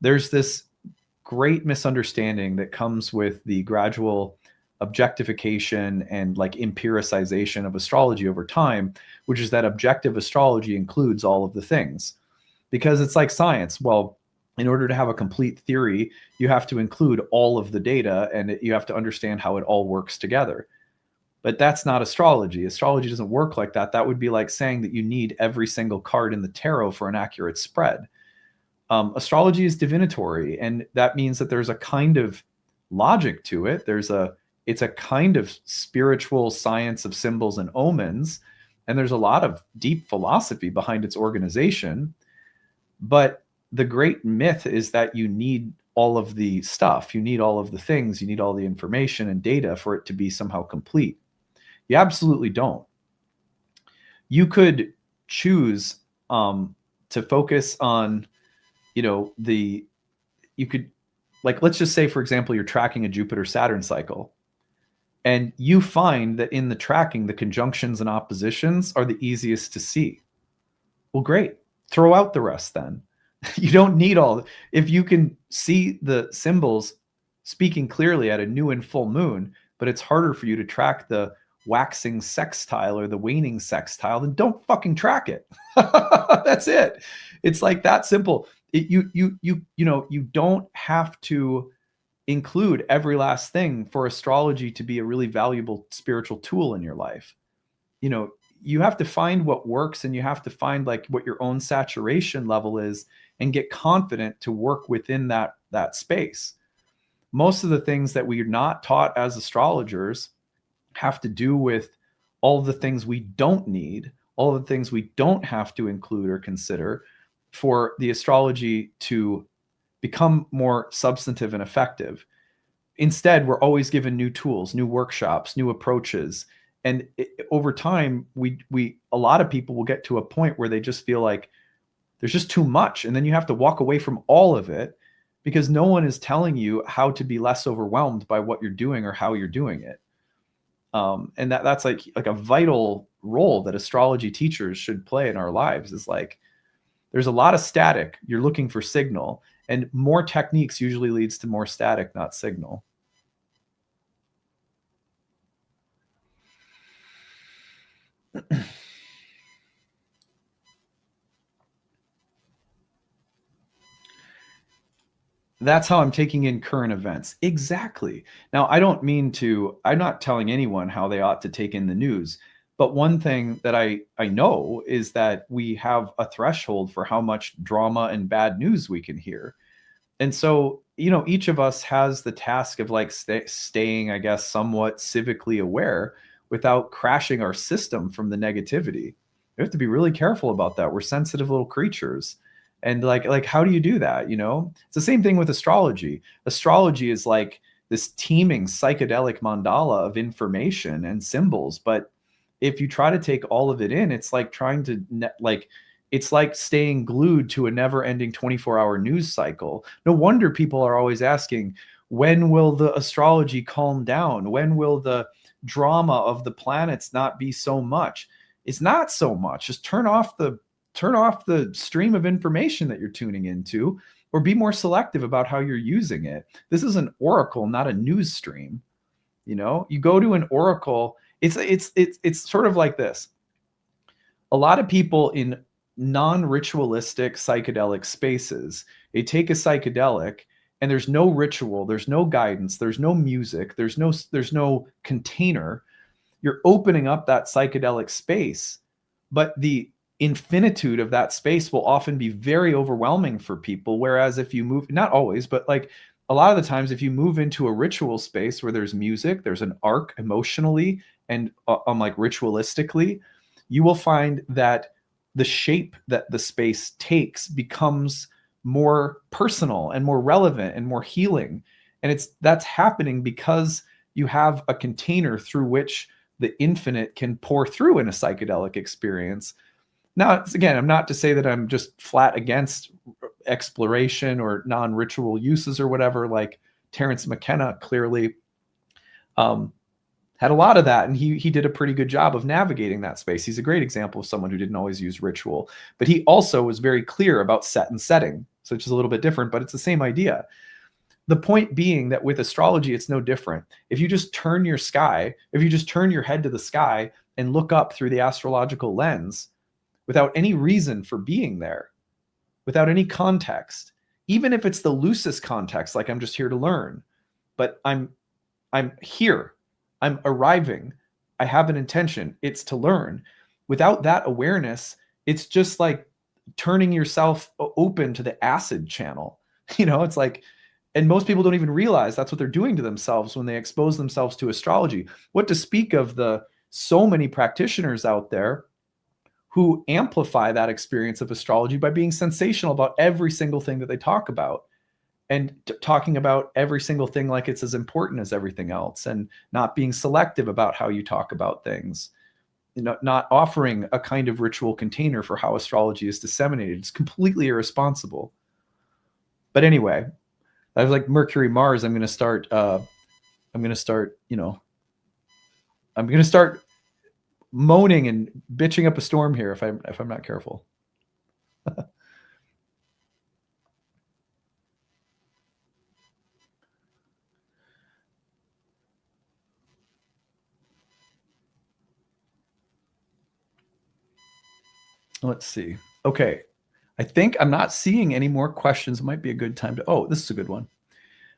There's this great misunderstanding that comes with the gradual objectification and like empiricization of astrology over time, which is that objective astrology includes all of the things. Because it's like science. Well, in order to have a complete theory, you have to include all of the data, and you have to understand how it all works together. But that's not astrology. Astrology doesn't work like that. That would be like saying that you need every single card in the tarot for an accurate spread. Astrology is divinatory, and that means that there's a kind of logic to it. It's a kind of spiritual science of symbols and omens, and there's a lot of deep philosophy behind its organization. But the great myth is that you need all of the stuff, you need all of the things, you need all the information and data for it to be somehow complete. You absolutely don't. You could choose to focus on, you could, like, let's just say, for example, you're tracking a Jupiter-Saturn cycle, and you find that in the tracking, the conjunctions and oppositions are the easiest to see. Well, great. Throw out the rest then. You don't need if you can see the symbols speaking clearly at a new and full moon, but it's harder for you to track the waxing sextile or the waning sextile, then don't fucking track it. That's it. It's like that simple. You don't have to include every last thing for astrology to be a really valuable spiritual tool in your life. You have to find what works, and you have to find like what your own saturation level is and get confident to work within that space. Most of the things that we're not taught as astrologers have to do with all the things we don't need, all the things we don't have to include or consider for the astrology to become more substantive and effective. Instead, we're always given new tools, new workshops, new approaches. And over time, a lot of people will get to a point where they just feel like there's just too much. And then you have to walk away from all of it because no one is telling you how to be less overwhelmed by what you're doing or how you're doing it. And that's like a vital role that astrology teachers should play in our lives, is like, there's a lot of static. You're looking for signal, and more techniques usually leads to more static, not signal. That's how I'm taking in current events. Exactly. Now, I'm not telling anyone how they ought to take in the news. But one thing that I know is that we have a threshold for how much drama and bad news we can hear. And so, each of us has the task of like staying, I guess, somewhat civically aware without crashing our system from the negativity. We have to be really careful about that. We're sensitive little creatures. And like, how do you do that? You know, it's the same thing with astrology. Astrology is like this teeming psychedelic mandala of information and symbols. But if you try to take all of it in, it's like trying to it's like staying glued to a never-ending 24-hour news cycle. No wonder people are always asking, when will the astrology calm down? When will the drama of the planets not be so much? It's not so much. Just turn off the stream of information that you're tuning into, or be more selective about how you're using it. This is an oracle, not a news stream. You know, you go to an oracle, it's sort of like this. A lot of people in non-ritualistic psychedelic spaces, they take a psychedelic and there's no ritual, there's no guidance, there's no music, there's no container. You're opening up that psychedelic space, but the infinitude of that space will often be very overwhelming for people. Whereas if you move, not always, but like a lot of the times, if you move into a ritual space where there's music, there's an arc emotionally and like ritualistically, you will find that the shape that the space takes becomes more personal and more relevant and more healing. And that's happening because you have a container through which the infinite can pour through in a psychedelic experience. Now, again, I'm not to say that I'm just flat against exploration or non-ritual uses or whatever. Like Terence McKenna clearly had a lot of that, and he did a pretty good job of navigating that space. He's a great example of someone who didn't always use ritual, but he also was very clear about set and setting, so it's a little bit different, but it's the same idea. The point being that with astrology, it's no different. If you just turn your head to the sky and look up through the astrological lens without any reason for being there, without any context, even if it's the loosest context, like I'm just here to learn, but I'm here, I'm arriving, I have an intention, it's to learn. Without that awareness, it's just like turning yourself open to the acid channel. You know, it's like, and most people don't even realize that's what they're doing to themselves when they expose themselves to astrology. What to speak of the so many practitioners out there who amplify that experience of astrology by being sensational about every single thing that they talk about, and talking about every single thing like it's as important as everything else, and not being selective about how you talk about things, not offering a kind of ritual container for how astrology is disseminated. It's completely irresponsible. But anyway, I was like Mercury, Mars. I'm going to start moaning and bitching up a storm here if I'm not careful. Let's see. Okay. I think I'm not seeing any more questions. It might be a good time to, oh, this is a good one.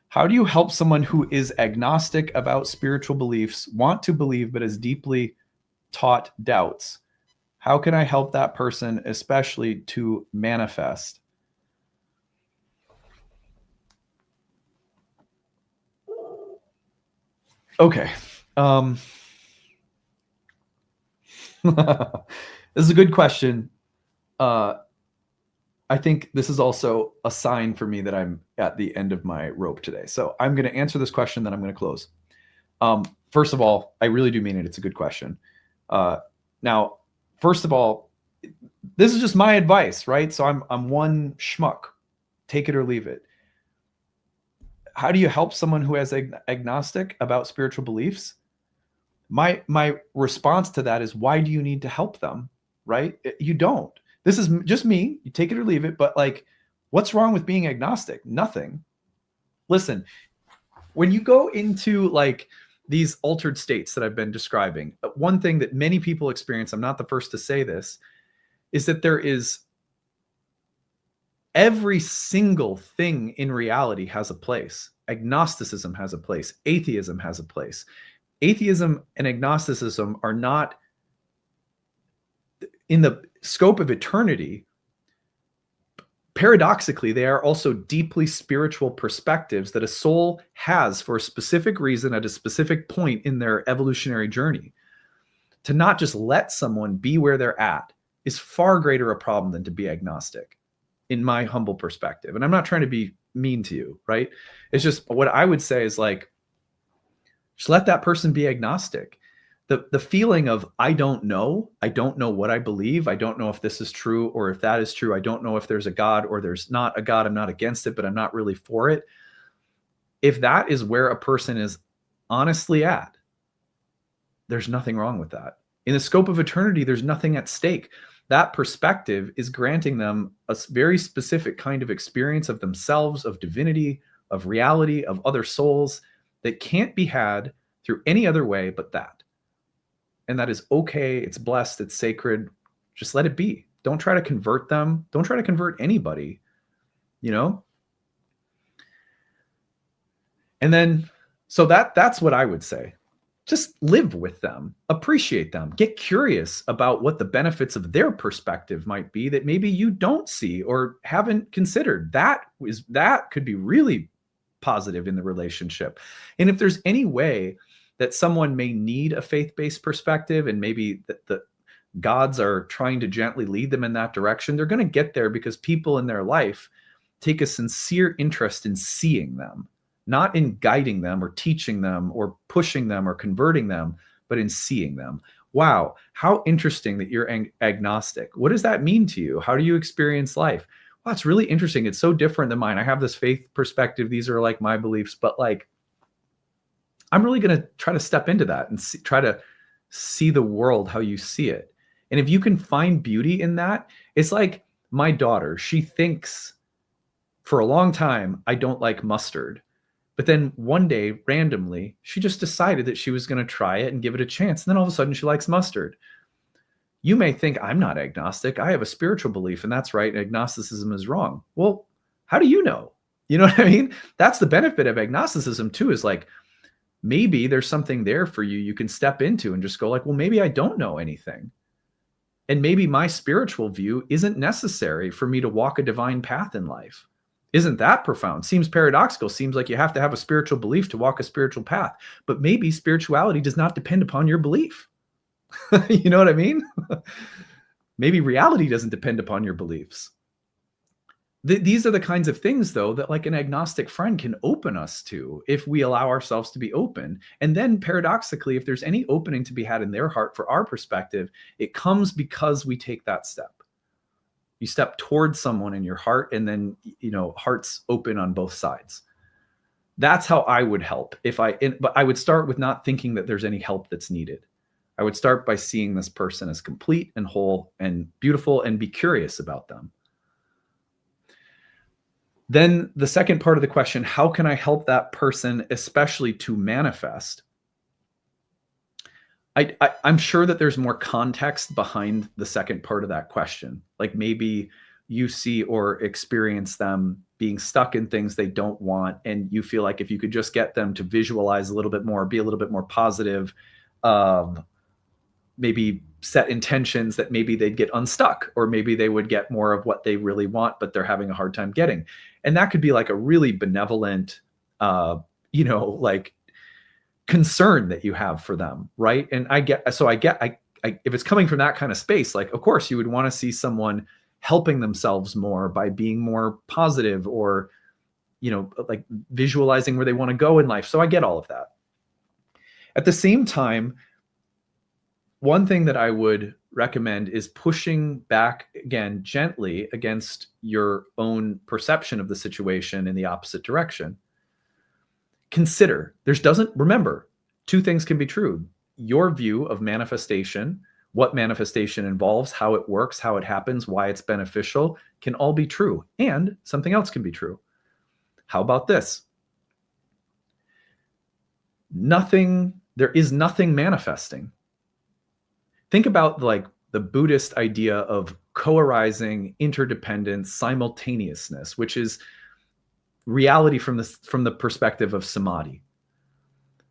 How do you help someone who is agnostic about spiritual beliefs, want to believe, but has deeply taught doubts? How can I help that person, especially to manifest? Okay. This is a good question. I think this is also a sign for me that I'm at the end of my rope today. So I'm going to answer this question, then I'm going to close. First of all, I really do mean it. It's a good question. Now, first of all, this is just my advice, right? So I'm one schmuck. Take it or leave it. How do you help someone who is agnostic about spiritual beliefs? My response to that is, why do you need to help them, right? You don't. This is just me. You take it or leave it. But like, what's wrong with being agnostic? Nothing. Listen, when you go into like these altered states that I've been describing, one thing that many people experience, I'm not the first to say this, is that there is every single thing in reality has a place. Agnosticism has a place. Atheism has a place. Atheism and agnosticism are not in the scope of eternity. Paradoxically, they are also deeply spiritual perspectives that a soul has for a specific reason at a specific point in their evolutionary journey. To not just let someone be where they're at is far greater a problem than to be agnostic. in my humble perspective. And I'm not trying to be mean to you, right? It's just what I would say is like, just let that person be agnostic. The feeling of, I don't know what I believe. I don't know if this is true or if that is true. I don't know if there's a God or there's not a God. I'm not against it, but I'm not really for it. If that is where a person is honestly at, there's nothing wrong with that. In the scope of eternity, there's nothing at stake. That perspective is granting them a very specific kind of experience of themselves, of divinity, of reality, of other souls that can't be had through any other way but that. And that is okay. It's blessed. It's sacred. Just let it be. Don't try to convert them. Don't try to convert anybody, you know? And then, so that's what I would say. Just live with them, appreciate them, get curious about what the benefits of their perspective might be that maybe you don't see or haven't considered. That could be really positive in the relationship. And if there's any way that someone may need a faith-based perspective and maybe the gods are trying to gently lead them in that direction, they're going to get there because people in their life take a sincere interest in seeing them, not in guiding them or teaching them or pushing them or converting them, but in seeing them. Wow, how interesting that you're agnostic. What does that mean to you? How do you experience life? Wow, it's really interesting. It's so different than mine. I have this faith perspective. These are like my beliefs, but like, I'm really going to try to step into that and try to see the world how you see it. And if you can find beauty in that, it's like my daughter, she thinks for a long time, I don't like mustard. But then one day, randomly, she just decided that she was going to try it and give it a chance. And then all of a sudden she likes mustard. You may think I'm not agnostic. I have a spiritual belief and that's right. Agnosticism is wrong. Well, how do you know? You know what I mean? That's the benefit of agnosticism too, is like, maybe there's something there for you can step into and just go like, well, maybe I don't know anything. And maybe my spiritual view isn't necessary for me to walk a divine path in life. Isn't that profound? Seems paradoxical. Seems like you have to have a spiritual belief to walk a spiritual path. But maybe spirituality does not depend upon your belief. You know what I mean? Maybe reality doesn't depend upon your beliefs. These are the kinds of things, though, that like an agnostic friend can open us to if we allow ourselves to be open. And then paradoxically, if there's any opening to be had in their heart for our perspective, it comes because we take that step. You step towards someone in your heart, and then, you know, hearts open on both sides. That's how I would help. But I would start with not thinking that there's any help that's needed. I would start by seeing this person as complete and whole and beautiful and be curious about them. Then the second part of the question, how can I help that person, especially to manifest? I'm sure that there's more context behind the second part of that question. Like maybe you see or experience them being stuck in things they don't want, and you feel like if you could just get them to visualize a little bit more, be a little bit more positive, maybe set intentions, that maybe they'd get unstuck, or maybe they would get more of what they really want, but they're having a hard time getting. And that could be like a really benevolent, like concern that you have for them, right? And I get, if it's coming from that kind of space, like, of course you would want to see someone helping themselves more by being more positive, or, like visualizing where they want to go in life. So I get all of that. At the same time, one thing that I would recommend is pushing back again gently against your own perception of the situation in the opposite direction. Consider, remember, two things can be true. Your view of manifestation, what manifestation involves, how it works, how it happens, why it's beneficial, can all be true. And something else can be true. How about this? There is nothing manifesting. Think about like the Buddhist idea of co-arising, interdependence, simultaneousness, which is reality from the perspective of samadhi.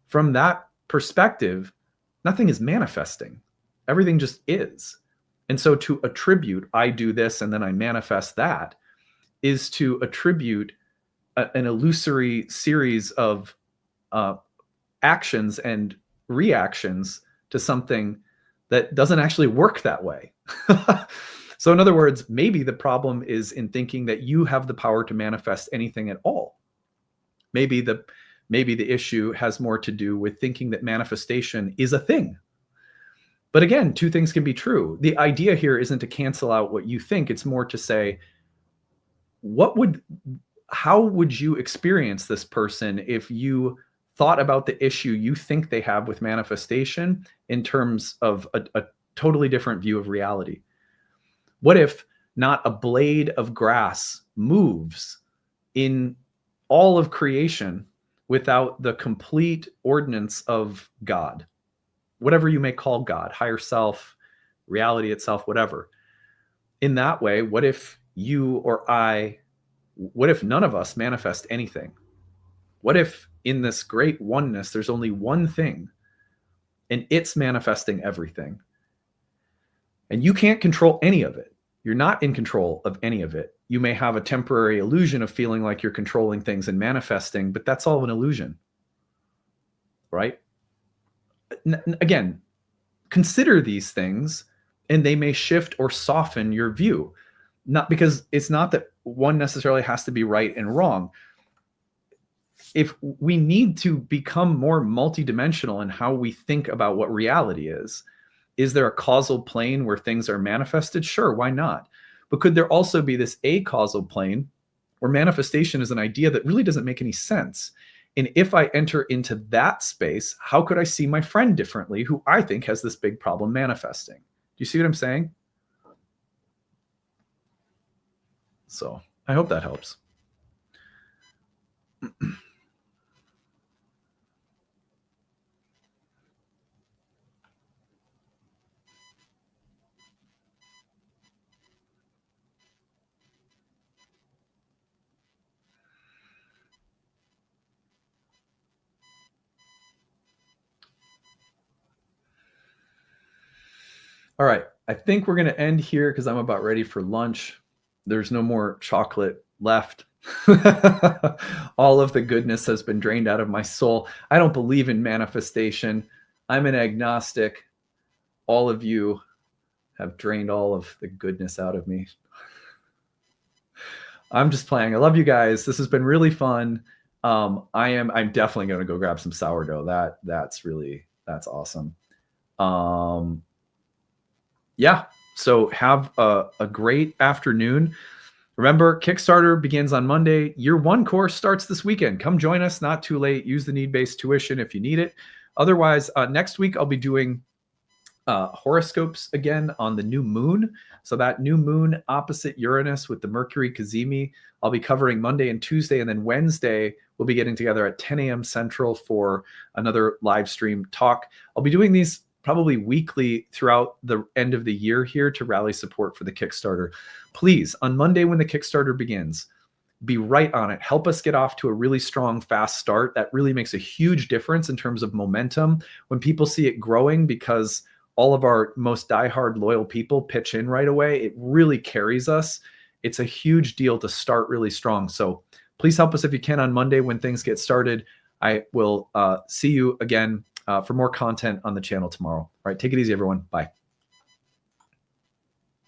From that perspective, nothing is manifesting. Everything just is. And so to attribute, I do this and then I manifest that, is to attribute an illusory series of actions and reactions to something that doesn't actually work that way. So in other words, maybe the problem is in thinking that you have the power to manifest anything at all. Maybe the issue has more to do with thinking that manifestation is a thing. But again, two things can be true. The idea here isn't to cancel out what you think. It's more to say, how would you experience this person if you thought about the issue you think they have with manifestation in terms of a totally different view of reality? What if not a blade of grass moves in all of creation without the complete ordinance of God? Whatever you may call God, higher self, reality itself, whatever. In that way, what if none of us manifest anything? What if in this great oneness, there's only one thing and it's manifesting everything? And you can't control any of it. You're not in control of any of it. You may have a temporary illusion of feeling like you're controlling things and manifesting, but that's all an illusion, right? Again, consider these things and they may shift or soften your view. Not because it's not that one necessarily has to be right and wrong. If we need to become more multidimensional in how we think about what reality is there a causal plane where things are manifested? Sure, why not? But could there also be this acausal plane where manifestation is an idea that really doesn't make any sense? And if I enter into that space, how could I see my friend differently who I think has this big problem manifesting? Do you see what I'm saying? So I hope that helps. All right, I think we're going to end here because I'm about ready for lunch. There's no more chocolate left. All of the goodness has been drained out of my soul. I don't believe in manifestation. I'm an agnostic. All of you have drained all of the goodness out of me. I'm just playing. I love you guys. This has been really fun. I'm definitely going to go grab some sourdough. That's awesome. Yeah. So have a great afternoon. Remember, Kickstarter begins on Monday. Year 1 course starts this weekend. Come join us. Not too late. Use the need-based tuition if you need it. Otherwise, next week I'll be doing horoscopes again on the new moon. So that new moon opposite Uranus with the Mercury cazimi, I'll be covering Monday and Tuesday. And then Wednesday, we'll be getting together at 10 a.m. Central for another live stream talk. I'll be doing these probably weekly throughout the end of the year here to rally support for the Kickstarter. Please, on Monday when the Kickstarter begins, be right on it. Help us get off to a really strong, fast start. That really makes a huge difference in terms of momentum. When people see it growing because all of our most diehard loyal people pitch in right away, it really carries us. It's a huge deal to start really strong. So please help us if you can on Monday when things get started. I will see you again for more content on the channel tomorrow. All right, take it easy, everyone. Bye.